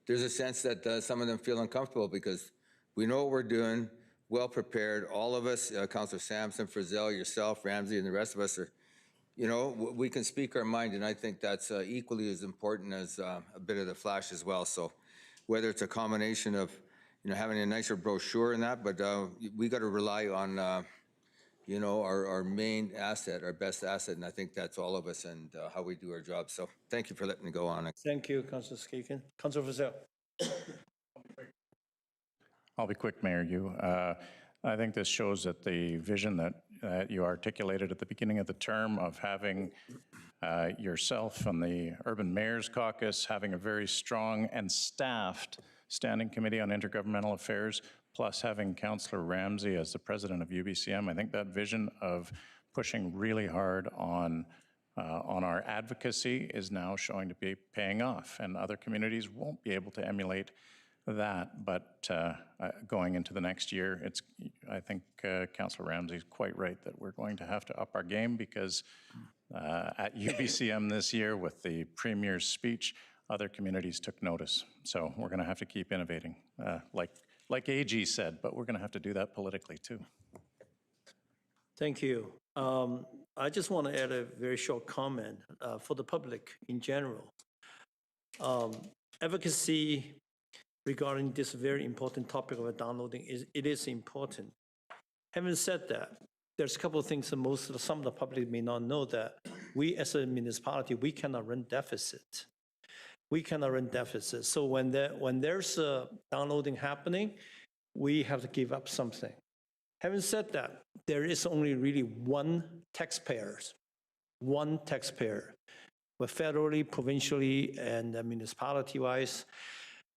there's a sense that some of them feel uncomfortable because we know what we're doing, well prepared. All of us, Councillor Sampson, Frizzell, yourself, Ramsey, and the rest of us are, we can speak our mind, and I think that's equally as important as a bit of the flash as well. So whether it's a combination of, having a nicer brochure and that, but we got to rely on, our main asset, our best asset, and I think that's all of us and how we do our job. So thank you for letting me go on. Thank you, Councillor Skeekan. Councillor Frizzell. I'll be quick, Mayor. I think this shows that the vision that you articulated at the beginning of the term of having yourself and the Urban Mayors Caucus, having a very strong and staffed Standing Committee on Intergovernmental Affairs, plus having Councillor Ramsey as the president of UBCM. I think that vision of pushing really hard on our advocacy is now showing to be paying off, and other communities won't be able to emulate that. But going into the next year, I think Councillor Ramsey is quite right that we're going to have to up our game, because at UBCM this year, with the Premier's speech, other communities took notice. So we're going to have to keep innovating, like AG said, but we're going to have to do that politically too. Thank you. I just want to add a very short comment for the public in general. Advocacy regarding this very important topic of downloading it is important. Having said that, there's a couple of things that some of the public may not know, that we as a municipality, we cannot run deficit. We cannot run deficit. So when there's a downloading happening, we have to give up something. Having said that, there is only really one taxpayer, but federally, provincially, and municipality-wise.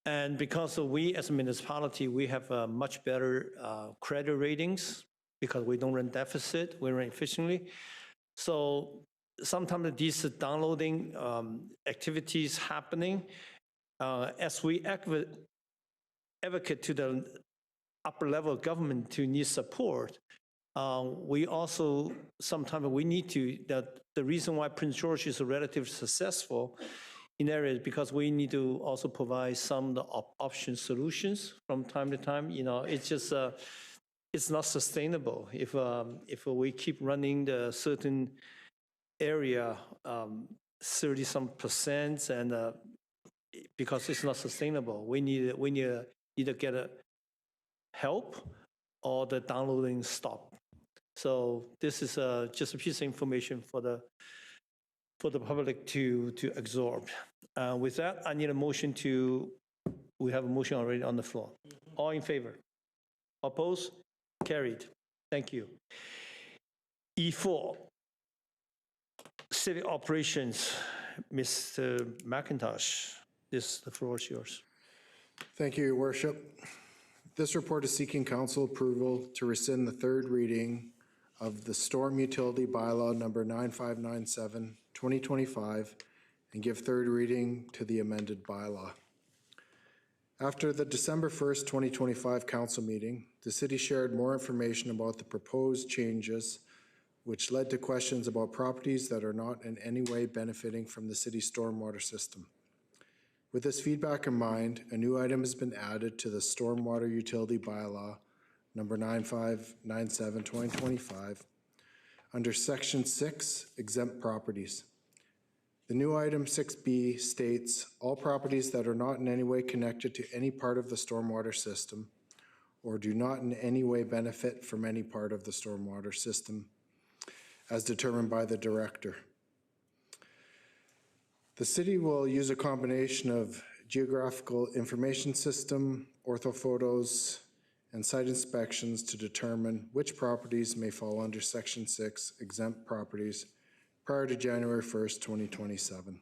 And because we as a municipality, we have much better credit ratings because we don't run deficit, we run efficiently. So sometimes these downloading activities happening, as we advocate to the upper level of government to need support, we also, sometimes we need to, the reason why Prince George is relatively successful in areas because we need to also provide some of the option solutions from time to time. It's just, it's not sustainable if we keep running the certain area 30-some percent, and because it's not sustainable, we need either get a help or the downloading stop. So this is just a piece of information for the public to absorb. With that, I need a motion we have a motion already on the floor. All in favor? Opposed? Carried. Thank you. E4, city operations. Mr. McIntosh, the floor is yours. Thank you, Your Worship. This report is seeking council approval to rescind the third reading of the Storm Utility Bylaw number 9597, 2025, and give third reading to the amended bylaw. After the December 1st, 2025 council meeting, the city shared more information about the proposed changes, which led to questions about properties that are not in any way benefiting from the city's stormwater system. With this feedback in mind, a new item has been added to the Stormwater Utility Bylaw number 9597, 2025, under Section 6, exempt properties. The new item 6B states, all properties that are not in any way connected to any part of the stormwater system or do not in any way benefit from any part of the stormwater system, as determined by the director. The city will use a combination of geographical information system, orthophotos, and site inspections to determine which properties may fall under Section 6 exempt properties prior to January 1st, 2027.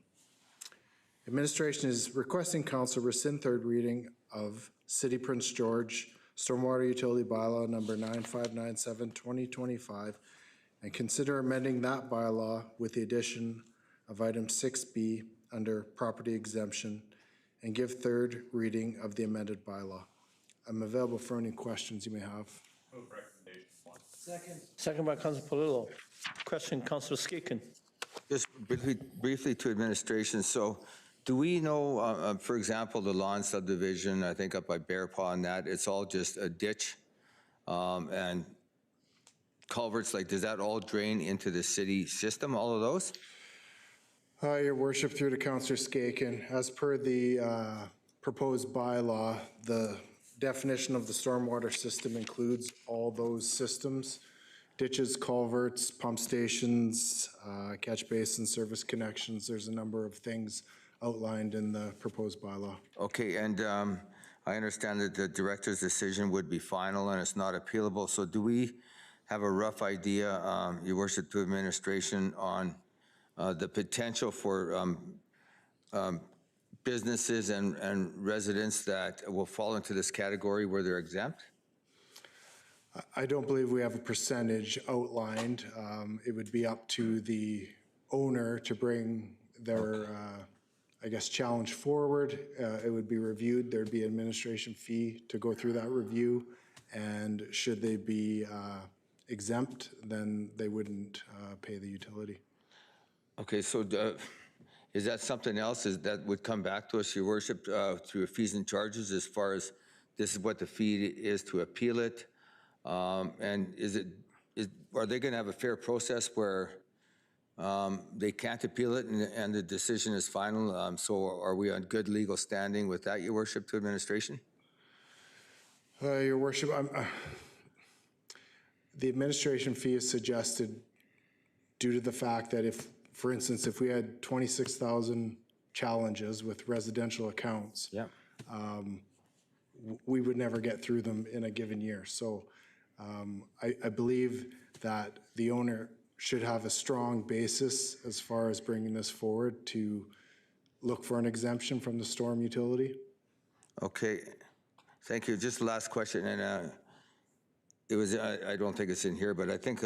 Administration is requesting council rescind third reading of City Prince George Stormwater Utility Bylaw number 9597, 2025, and consider amending that bylaw with the addition of item 6B under property exemption and give third reading of the amended bylaw. I'm available for any questions you may have. Move recommendation one. Second. Second by Councilor Polillo. Question, Councilor Skinkin. Just briefly to administration. So do we know, for example, the lawn subdivision, I think up by Bear Paw and that, it's all just a ditch and culverts, like does that all drain into the city system, all of those? Your Worship, through to Councilor Skaken, as per the proposed bylaw, the definition of the stormwater system includes all those systems: ditches, culverts, pump stations, catch basins, service connections. There's a number of things outlined in the proposed bylaw. Okay, and I understand that the director's decision would be final and it's not appealable. So do we have a rough idea, Your Worship, to administration on the potential for businesses and residents that will fall into this category where they're exempt? I don't believe we have a percentage outlined. It would be up to the owner to bring their, I guess, challenge forward. It would be reviewed. There'd be an administration fee to go through that review. And should they be exempt, then they wouldn't pay the utility. Okay, so is that something else that would come back to us, Your Worship, through fees and charges, as far as this is what the fee is to appeal it? And are they going to have a fair process where they can't appeal it and the decision is final? So are we on good legal standing with that, Your Worship, to administration? Your Worship, the administration fee is suggested due to the fact that if, for instance, if we had 26,000 challenges with residential accounts, we would never get through them in a given year. So I believe that the owner should have a strong basis as far as bringing this forward to look for an exemption from the storm utility. Okay, thank you. Just the last question, and it was, I don't think it's in here, but I think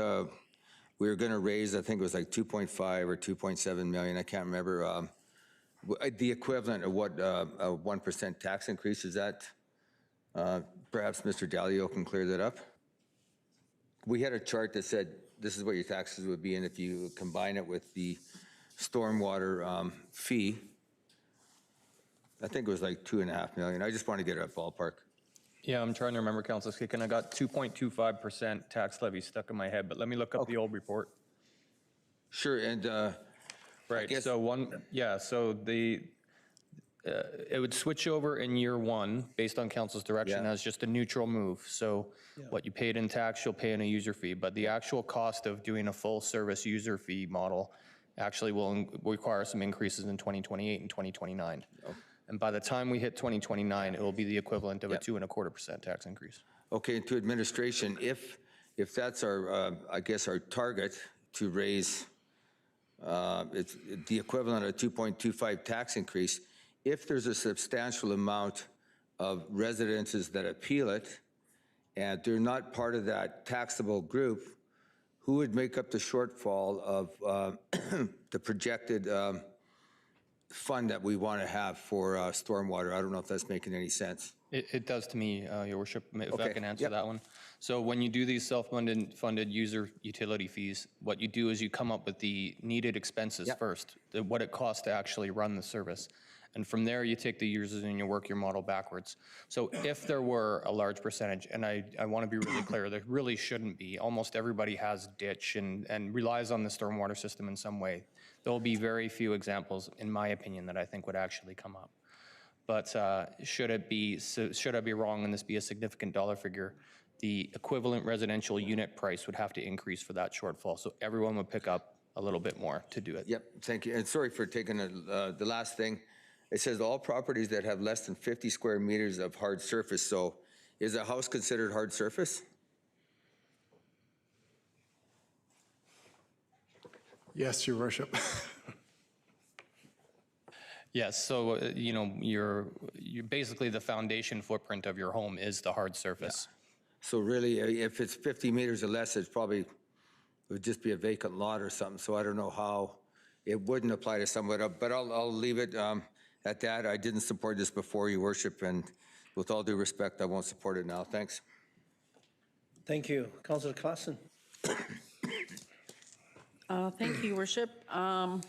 we were going to raise, I think it was like 2.5 or 2.7 million, I can't remember, the equivalent of what a 1% tax increase is that? Perhaps Mr. Dalio can clear that up. We had a chart that said this is what your taxes would be, and if you combine it with the stormwater fee, I think it was like 2.5 million. I just want to get a ballpark. Yeah, I'm trying to remember, Councilor Skicken. I got 2.25% tax levy stuck in my head, but let me look up the old report. Sure, and right. So it would switch over in year one based on council's direction as just a neutral move. So what you paid in tax, you'll pay in a user fee, but the actual cost of doing a full service user fee model actually will require some increases in 2028 and 2029. And by the time we hit 2029, it will be the equivalent of a 2.25% tax increase. Okay, and to administration, if that's our, I guess our target to raise, it's the equivalent of 2.25 tax increase, if there's a substantial amount of residences that appeal it, and they're not part of that taxable group, who would make up the shortfall of the projected fund that we want to have for stormwater? I don't know if that's making any sense. It does to me, Your Worship, if I can answer that one. So when you do these self-funded user utility fees, what you do is you come up with the needed expenses first, what it costs to actually run the service. And from there, you take the users and you work your model backwards. So if there were a large percentage, and I want to be really clear, there really shouldn't be. Almost everybody has ditch and relies on the stormwater system in some way. There will be very few examples, in my opinion, that I think would actually come up. But should I be wrong and this be a significant dollar figure, the equivalent residential unit price would have to increase for that shortfall. So everyone would pick up a little bit more to do it. Yep, thank you. And sorry for taking the last thing. It says all properties that have less than 50 square meters of hard surface. So is a house considered hard surface? Yes, Your Worship. Yes, so you're basically the foundation footprint of your home is the hard surface. So really, if it's 50 meters or less, it would just be a vacant lot or something. So I don't know how it wouldn't apply to someone, but I'll leave it at that. I didn't support this before, Your Worship, and with all due respect, I won't support it now. Thanks. Thank you. Councillor Claassen. Thank you, Your Worship. I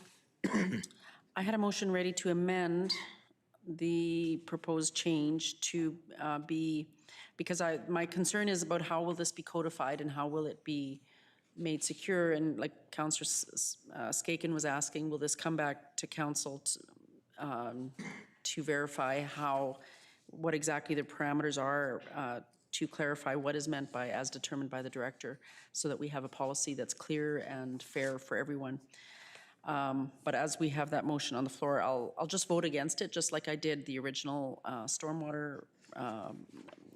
had a motion ready to amend the proposed change to be, because my concern is about how will this be codified and how will it be made secure? And like Councillor Skaken was asking, will this come back to council to verify what exactly the parameters are to clarify what is meant by as determined by the director, so that we have a policy that's clear and fair for everyone. But as we have that motion on the floor, I'll just vote against it, just like I did the original stormwater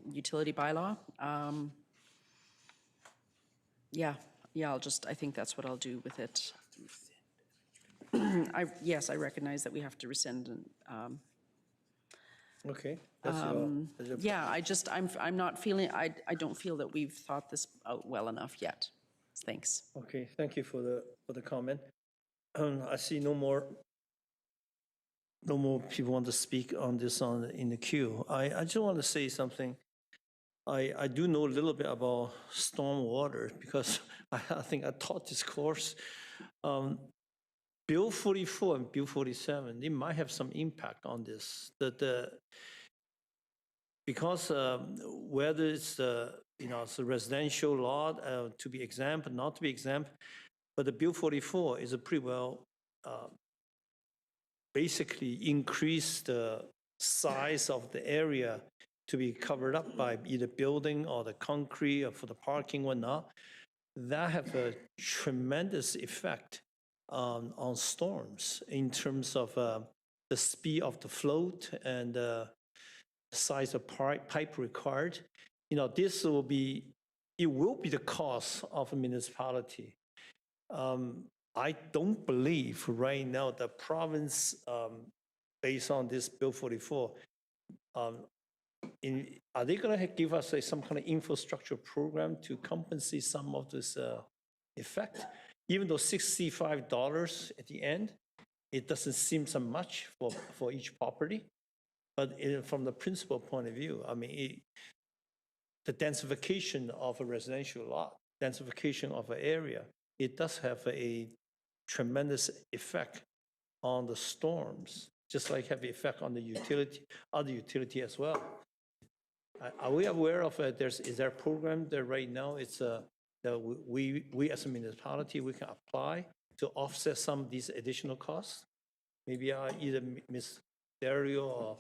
utility bylaw. I think that's what I'll do with it. Yes, I recognize that we have to rescind and. Okay. I'm not feeling, I don't feel that we've thought this out well enough yet. Thanks. Okay, thank you for the comment. I see no more people want to speak on this in the queue. I just want to say something. I do know a little bit about stormwater because I think I taught this course. Bill 44 and Bill 47, they might have some impact on this. Because whether it's it's a residential lot to be exempt, not to be exempt, but the Bill 44 is a pretty well basically increase the size of the area to be covered up by either building or the concrete or for the parking or not. That have a tremendous effect on storms in terms of the speed of the float and the size of pipe required. This will be it will be the cost of a municipality. I don't believe right now the province, based on this Bill 44, are they going to give us some kind of infrastructure program to compensate some of this effect? Even though $65 at the end, it doesn't seem so much for each property. But from the principal point of view, I mean, the densification of a residential lot, densification of an area, it does have a tremendous effect on the storms, just like have effect on the utility, other utility as well. Are we aware of is there a program that right now it's that we as a municipality, we can apply to offset some of these additional costs? Maybe either Ms. Dario or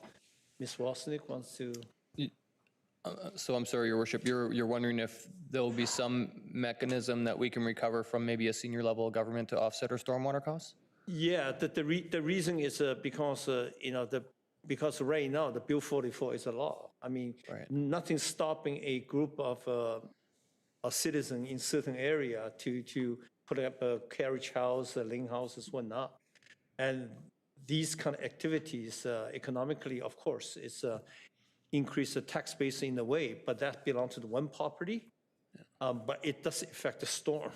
Ms. Wozniak wants to. So I'm sorry, Your Worship, you're wondering if there'll be some mechanism that we can recover from maybe a senior level of government to offset our stormwater costs? Yeah, the reason is because, because right now the Bill 44 is a law. I mean, nothing's stopping a group of a citizen in certain area to put up a carriage house, link houses, whatnot. And these kind of activities, economically, of course, it's increase the tax base in a way, but that belongs to the one property. But it does affect the storm,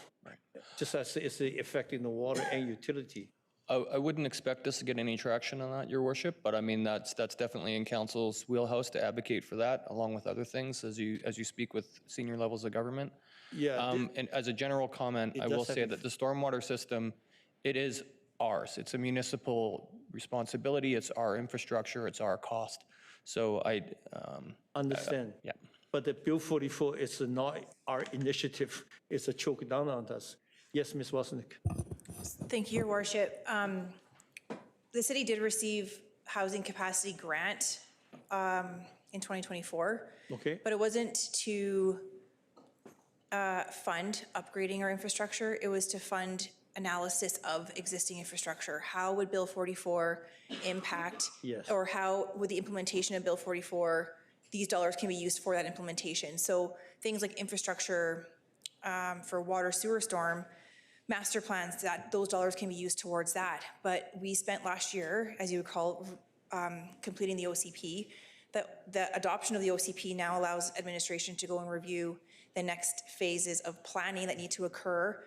just as it's affecting the water and utility. I wouldn't expect us to get any traction on that, Your Worship, but I mean, that's definitely in council's wheelhouse to advocate for that, along with other things, as you speak with senior levels of government. Yeah. And as a general comment, I will say that the stormwater system, it is ours. It's a municipal responsibility. It's our infrastructure. It's our cost. So I understand. Yeah. But the Bill 44 is not our initiative. It's a choke down on us. Yes, Ms. Wozniak. Thank you, Your Worship. The city did receive housing capacity grant in 2024. Okay. But it wasn't to fund upgrading our infrastructure. It was to fund analysis of existing infrastructure. How would Bill 44 impact? Yes. Or how would the implementation of Bill 44, these dollars can be used for that implementation? So things like infrastructure for water sewer storm, master plans, that those dollars can be used towards that. But we spent last year, as you recall, completing the OCP. The adoption of the OCP now allows administration to go and review the next phases of planning that need to occur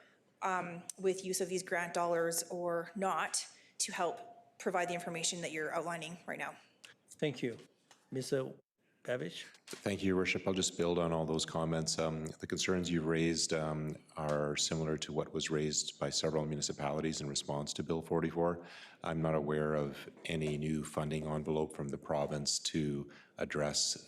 with use of these grant dollars or not to help provide the information that you're outlining right now. Thank you. Mr. Babich? Thank you, Your Worship. I'll just build on all those comments. The concerns you've raised are similar to what was raised by several municipalities in response to Bill 44. I'm not aware of any new funding envelope from the province to address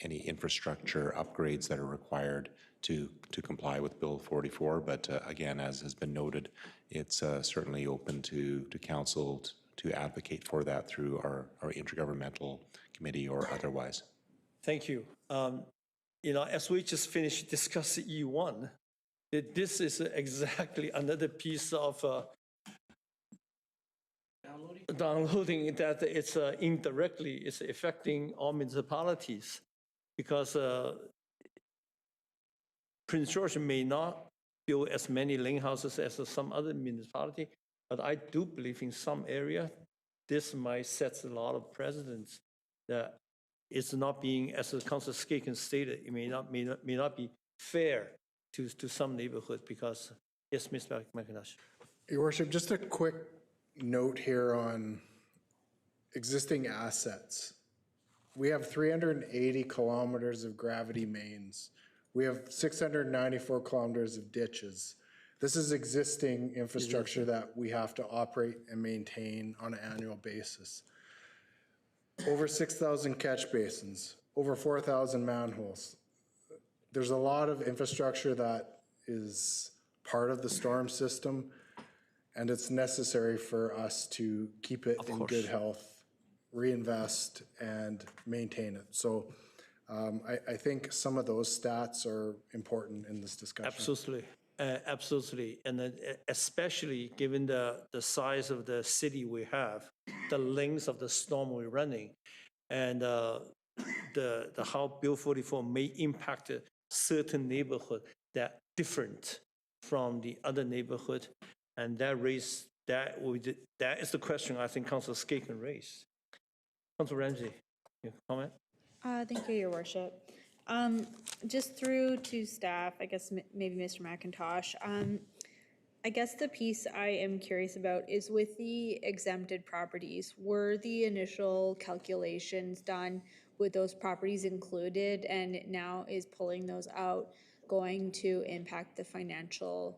any infrastructure upgrades that are required to comply with Bill 44. But again, as has been noted, it's certainly open to council to advocate for that through our intergovernmental committee or otherwise. Thank you. As we just finished discussing E1, this is exactly another piece of downloading that it's indirectly it's affecting all municipalities, because Prince George may not build as many link houses as some other municipality, but I do believe in some area this might set a lot of precedents that it's not being, as Councilor Skaken stated, it may not be fair to some neighborhoods because, yes, Ms. McIntosh. Your Worship, just a quick note here on existing assets. We have 380 kilometers of gravity mains. We have 694 kilometers of ditches. This is existing infrastructure that we have to operate and maintain on an annual basis. Over 6,000 catch basins, over 4,000 manholes. There's a lot of infrastructure that is part of the storm system, and it's necessary for us to keep it in good health, reinvest, and maintain it. So I think some of those stats are important in this discussion. Absolutely. Absolutely, and then especially given the size of the city we have, the length of the storm we're running, and the how Bill 44 may impact certain neighborhood that different from the other neighborhood, and that is the question I think Councilor Skaken raised. Councilor Ramsey, your comment? Thank you, Your Worship. Just through to staff, I guess maybe Mr. McIntosh. I guess the piece I am curious about is with the exempted properties, were the initial calculations done with those properties included, and now is pulling those out going to impact the financials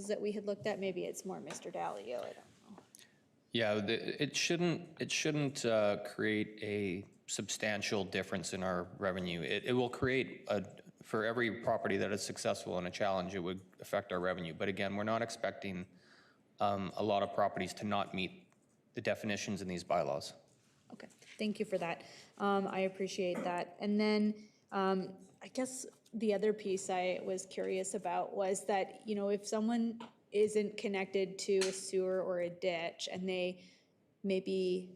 that we had looked at? Maybe it's more Mr. Dalio, I don't know. Yeah, it shouldn't create a substantial difference in our revenue. It will create for every property that is successful in a challenge, it would affect our revenue. But again, we're not expecting a lot of properties to not meet the definitions in these bylaws. Okay, thank you for that. I appreciate that. And then I guess the other piece I was curious about was that, you know, if someone isn't connected to a sewer or a ditch and they maybe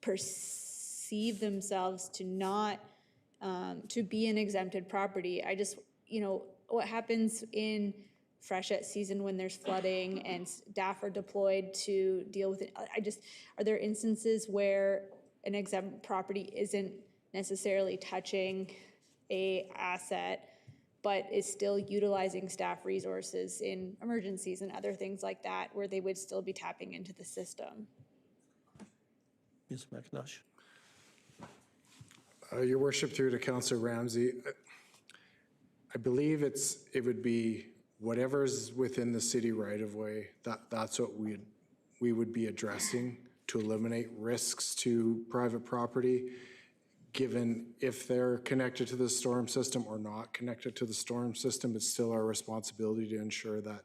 perceive themselves to not, to be an exempted property, I just, you know, what happens in freshet season when there's flooding and staff are deployed to deal with it? Are there instances where an exempt property isn't necessarily touching a asset, but is still utilizing staff resources in emergencies and other things like that, where they would still be tapping into the system? Ms. McIntosh. Your Worship, through to Councilor Ramsey, I believe it would be whatever's within the city right-of-way, that's what we would be addressing to eliminate risks to private property, given if they're connected to the storm system or not connected to the storm system. It's still our responsibility to ensure that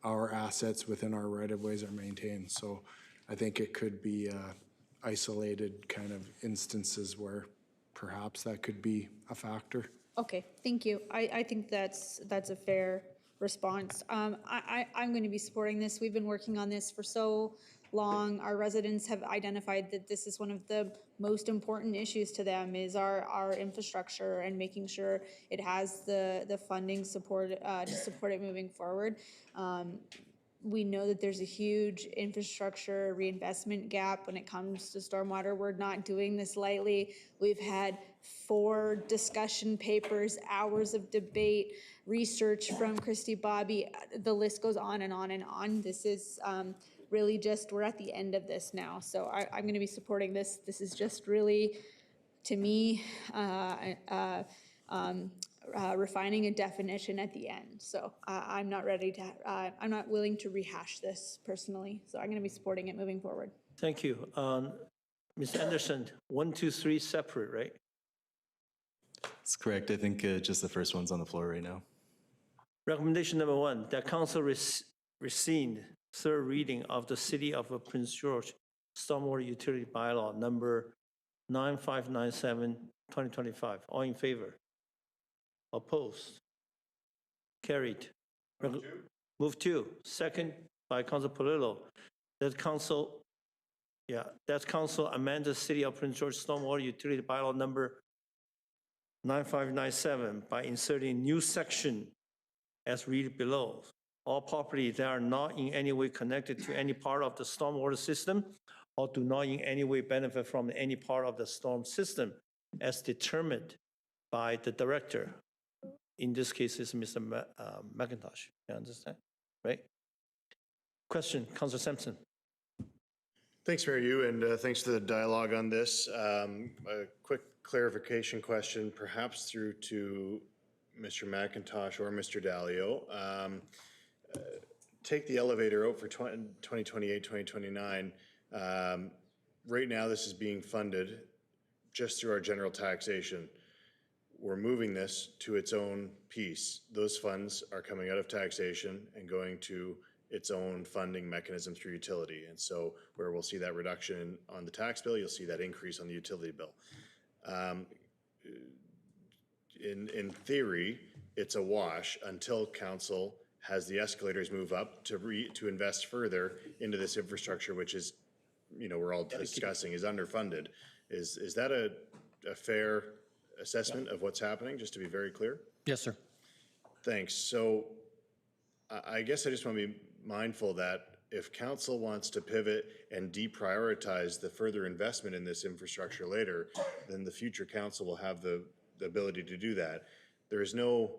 our assets within our right-of-ways are maintained. So I think it could be isolated kind of instances where perhaps that could be a factor. Okay, thank you. I think that's a fair response. I'm going to be supporting this. We've been working on this for so long. Our residents have identified that this is one of the most important issues to them, is our infrastructure and making sure it has the funding support to support it moving forward. We know that there's a huge infrastructure reinvestment gap when it comes to stormwater. We're not doing this lightly. We've had 4 discussion papers, hours of debate, research from Christy Bobby. The list goes on and on and on. This is really just, we're at the end of this now. So I'm going to be supporting this. This is just really, to me, refining a definition at the end. So I'm not ready to, I'm not willing to rehash this personally. So I'm going to be supporting it moving forward. Thank you. Ms. Anderson, 1, 2, 3 separate, right? That's correct. I think just the first one's on the floor right now. Recommendation number 1, that council rescind third reading of the City of Prince George Stormwater Utility Bylaw number 9597, 2025. All in favor? Opposed? Carried. Move 2. Second by Councilor Polillo. That council amend the City of Prince George Stormwater Utility Bylaw number 9597 by inserting new section as read below. All properties that are not in any way connected to any part of the stormwater system or do not in any way benefit from any part of the storm system as determined by the director. In this case, it's Mr. McIntosh. You understand, right? Question, Councilor Sampson. Thanks, Mayor Yu, and thanks for the dialogue on this. A quick clarification question, perhaps through to Mr. McIntosh or Mr. Dalio. Take the elevator out for 2028, 2029. Right now, this is being funded just through our general taxation. We're moving this to its own piece. Those funds are coming out of taxation and going to its own funding mechanism through utility. And so where we'll see that reduction on the tax bill, you'll see that increase on the utility bill. In theory, it's a wash until council has the escalators move up to invest further into this infrastructure, which is, you know, we're all discussing is underfunded. Is that a fair assessment of what's happening, just to be very clear? Yes, sir. Thanks. So I guess I just want to be mindful that if council wants to pivot and deprioritize the further investment in this infrastructure later, then the future council will have the ability to do that. There is no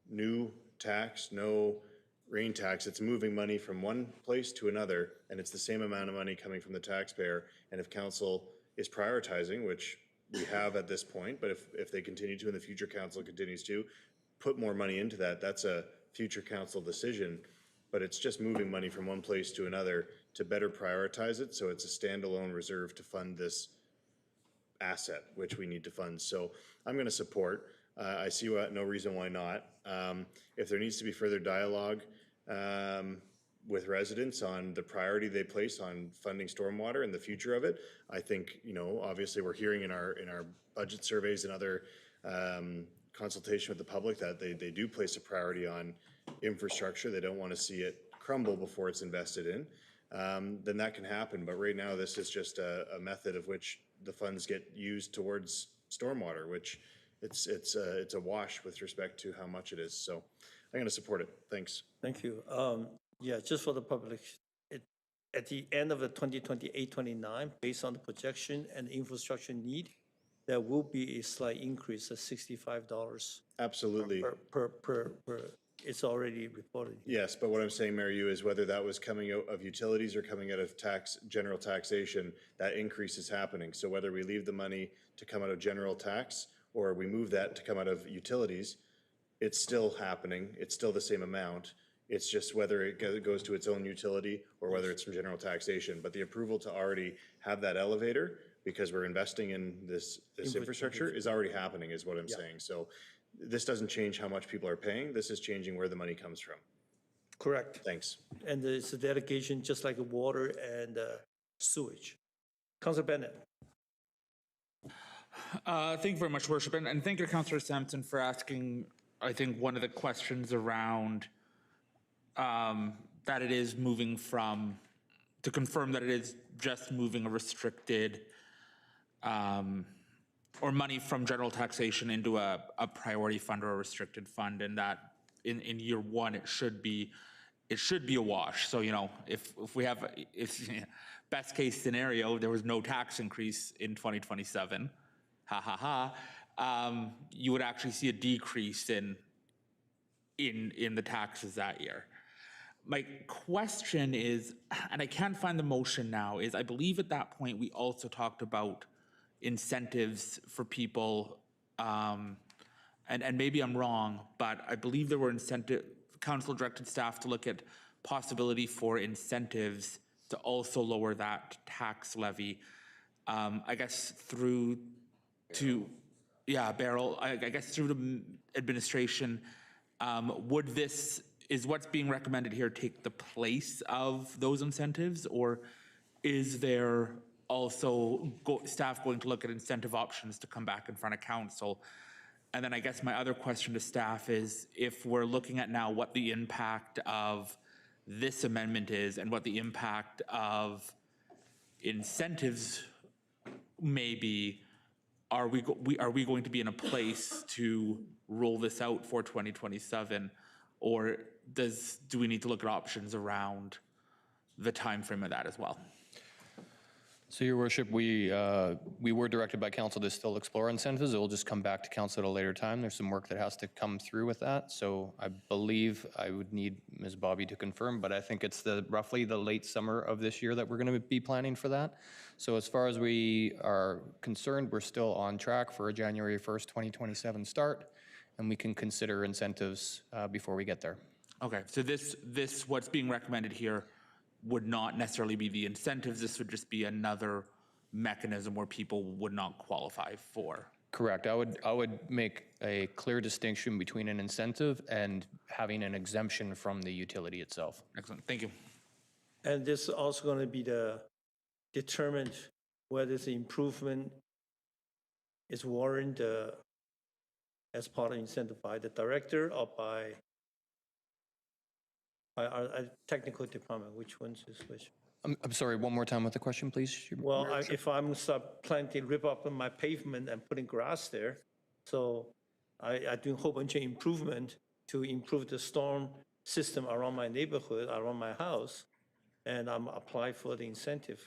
new tax, no rain tax. It's moving money from one place to another, and it's the same amount of money coming from the taxpayer. And if council is prioritizing, which we have at this point, but if they continue to, and the future council continues to, put more money into that, that's a future council decision. But it's just moving money from one place to another to better prioritize it. So it's a standalone reserve to fund this asset, which we need to fund. So I'm going to support. I see no reason why not. If there needs to be further dialogue with residents on the priority they place on funding stormwater and the future of it, I think, obviously we're hearing in our budget surveys and other consultation with the public that they do place a priority on infrastructure. They don't want to see it crumble before it's invested in. Then that can happen. But right now, this is just a method of which the funds get used towards stormwater, which it's a wash with respect to how much it is. So I'm going to support it. Thanks. Thank you. Yeah, just for the public, at the end of the 2028-29, based on the projection and infrastructure need, there will be a slight increase of $65. Absolutely. Per it's already reported. Yes, but what I'm saying, Mayor Yu, is whether that was coming out of utilities or coming out of general taxation, that increase is happening. So whether we leave the money to come out of general tax or we move that to come out of utilities, it's still happening. It's still the same amount. It's just whether it goes to its own utility or whether it's from general taxation. But the approval to already have that elevator, because we're investing in this infrastructure, is already happening, is what I'm saying. So this doesn't change how much people are paying. This is changing where the money comes from. Correct. Thanks. And it's a delegation just like water and sewage. Councilor Bennett. Thank you very much, Worship. And thank you to Councillor Sampson for asking, I think, one of the questions around that it is moving from, to confirm that it is just moving a restricted or money from general taxation into a priority fund or a restricted fund, and that in year one it should be a wash. So if we have best case scenario, there was no tax increase in 2027, you would actually see a decrease in the taxes that year. My question is, and I can't find the motion now, is I believe at that point we also talked about incentives for people, and maybe I'm wrong, but I believe there were council directed staff to look at possibility for incentives to also lower that tax levy. I guess through Beryl, I guess through the administration, is what's being recommended here take the place of those incentives, or is there also staff going to look at incentive options to come back in front of council? And then I guess my other question to staff is, if we're looking at now what the impact of this amendment is and what the impact of incentives may be, are we going to be in a place to roll this out for 2027, or do we need to look at options around the time frame of that as well? So, Your Worship, we were directed by council to still explore incentives. It will just come back to council at a later time. There's some work that has to come through with that. So I believe I would need Ms. Bobby to confirm, but I think it's roughly the late summer of this year that we're going to be planning for that. So as far as we are concerned, we're still on track for a January 1st, 2027 start, and we can consider incentives before we get there. Okay, so this what's being recommended here would not necessarily be the incentives. This would just be another mechanism where people would not qualify for. Correct. I would make a clear distinction between an incentive and having an exemption from the utility itself. Excellent. Thank you. And this is also going to be determined whether the improvement is warranted as part of incentive by the director or by our technical department. Which one's is which? I'm sorry, one more time with the question, please. Well, if I'm planting, rip up my pavement and putting grass there, So I do a whole bunch of improvement to improve the storm system around my neighborhood, around my house, and I'm apply for the incentive.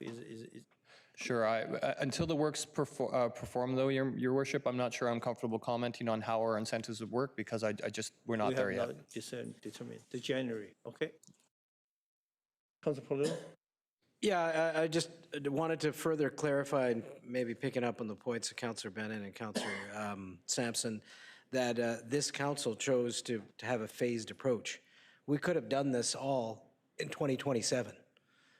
Sure. Until the work's performed, though, Your Worship, I'm not sure I'm comfortable commenting on how our incentives would work because we're not there yet. We have not determined the January, okay? Councilor Paulino? Yeah, I just wanted to further clarify, and maybe picking up on the points of Councillor Bennett and Councillor Sampson, that this council chose to have a phased approach. We could have done this all in 2027,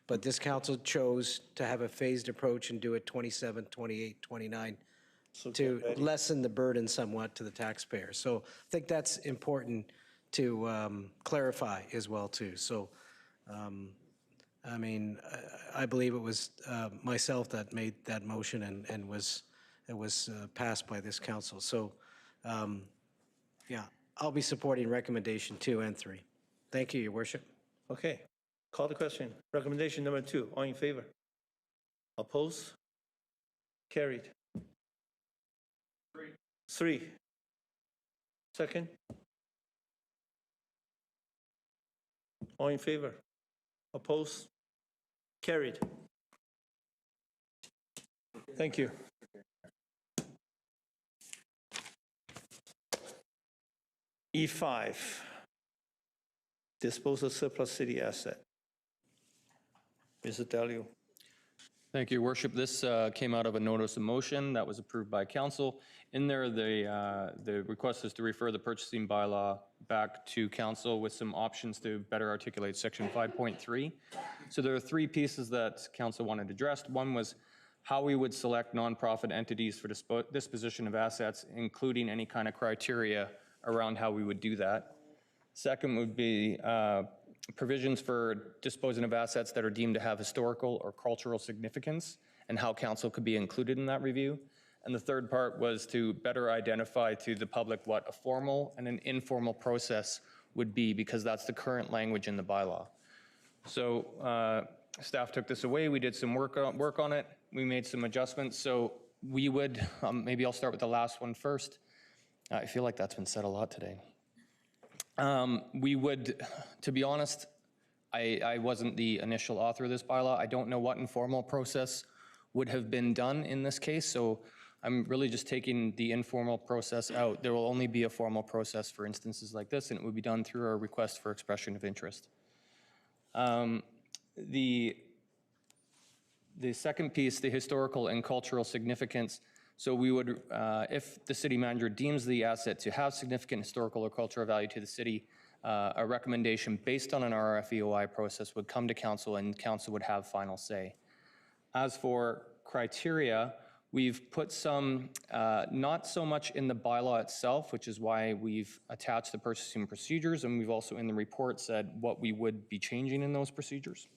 but this council chose to have a phased approach and do it 27, 28, 29 to lessen the burden somewhat to the taxpayer. So I think that's important to clarify as well too. So, I mean, I believe it was myself that made that motion and it was passed by this council. So, yeah, I'll be supporting recommendation 2 and 3. Thank you, Your Worship. Okay, call the question. Recommendation number 2, all in favor? Oppose? Carried. 3. Second? All in favor? Oppose? Carried. Thank you. E5, dispose of surplus city asset. Mr. Dalio. Thank you, Your Worship. This came out of a notice of motion that was approved by council. In there, the request is to refer the purchasing bylaw back to council with some options to better articulate section 5.3. So there are 3 pieces that council wanted addressed. One was how we would select nonprofit entities for disposition of assets, including any kind of criteria around how we would do that. Second would be provisions for disposing of assets that are deemed to have historical or cultural significance and how council could be included in that review. And the third part was to better identify to the public what a formal and an informal process would be, because that's the current language in the bylaw. So staff took this away. We did some work on it. We made some adjustments. So we would, maybe I'll start with the last one first. I feel like that's been said a lot today. We would, to be honest, I wasn't the initial author of this bylaw. I don't know what informal process would have been done in this case, so I'm really just taking the informal process out. There will only be a formal process for instances like this, and it would be done through a request for expression of interest. The second piece, the historical and cultural significance. So we would, if the city manager deems the asset to have significant historical or cultural value to the city, a recommendation based on an RFEOI process would come to council and council would have final say. As for criteria, we've put some, not so much in the bylaw itself, which is why we've attached the purchasing procedures, and we've also in the report said what we would be changing in those procedures.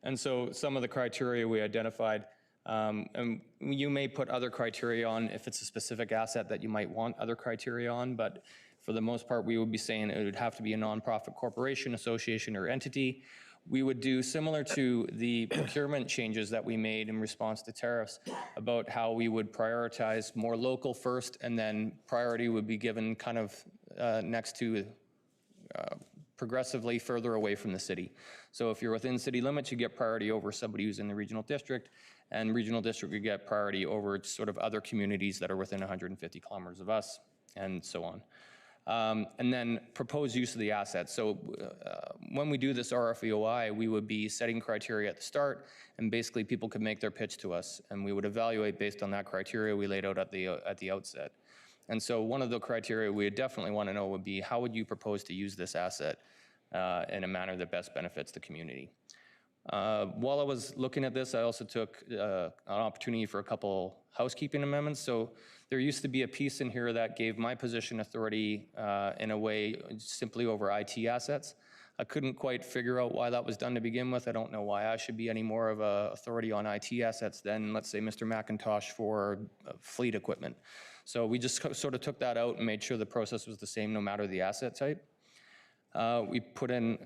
And so some of the criteria we identified, and you may put other criteria on if it's a specific asset that you might want other criteria on, but for the most part, we would be saying it would have to be a nonprofit corporation, association, or entity. We would do similar to the procurement changes that we made in response to tariffs about how we would prioritize more local first, and then priority would be given kind of next to progressively further away from the city. So if you're within city limits, you get priority over somebody who's in the regional district, and regional district would get priority over sort of other communities that are within 150 kilometers of us, and so on. And then proposed use of the assets. So when we do this RFEOI, we would be setting criteria at the start, and basically people could make their pitch to us, and we would evaluate based on that criteria we laid out at the outset. And so one of the criteria we would definitely want to know would be, how would you propose to use this asset in a manner that best benefits the community? While I was looking at this, I also took an opportunity for a couple housekeeping amendments. So there used to be a piece in here that gave my position authority in a way simply over IT assets. I couldn't quite figure out why that was done to begin with. I don't know why I should be any more of a authority on IT assets than, let's say, Mr. McIntosh for fleet equipment. So we just sort of took that out and made sure the process was the same no matter the asset type. We put in,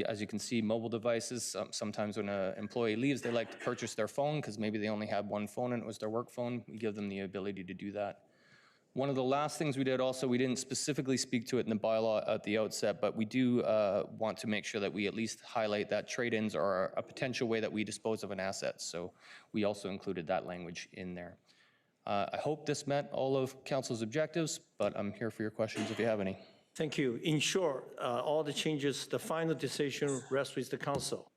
as you can see, mobile devices. Sometimes when an employee leaves, they like to purchase their phone because maybe they only had one phone and it was their work phone. We give them the ability to do that. One of the last things we did also, we didn't specifically speak to it in the bylaw at the outset, but we do want to make sure that we at least highlight that trade-ins are a potential way that we dispose of an asset. So we also included that language in there. I hope this met all of council's objectives, but I'm here for your questions if you have any. Thank you. In short, all the changes, the final decision rests with the council.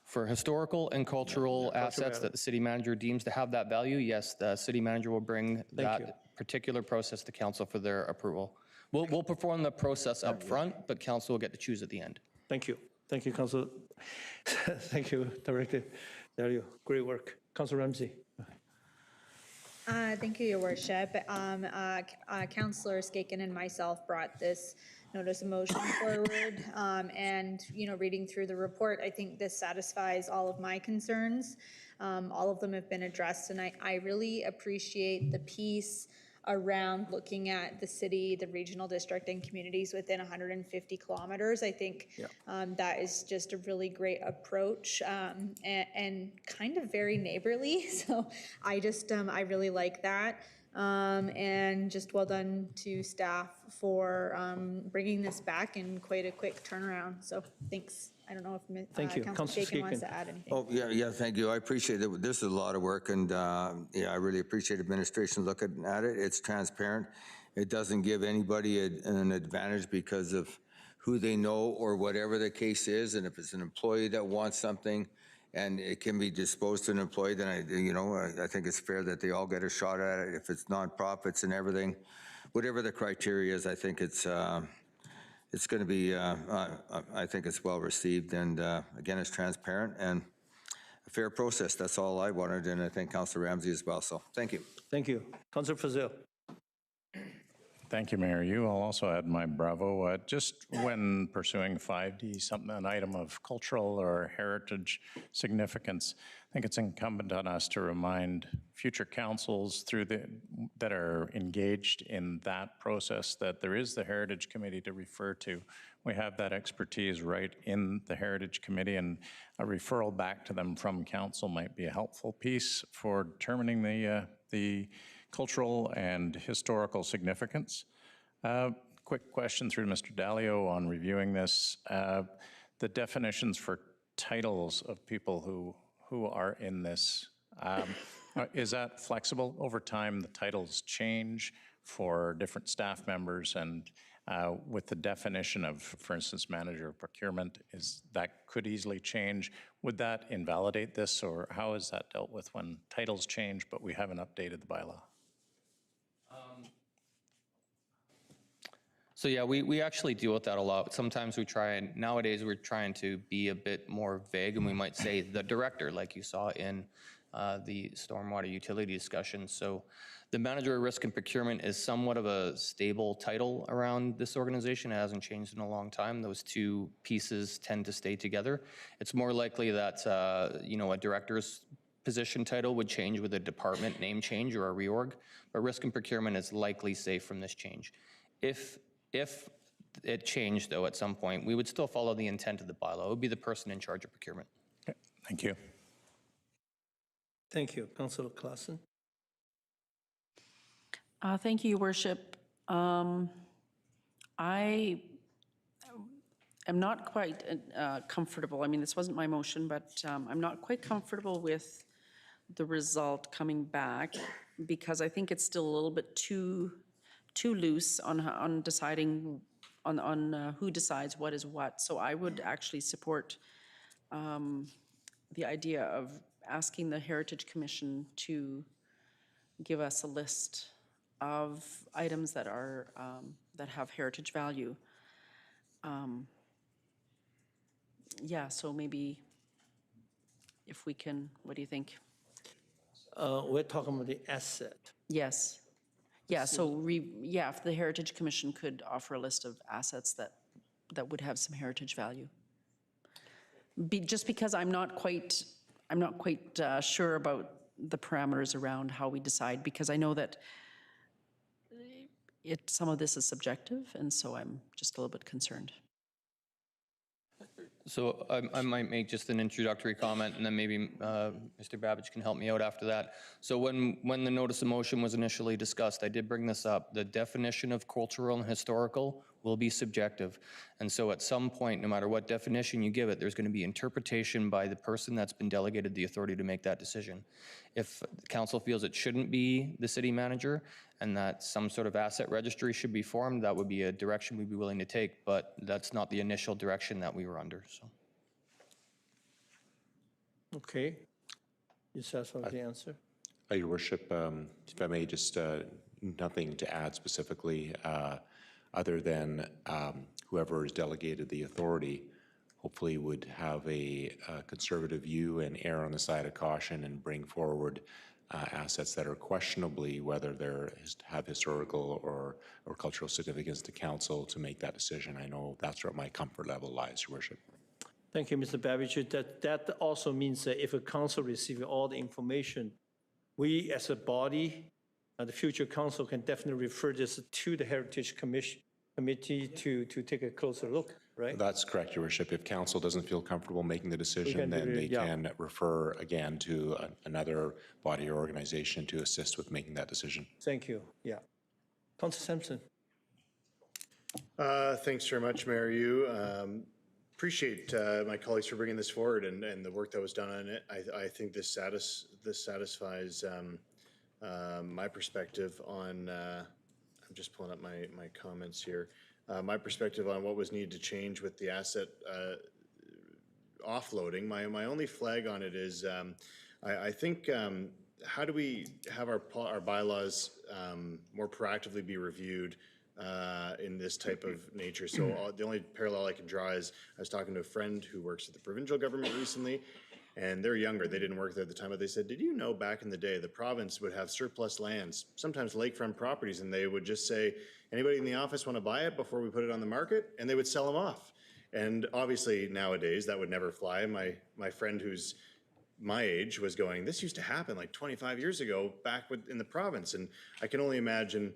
For historical and cultural assets that the city manager deems to have that value, yes, the city manager will bring that particular process to council for their approval. We'll perform the process up front, but council will get to choose at the end. Thank you. Thank you, Council. Thank you, Director Dario. Great work. Council Ramsey. Thank you, Your Worship. Councillor Skaken and myself brought this notice of motion forward, and reading through the report, I think this satisfies all of my concerns. All of them have been addressed, and I really appreciate the piece around looking at the city, the regional district, and communities within 150 kilometers. I think that is just a really great approach, and kind of very neighborly. So I really like that. And just well done to staff for bringing this back in quite a quick turnaround. So thanks. I don't know if Councilor Skaken wants to add anything. Oh, yeah, thank you. I appreciate it. This is a lot of work, and I really appreciate administration looking at it. It's transparent. It doesn't give anybody an advantage because of who they know or whatever the case is. And if it's an employee that wants something and it can be disposed to an employee, then I think it's fair that they all get a shot at it. If it's nonprofits and everything, whatever the criteria is, I think it's going to be, I think it's well received, and again, it's transparent and a fair process. That's all I wanted, and I think Councillor Ramsey as well, so thank you. Thank you. Councillor Fazil. Thank you, Mayor. I'll also add my bravo. Just when pursuing 5D, an item of cultural or heritage significance, I think it's incumbent on us to remind future councils that are engaged in that process that there is the Heritage Committee to refer to. We have that expertise right in the Heritage Committee, and a referral back to them from council might be a helpful piece for determining the cultural and historical significance. Quick question through Mr. Dalio on reviewing this. The definitions for titles of people who are in this, is that flexible? Over time, the titles change for different staff members, and with the definition of, for instance, manager of procurement, that could easily change. Would that invalidate this, or how is that dealt with when titles change but we haven't updated the bylaw? So yeah, we actually deal with that a lot. Sometimes nowadays we're trying to be a bit more vague, and we might say the director, like you saw in the stormwater utility discussion. So the manager of risk and procurement is somewhat of a stable title around this organization. It hasn't changed in a long time. Those two pieces tend to stay together. It's more likely that a director's position title would change with a department name change or a reorg, but risk and procurement is likely safe from this change. If it changed, though, at some point, we would still follow the intent of the bylaw. It would be the person in charge of procurement. Okay, thank you. Thank you. Councillor Claassen. Thank you, Your Worship. I am not quite comfortable. I mean, this wasn't my motion, but I'm not quite comfortable with the result coming back because I think it's still a little bit too loose on deciding on who decides what is what. So I would actually support the idea of asking the Heritage Commission to give us a list of items that are that have heritage value. Yeah, so maybe if we can, what do you think? We're talking about the asset. Yes. Yeah, so if the Heritage Commission could offer a list of assets that would have some heritage value. Just because I'm not quite sure about the parameters around how we decide, because I know that some of this is subjective, and so I'm just a little bit concerned. So I might make just an introductory comment, and then maybe Mr. Babbage can help me out after that. So when the notice of motion was initially discussed, I did bring this up. The definition of cultural and historical will be subjective. And so at some point, no matter what definition you give it, there's going to be interpretation by the person that's been delegated the authority to make that decision. If the council feels it shouldn't be the city manager and that some sort of asset registry should be formed, that would be a direction we'd be willing to take, but that's not the initial direction that we were under, so. Okay. You satisfied with the answer? Your Worship, if I may, just nothing to add specifically, other than whoever is delegated the authority hopefully would have a conservative view and err on the side of caution and bring forward assets that are questionably whether they have historical or cultural significance to council to make that decision. I know that's where my comfort level lies, Your Worship. Thank you, Mr. Babbage. That also means that if a council receives all the information, we as a body, the future council can definitely refer this to the Heritage Committee to take a closer look, right? That's correct, Your Worship. If council doesn't feel comfortable making the decision, then they can refer again to another body or organization to assist with making that decision. Thank you. Yeah. Councilor Sampson. Thanks very much, Mayor Yu. Appreciate my colleagues for bringing this forward and the work that was done on it. I think this satisfies my perspective on, I'm just pulling up my comments here, my perspective on what was needed to change with the asset offloading. My only flag on it is I think how do we have our bylaws more proactively be reviewed in this type of nature. So the only parallel I can draw is I was talking to a friend who works at the provincial government recently, and they're younger. They didn't work there at the time, but they said, did you know back in the day, the province would have surplus lands, sometimes lakefront properties, and they would just say, anybody in the office want to buy it before we put it on the market? And they would sell them off. And obviously nowadays that would never fly. My friend who's my age was going, this used to happen like 25 years ago back in the province. And I can only imagine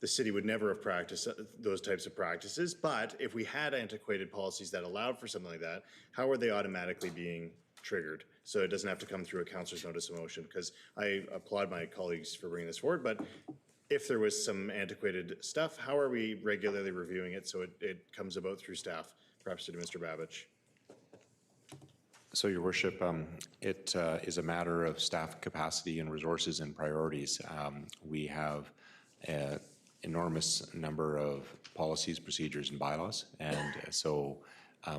the city would never have practiced those types of practices. But if we had antiquated policies that allowed for something like that, how are they automatically being triggered? So it doesn't have to come through a councilor's notice of motion, because I applaud my colleagues for bringing this forward. But if there was some antiquated stuff, how are we regularly reviewing it so it comes about through staff? Perhaps to Mr. Babbage. So, Your Worship, it is a matter of staff capacity and resources and priorities. We have an enormous number of policies, procedures, and bylaws. And so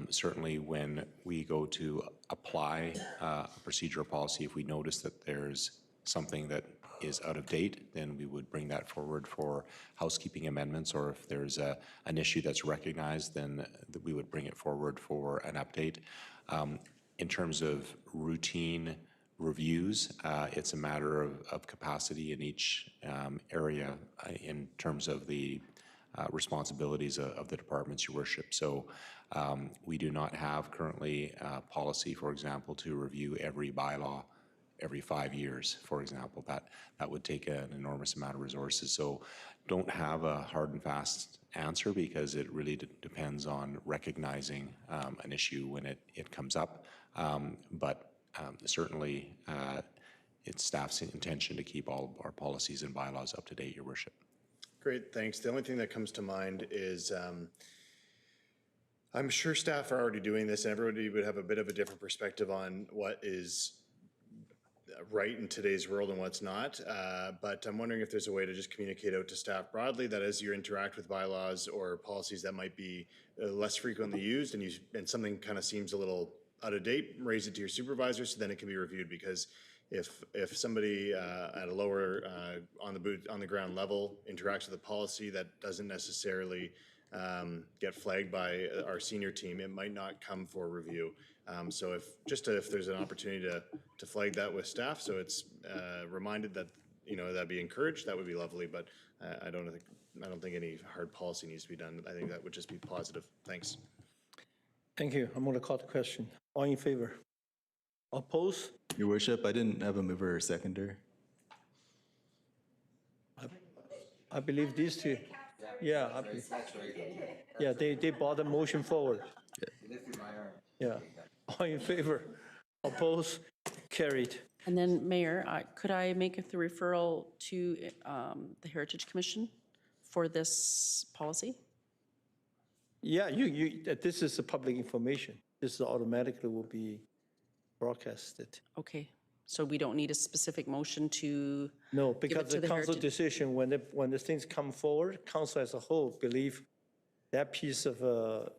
certainly when we go to apply a procedure or policy, if we notice that there's something that is out of date, then we would bring that forward for housekeeping amendments, or if there's an issue that's recognized, then we would bring it forward for an update. In terms of routine reviews, it's a matter of capacity in each area in terms of the responsibilities of the departments, Your Worship. So we do not have currently a policy, for example, to review every bylaw every 5 years, for example. That would take an enormous amount of resources. So don't have a hard and fast answer, because it really depends on recognizing an issue when it comes up. But certainly it's staff's intention to keep all our policies and bylaws up to date, Your Worship. Great, thanks. The only thing that comes to mind is I'm sure staff are already doing this, and everybody would have a bit of a different perspective on what is right in today's world and what's not. But I'm wondering if there's a way to just communicate out to staff broadly that as you interact with bylaws or policies that might be less frequently used and something kind of seems a little out of date, raise it to your supervisor so then it can be reviewed. Because if somebody at a lower on the ground level interacts with a policy that doesn't necessarily get flagged by our senior team, it might not come for review. So if there's an opportunity to flag that with staff, so it's reminded that that'd be encouraged, that would be lovely. But I don't think any hard policy needs to be done. I think that would just be positive. Thanks. Thank you. I'm going to call the question. All in favor? Oppose? Your Worship, I didn't have a mover or seconder. I believe these two. Yeah. Yeah, they brought the motion forward. Yeah. All in favor? Oppose? Carried. And then, Mayor, could I make the referral to the Heritage Commission for this policy? Yeah, this is a public information. This automatically will be broadcasted. Okay, so we don't need a specific motion to No, give it because to the council Heritage? decision, when the things come forward, council as a whole believe that piece of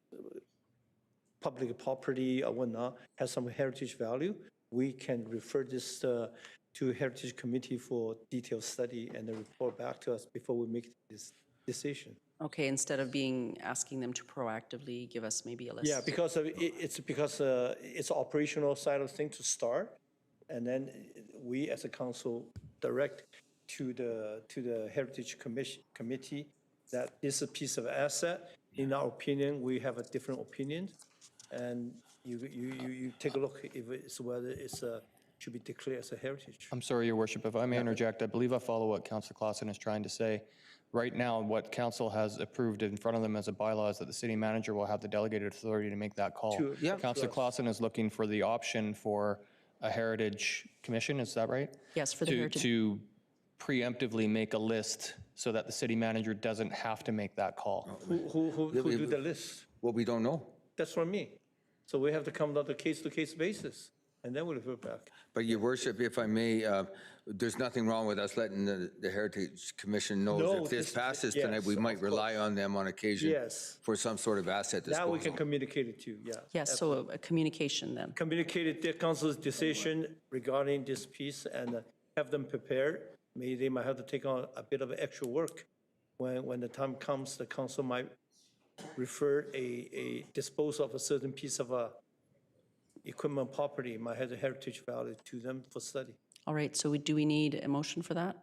public property or whatnot has some heritage value, we can refer this to Heritage Committee for detailed study and then report back to us before we make this decision. Okay, instead of asking them to proactively give us maybe a list? Yeah, because it's operational side of thing to start, and then we as a council direct to the Heritage Committee that this is a piece of asset. In our opinion, we have a different opinion, and you take a look if it's whether it's should be declared as a heritage. I'm sorry, Your Worship, if I may interject, I believe I follow what Councillor Clausen is trying to say. Right now, what council has approved in front of them as a bylaw is that the city manager will have the delegated authority to make that call. Councillor Clausen is looking for the option for a heritage commission, is that right? Yes, for the heritage. To preemptively make a list so that the city manager doesn't have to make that call. Who do the list? Well, we don't know. That's what I mean. So we have to come on a case-to-case basis, and then we'll refer back. But Your Worship, if I may, there's nothing wrong with us letting the Heritage Commission know No, if this this- passes tonight, we yes, might of rely on them on occasion Yes. for some sort of asset That we can disposal. communicate it to, yeah. Yes, so a communication then. Communicated the council's decision regarding this piece and have them prepared. Maybe they might have to take on a bit of extra work. When the time comes, the council might refer a dispose of a certain piece of equipment property, might have the heritage value to them for study. All right, so do we need a motion for that?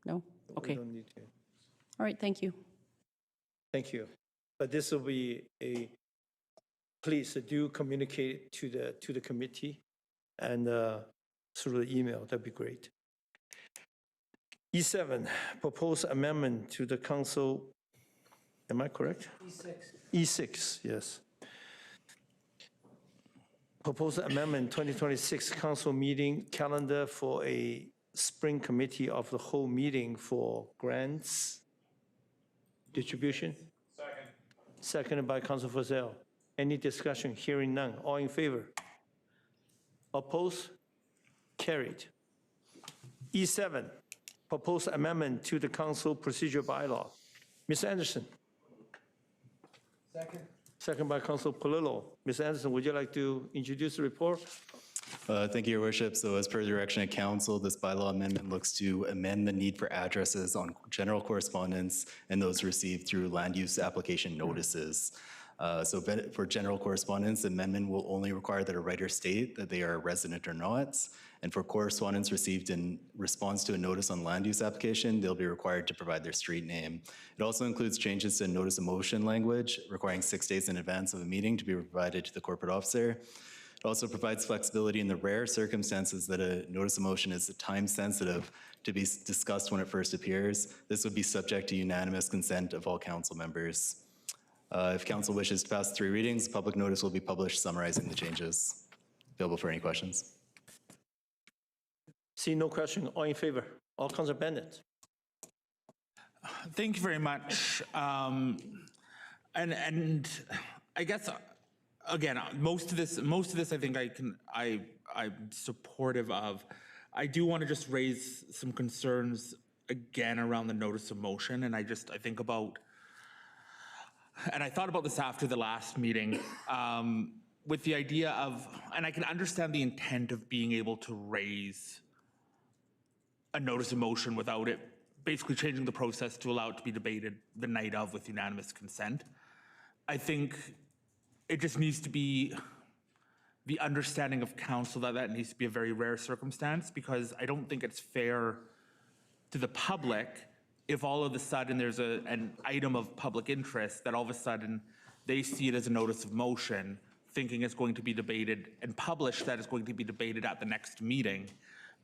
No? We Okay, don't need to. all right, thank you. Thank you. But this will be please do communicate to the committee and through the email, that'd be great. E7, proposed amendment to the council, am I correct? E6, yes. Proposed amendment 2026 council meeting calendar for a spring committee of the whole meeting for grants distribution. Seconded by Councilor Fazell. Any discussion? Hearing none. All in favor? Opposed? Carried. E7, proposed amendment to the council procedure bylaw. Ms. Anderson. Second by Councilor Polillo. Ms. Anderson, would you like to introduce the report? Thank you, Your Worship. So as per the direction of council, this bylaw amendment looks to amend the need for addresses on general correspondence and those received through land use application notices. So for general correspondence, the amendment will only require that a writer state that they are a resident or not. And for correspondence received in response to a notice on land use application, they'll be required to provide their street name. It also includes changes to notice of motion language, requiring 6 days in advance of a meeting to be provided to the corporate officer. It also provides flexibility in the rare circumstances that a notice of motion is time sensitive to be discussed when it first appears. This would be subject to unanimous consent of all council members. If council wishes to pass 3 readings, public notice will be published summarizing the changes. Available for any questions. See no question. All in favor? All Councilor Bennett. Thank you very much. And I guess, again, most of this I think I'm supportive of. I do want to just raise some concerns again around the notice of motion, and I think about, and I thought about this after the last meeting, with the idea of, and I can understand the intent of being able to raise a notice of motion without it basically changing the process to allow it to be debated the night of with unanimous consent. I think it just needs to be the understanding of council that that needs to be a very rare circumstance, because I don't think it's fair to the public if all of a sudden there's an item of public interest that all of a sudden they see it as a notice of motion, thinking it's going to be debated and published that it's going to be debated at the next meeting.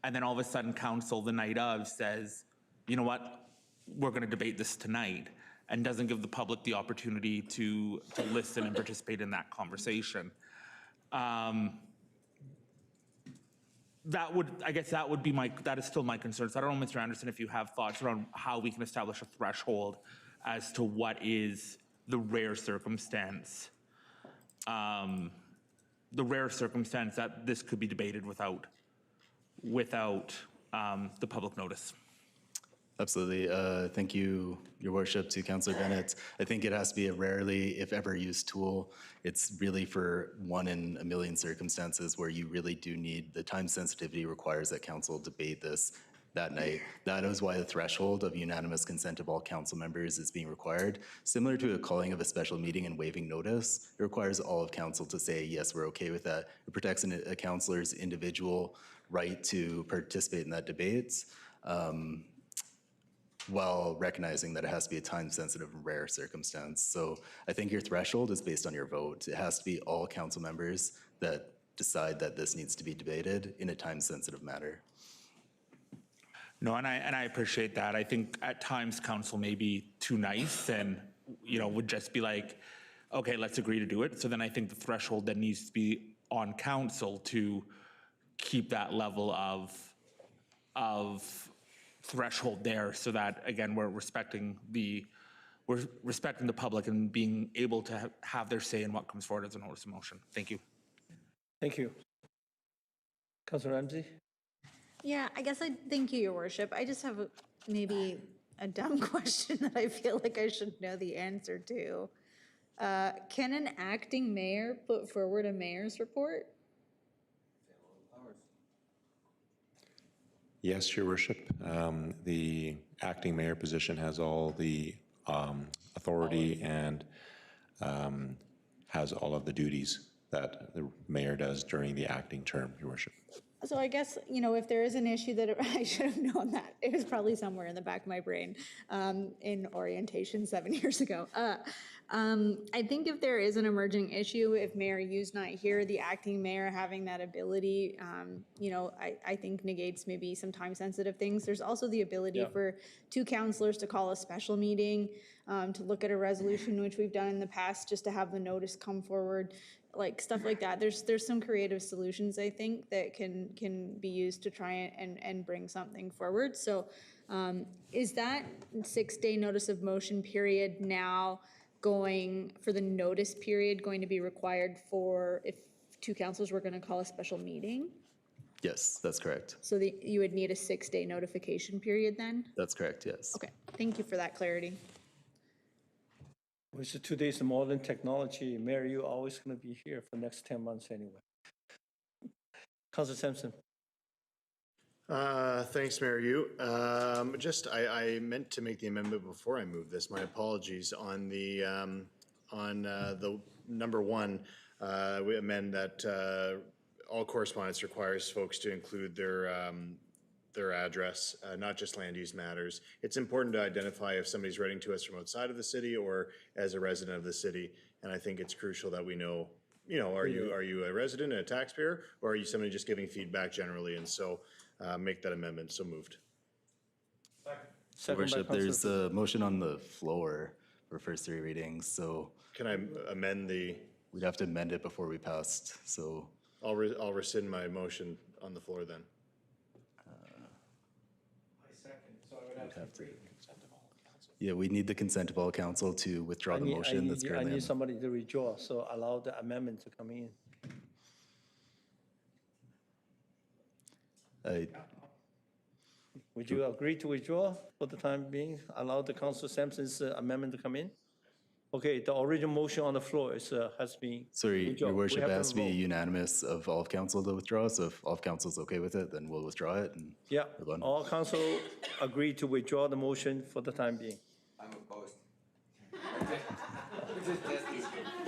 And then all of a sudden council the night of says, you know what, we're going to debate this tonight, and doesn't give the public the opportunity to listen and participate in that conversation. that is still my concern. So I don't know, Mr. Anderson, if you have thoughts around how we can establish a threshold as to what is the rare circumstance, that this could be debated without the public notice. Absolutely. Thank you, Your Worship, to Councillor Bennett. I think it has to be a rarely, if ever, used tool. It's really for 1 in a million circumstances where you really do need, the time sensitivity requires that council debate this that night. That is why the threshold of unanimous consent of all council members is being required. Similar to a calling of a special meeting and waiving notice, it requires all of council to say, yes, we're okay with that. It protects a councillor's individual right to participate in that debate, while recognizing that it has to be a time-sensitive and rare circumstance. So I think your threshold is based on your vote. It has to be all council members that decide that this needs to be debated in a time-sensitive manner. No, and I appreciate that. I think at times council may be too nice and, would just be like, okay, let's agree to do it. So then I think the threshold then needs to be on council to keep that level of threshold there, so that, again, we're respecting the public and being able to have their say in what comes forward as a notice of motion. Thank you. Thank you. Councilor Ramsey? Yeah, I guess thank you, Your Worship. I just have maybe a dumb question that I feel like I should know the answer to. Can an acting mayor put forward a mayor's report? Yes, Your Worship. The acting mayor position has all the authority and has all of the duties that the mayor does during the acting term, Your Worship. So I guess, if there is an issue that I should have known that, it was probably somewhere in the back of my brain in orientation 7 years ago. I think if there is an emerging issue, if Mayor Yu's not here, the acting mayor having that ability, I think negates maybe some time-sensitive things. There's also the ability for 2 councillors to call a special meeting, to look at a resolution, which we've done in the past, just to have the notice come forward, like stuff like that. There's some creative solutions, I think, that can be used to try and bring something forward. So is that 6-day notice of motion period now going, for the notice period, going to be required for if 2 councils were going to call a special meeting? Yes, that's correct. So you would need a 6-day notification period then? That's correct, yes. Okay, thank you for that clarity. Which today's modern technology, Mayor, you're always going to be here for the next 10 months anyway. Councilor Sampson. Thanks, Mayor Yu. I meant to make the amendment before I moved this. My apologies. On the number 1, we amend that all correspondence requires folks to include their address, not just land use matters. It's important to identify if somebody's writing to us from outside of the city or as a resident of the city. And I think it's crucial that we know, are you a resident and a taxpayer, or are you somebody just giving feedback generally? And so make that amendment. So moved. Your Worship, there's a motion on the floor for first 3 readings, so. Can I amend the? We'd have to amend it before we passed, so. I'll rescind my motion on the floor then. Yeah, we need the consent of all council to withdraw the motion that's currently. I need somebody to withdraw, so allow the amendment to come in. Would you agree to withdraw for the time being? Allow the Councilor Sampson's amendment to come in? Okay, the original motion on the floor has been. Sorry, withdrawn. Your Worship, We it have has to be unanimous of all of council to withdraw, so if all of council's okay with it, then we'll withdraw it and. Yeah, move on. all council agree to withdraw the motion for the time being. I'm opposed.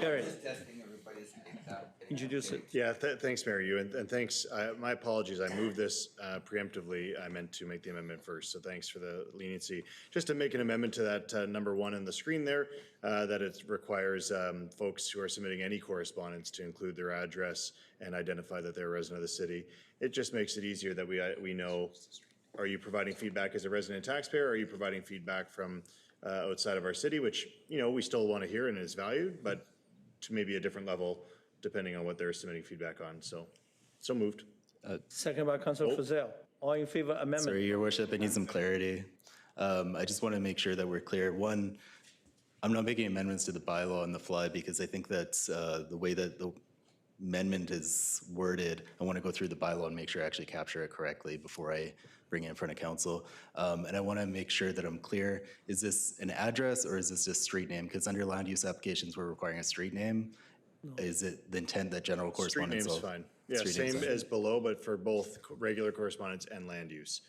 Carry. Just testing everybody's things out. Introduce it. Yeah, thanks, Mayor Yu, and thanks. My apologies. I moved this preemptively. I meant to make the amendment first, so thanks for the leniency. Just to make an amendment to that number 1 on the screen there, that it requires folks who are submitting any correspondence to include their address and identify that they're a resident of the city. It just makes it easier that we know, are you providing feedback as a resident taxpayer, or are you providing feedback from outside of our city, which, we still want to hear and is valued, but to maybe a different level depending on what they're submitting feedback on. So moved. Second by Councilor Fazell. All in favor of amendment? Sorry, Your Worship, I need some clarity. I just want to make sure that we're clear. One, I'm not making amendments to the bylaw on the fly because I think that the way that the amendment is worded, I want to go through the bylaw and make sure I actually capture it correctly before I bring it in front of council. And I want to make sure that I'm clear. Is this an address or is this just street name? Because under land use applications, we're requiring a street name. Is it the intent that general Street correspondence? name's fine. Yeah, Street name's same fine. as below, but for both regular correspondence and land use.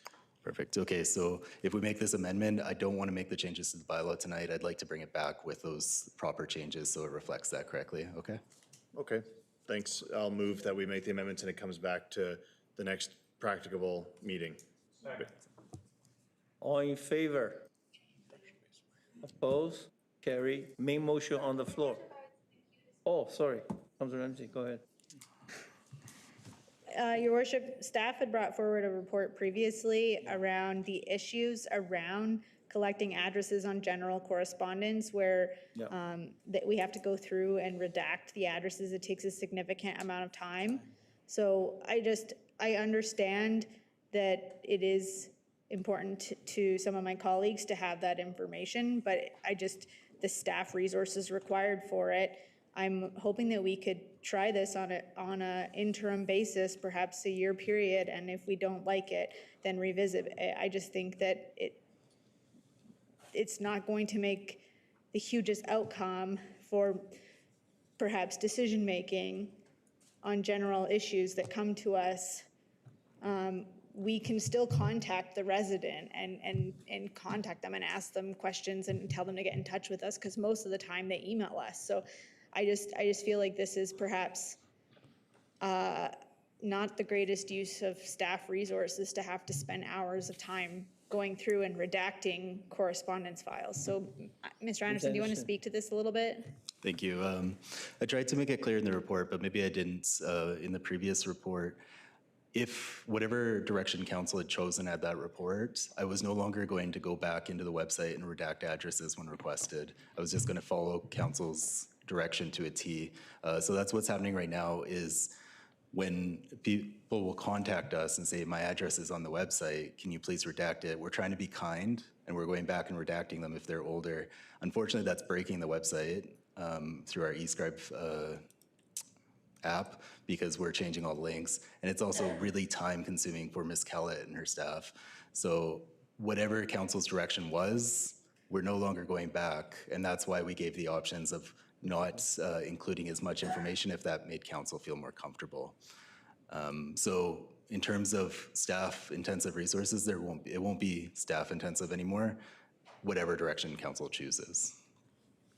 Perfect. Okay, so if we make this amendment, I don't want to make the changes to the bylaw tonight. I'd like to bring it back with those proper changes so it reflects that correctly. Okay? Okay, thanks. I'll move that we make the amendments and it comes back to the next practicable meeting. All in favor? Oppose? Carry. Main motion on the floor. Oh, sorry. Councilor Ramsey, go ahead. Your worship, staff had brought forward a report previously around the issues around collecting addresses on general correspondence where that we have to go through and redact the addresses. It takes a significant amount of time. So I understand that it is important to some of my colleagues to have that information, but the staff resources required for it, I'm hoping that we could try this on a interim basis, perhaps a year period, and if we don't like it, then revisit. I just think that it's not going to make the hugest outcome for perhaps decision-making on general issues that come to us. We can still contact the resident and contact them and ask them questions and tell them to get in touch with us, because most of the time they email us. So I just feel like this is perhaps not the greatest use of staff resources to have to spend hours of time going through and redacting correspondence files. So, Mr. Anderson, do you want to speak to this a little bit? Thank you. I tried to make it clear in the report, but maybe I didn't in the previous report. If whatever direction council had chosen at that report, I was no longer going to go back into the website and redact addresses when requested. I was just going to follow council's direction to a T. So that's what's happening right now is when people will contact us and say, my address is on the website, can you please redact it? We're trying to be kind and we're going back and redacting them if they're older. Unfortunately, that's breaking the website through our eScribe app because we're changing all the links. And it's also really time consuming for Ms. Kellett and her staff. So whatever council's direction was, we're no longer going back. And that's why we gave the options of not including as much information if that made council feel more comfortable. So in terms of staff intensive resources, it won't be staff intensive anymore, whatever direction council chooses.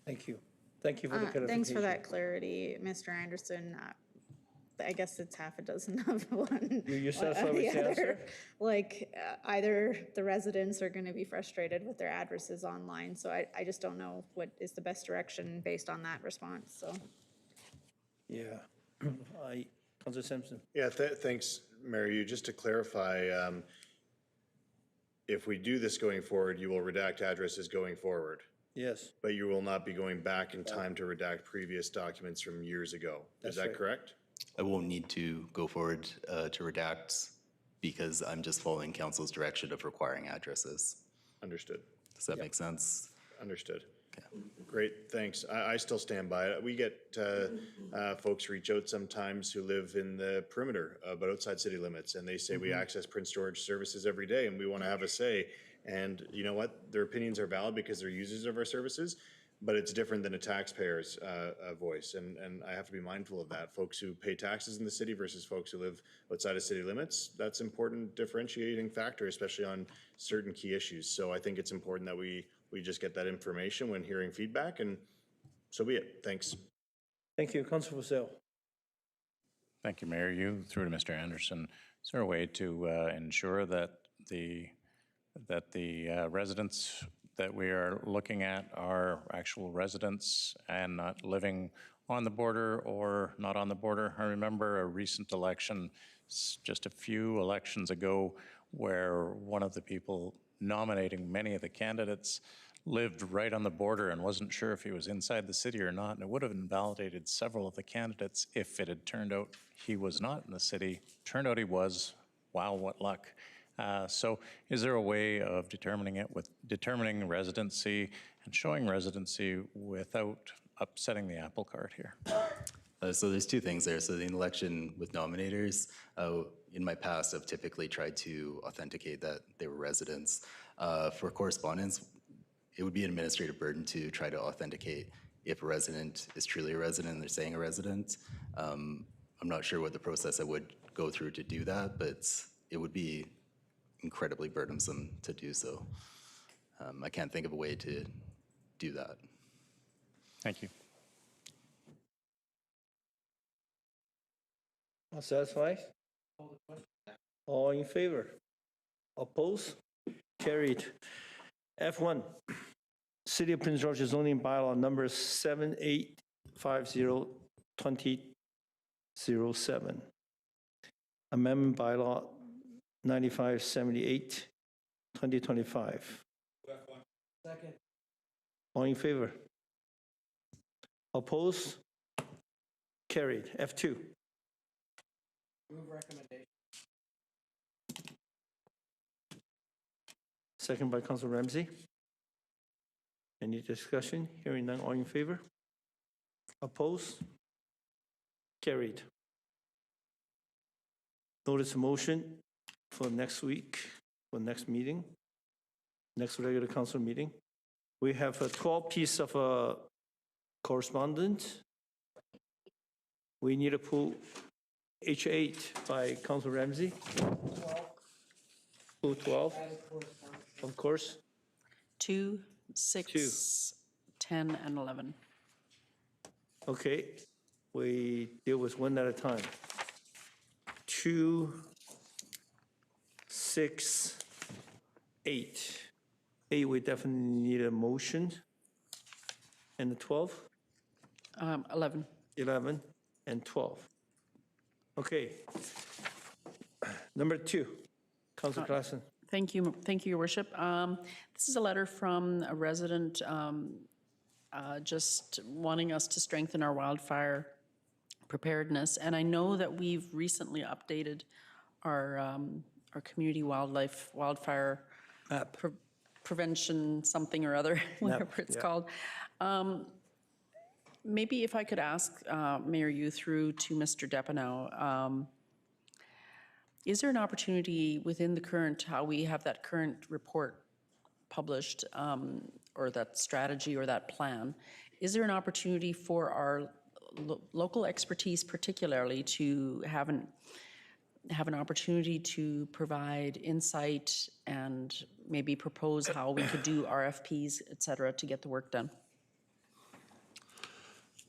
Thank you. Thank you for the clarification. Thanks for that clarity, Mr. Anderson. I guess it's half a dozen of one. You or satisfied with the the other. answer? Like, either the residents are going to be frustrated with their addresses online, so I just don't know what is the best direction based on that response, so. Yeah. Councilor Simpson. Yeah, thanks, Mary. Just to clarify, if we do this going forward, you will redact addresses going forward. Yes. But you will not be going back in time to redact previous documents from years ago. That's Is that right. correct? I won't need to go forward to redact because I'm just following council's direction of requiring addresses. Understood. Does that make sense? Understood. Great, thanks. I still stand by it. We get folks reach out sometimes who live in the perimeter, but outside city limits, and they say we access Prince George services every day and we want to have a say. And you know what? Their opinions are valid because they're users of our services, but it's different than a taxpayer's voice. And I have to be mindful of that. Folks who pay taxes in the city versus folks who live outside of city limits, that's an important differentiating factor, especially on certain key issues. So I think it's important that we just get that information when hearing feedback, and so be it. Thanks. Thank you. Councilor Fazell. Thank you, Mayor. You through to Mr. Anderson. Is there a way to ensure that the residents that we are looking at are actual residents and not living on the border or not on the border? I remember a recent election, just a few elections ago, where one of the people nominating many of the candidates lived right on the border and wasn't sure if he was inside the city or not, and it would have invalidated several of the candidates if it had turned out he was not in the city. Turned out he was. Wow, what luck. So is there a way of determining residency and showing residency without upsetting the apple cart here? So there's two things there. So the election with nominators, in my past, I've typically tried to authenticate that they were residents. For correspondence, it would be an administrative burden to try to authenticate if a resident is truly a resident and they're saying a resident. I'm not sure what the process I would go through to do that, but it would be incredibly burdensome to do so. I can't think of a way to do that. Thank you. All satisfied? All in favor? Oppose? Carried. F1, City of Prince George zoning bylaw number 7850-2007. Amendment bylaw 9578, 2025. Second. All in favor? Oppose? Carried. F2. Move recommendation. Second by Councilor Ramsey. Any discussion? Hearing none, all in favor? Opposed? Carried. Notice of motion for next week, for next meeting, next regular council meeting. We have 12 pieces of correspondence. We need to pull H8 by Councilor Ramsey. Pull 12, of course. 2, 6, 10, and 11. Okay, we deal with one at a time. 2, 6, 8. 8, we definitely need a motion. And the 12? 11. 11 and 12. Okay. Number 2, Councilor Klassen. Thank you, Your Worship. This is a letter from a resident just wanting us to strengthen our wildfire preparedness. And I know that we've recently updated our community wildfire prevention something or other, whatever it's called. Maybe if I could ask Mayor Youthrew to Mr. Depenau, is there an opportunity within the current, how we have that current report published, or that strategy or that plan, is there an opportunity for our local expertise particularly to have an opportunity to provide insight and maybe propose how we could do RFPs, et cetera, to get the work done?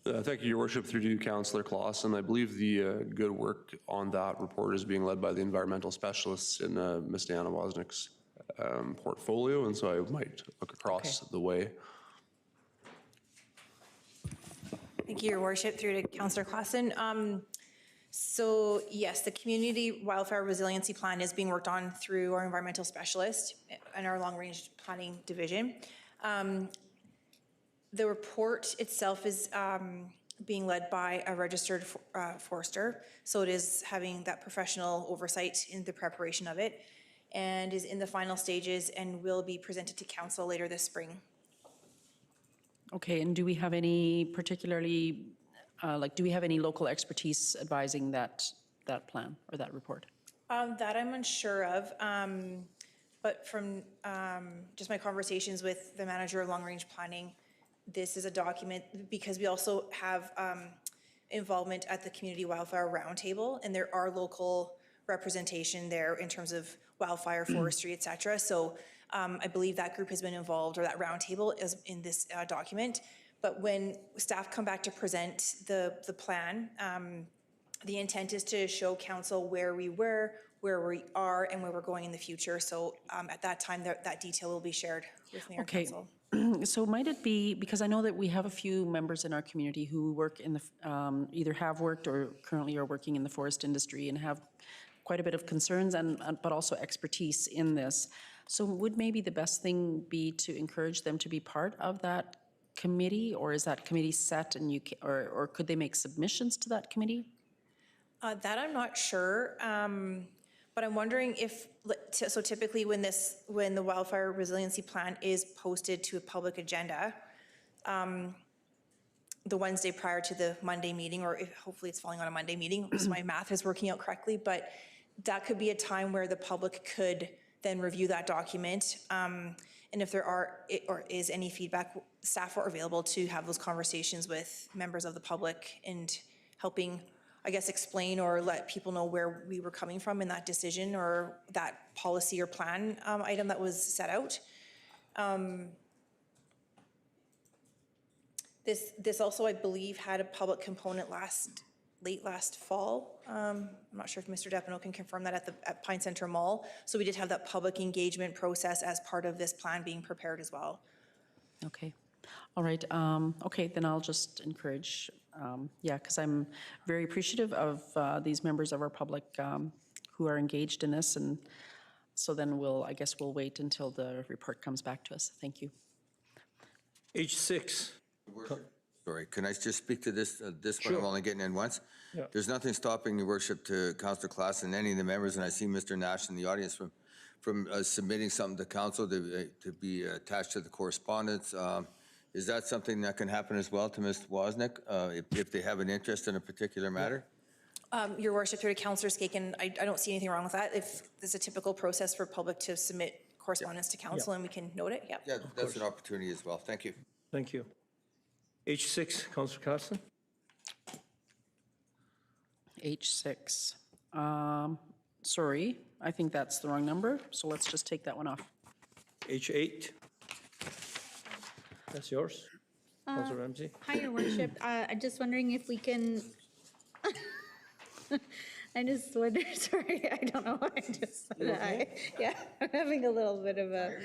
Thank you, Your Worship, through to Councillor Clausen. I believe the good work on that report is being led by the environmental specialists in Ms. Diana Wozniak's portfolio, and so I might look across the way. Thank you, Your Worship, through to Councillor Clausen. So yes, the Community Wildfire Resiliency Plan is being worked on through our environmental specialist and our long-range planning division. The report itself is being led by a registered forester, so it is having that professional oversight in the preparation of it, and is in the final stages and will be presented to council later this spring. Okay, and do we have any particularly, do we have any local expertise advising that plan or that report? That I'm unsure of, but from just my conversations with the manager of long-range planning, this is a document, because we also have involvement at the Community Wildfire Roundtable, and there are local representation there in terms of wildfire, forestry, et cetera. So I believe that group has been involved, or that roundtable is in this document. But when staff come back to present the plan, the intent is to show council where we were, where we are, and where we're going in the future. So at that time, that detail will be shared with Mayor Council. So might it be, because I know that we have a few members in our community who work in the, either have worked or currently are working in the forest industry and have quite a bit of concerns but also expertise in this. So would maybe the best thing be to encourage them to be part of that committee, or is that committee set and you, or could they make submissions to that committee? That I'm not sure, but I'm wondering if, so typically when the wildfire resiliency plan is posted to a public agenda, the Wednesday prior to the Monday meeting, or hopefully it's falling on a Monday meeting, so my math is working out correctly, but that could be a time where the public could then review that document. And if there are, or is any feedback, staff are available to have those conversations with members of the public and helping, I guess, explain or let people know where we were coming from in that decision or that policy or plan item that was set out. This also, I believe, had a public component late last fall. I'm not sure if Mr. Depino can confirm that at Pine Center Mall. So we did have that public engagement process as part of this plan being prepared as well. Okay. All right. Okay, then I'll just encourage, yeah, because I'm very appreciative of these members of our public who are engaged in this. And so then I guess we'll wait until the report comes back to us. Thank you. H6. Sorry, can I just speak to this? This one I'm only getting in once. Yeah. There's nothing stopping Your Worship to Councillor Klassen and any of the members, and I see Mr. Nash in the audience, from submitting something to council to be attached to the correspondence. Is that something that can happen as well to Ms. Wozniak if they have an interest in a particular matter? Your Worship, through to Councillor Skaken, I don't see anything wrong with that. If there's a typical process for public to submit correspondence to council and we can note it, Yeah, that's an opportunity as well. Thank you. Thank you. H6, Councillor Carson. H6. Sorry, I think that's the wrong number, so let's just take that one off. H8. That's yours, Councillor Ramsey. Hi, Your Worship. I'm just wondering if we can, I just wonder, sorry, I don't know why I just said that. Yeah, I'm having a little bit of a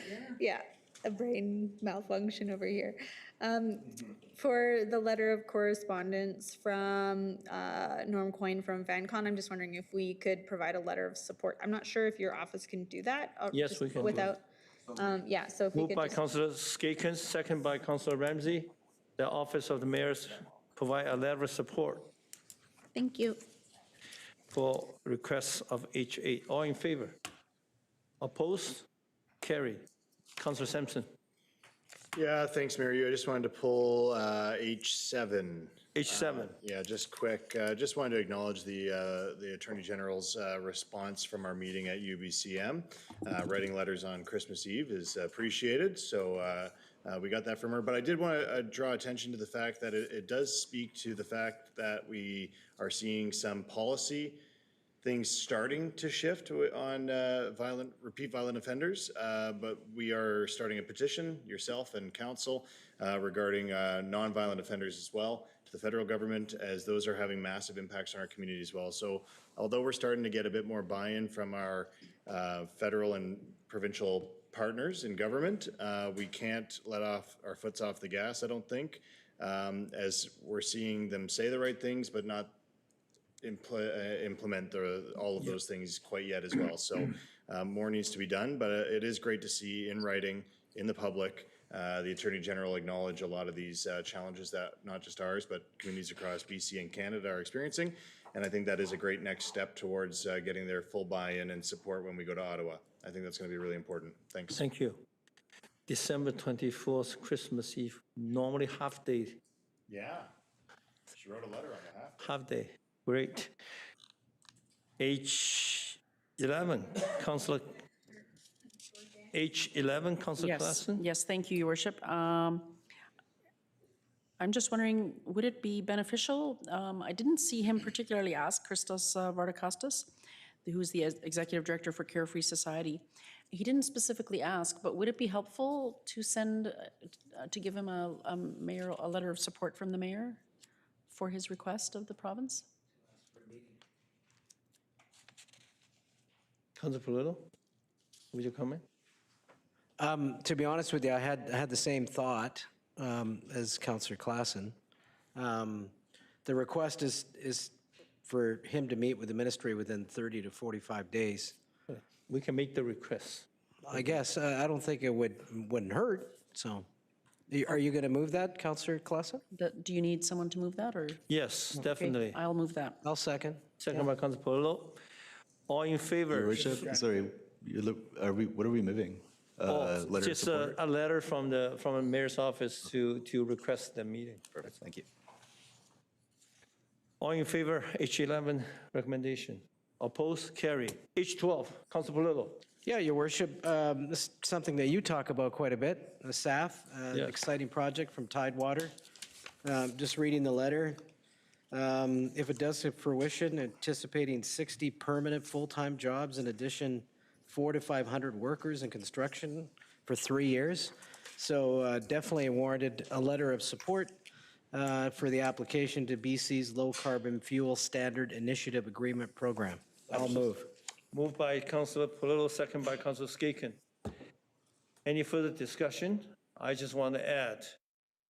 brain malfunction over here. For the letter of correspondence from Norm Coyne from VanCon, I'm just wondering if we could provide a letter of support. I'm not sure if your office can do that. Yes, we can. Without, yeah, so if we Moved could by just. Councillor Skaken, second by Councillor Ramsey. The Office of the Mayors provide a letter of support Thank you. for requests of H8. All in favor? Opposed? Carried. Councillor Sampson. Yeah, thanks, Mayor. I just wanted to pull H7. H7. Yeah, just quick. Just wanted to acknowledge the Attorney General's response from our meeting at UBCM. Writing letters on Christmas Eve is appreciated, so we got that from her. But I did want to draw attention to the fact that it does speak to the fact that we are seeing some policy things starting to shift on repeat violent offenders, but we are starting a petition, yourself and council, regarding non-violent offenders as well to the federal government, as those are having massive impacts on our community as well. So although we're starting to get a bit more buy-in from our federal and provincial partners in government, we can't let our foots off the gas, I don't think, as we're seeing them say the right things, but not implement all of those things quite yet as well. So more needs to be done, but it is great to see in writing, in the public, the Attorney General acknowledge a lot of these challenges that not just ours, but communities across BC and Canada are experiencing. And I think that is a great next step towards getting their full buy-in and support when we go to Ottawa. I think that's going to be really important. Thanks. Thank you. December 24th, Christmas Eve, normally half day. Yeah. She wrote a letter on the Half day. Great. H11, Councillor. H11, Councillor Klassen. Yes, thank you, Your Worship. I'm just wondering, would it be beneficial? I didn't see him particularly ask Christos Vardakostas, who is the Executive Director for Carefree Society. He didn't specifically ask, but would it be helpful to send, to give him a letter of support from the mayor for his request of the province? Councillor Polillo, would you comment? To be honest with you, I had the same thought as Councillor Klassen. The request is for him to meet with the ministry within 30 to 45 days. We can make the request. I guess, I don't think it wouldn't hurt, so. Are you going to move that, Councillor Klasa? Do you need someone to move that, or? Yes, Okay, definitely. I'll move that. I'll second. Second by Councilor Polillo. All in favor? Your worship, sorry, what are we moving? Letter of Just support? a letter from the mayor's office to request the meeting. Perfect, thank you. All in favor, H11 recommendation. Opposed, carry. H12, Councilor Polillo. Yeah, Your Worship, this is something that you talk about quite a bit, the staff, an Yes. exciting project from Tidewater. Just reading the letter, if it does to fruition, anticipating 60 permanent full-time jobs, in addition, 400 to 500 workers in construction for 3 years. So definitely warranted a letter of support for the application to BC's Low Carbon Fuel Standard Initiative Agreement Program. I'll move. Moved by Councilor Polillo, second by Councilor Skaken. Any further discussion? I just want to add,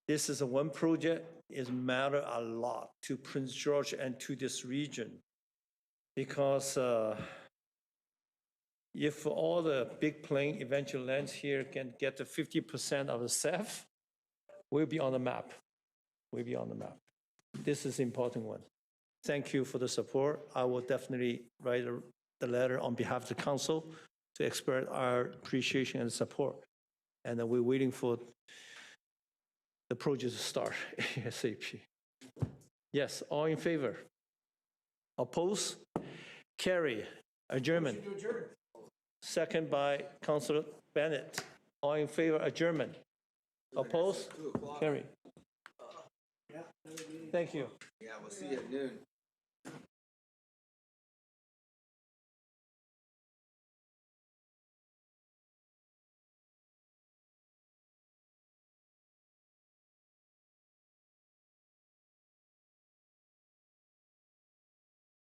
this is a one project, it matter a lot to Prince George and to this region. Because if all the big plane eventually lands here can get to 50% of the SAF, we'll be on the map. We'll be on the map. This is an important one. Thank you for the support. I will definitely write the letter on behalf of the council to express our appreciation and support. And we're waiting for the project to start ASAP. Yes, all in favor? Oppose? Carry. Adjournment. Second by Councilor Bennett. All in favor, adjournment. Oppose? Carry. Thank you. Yeah, we'll see you at noon.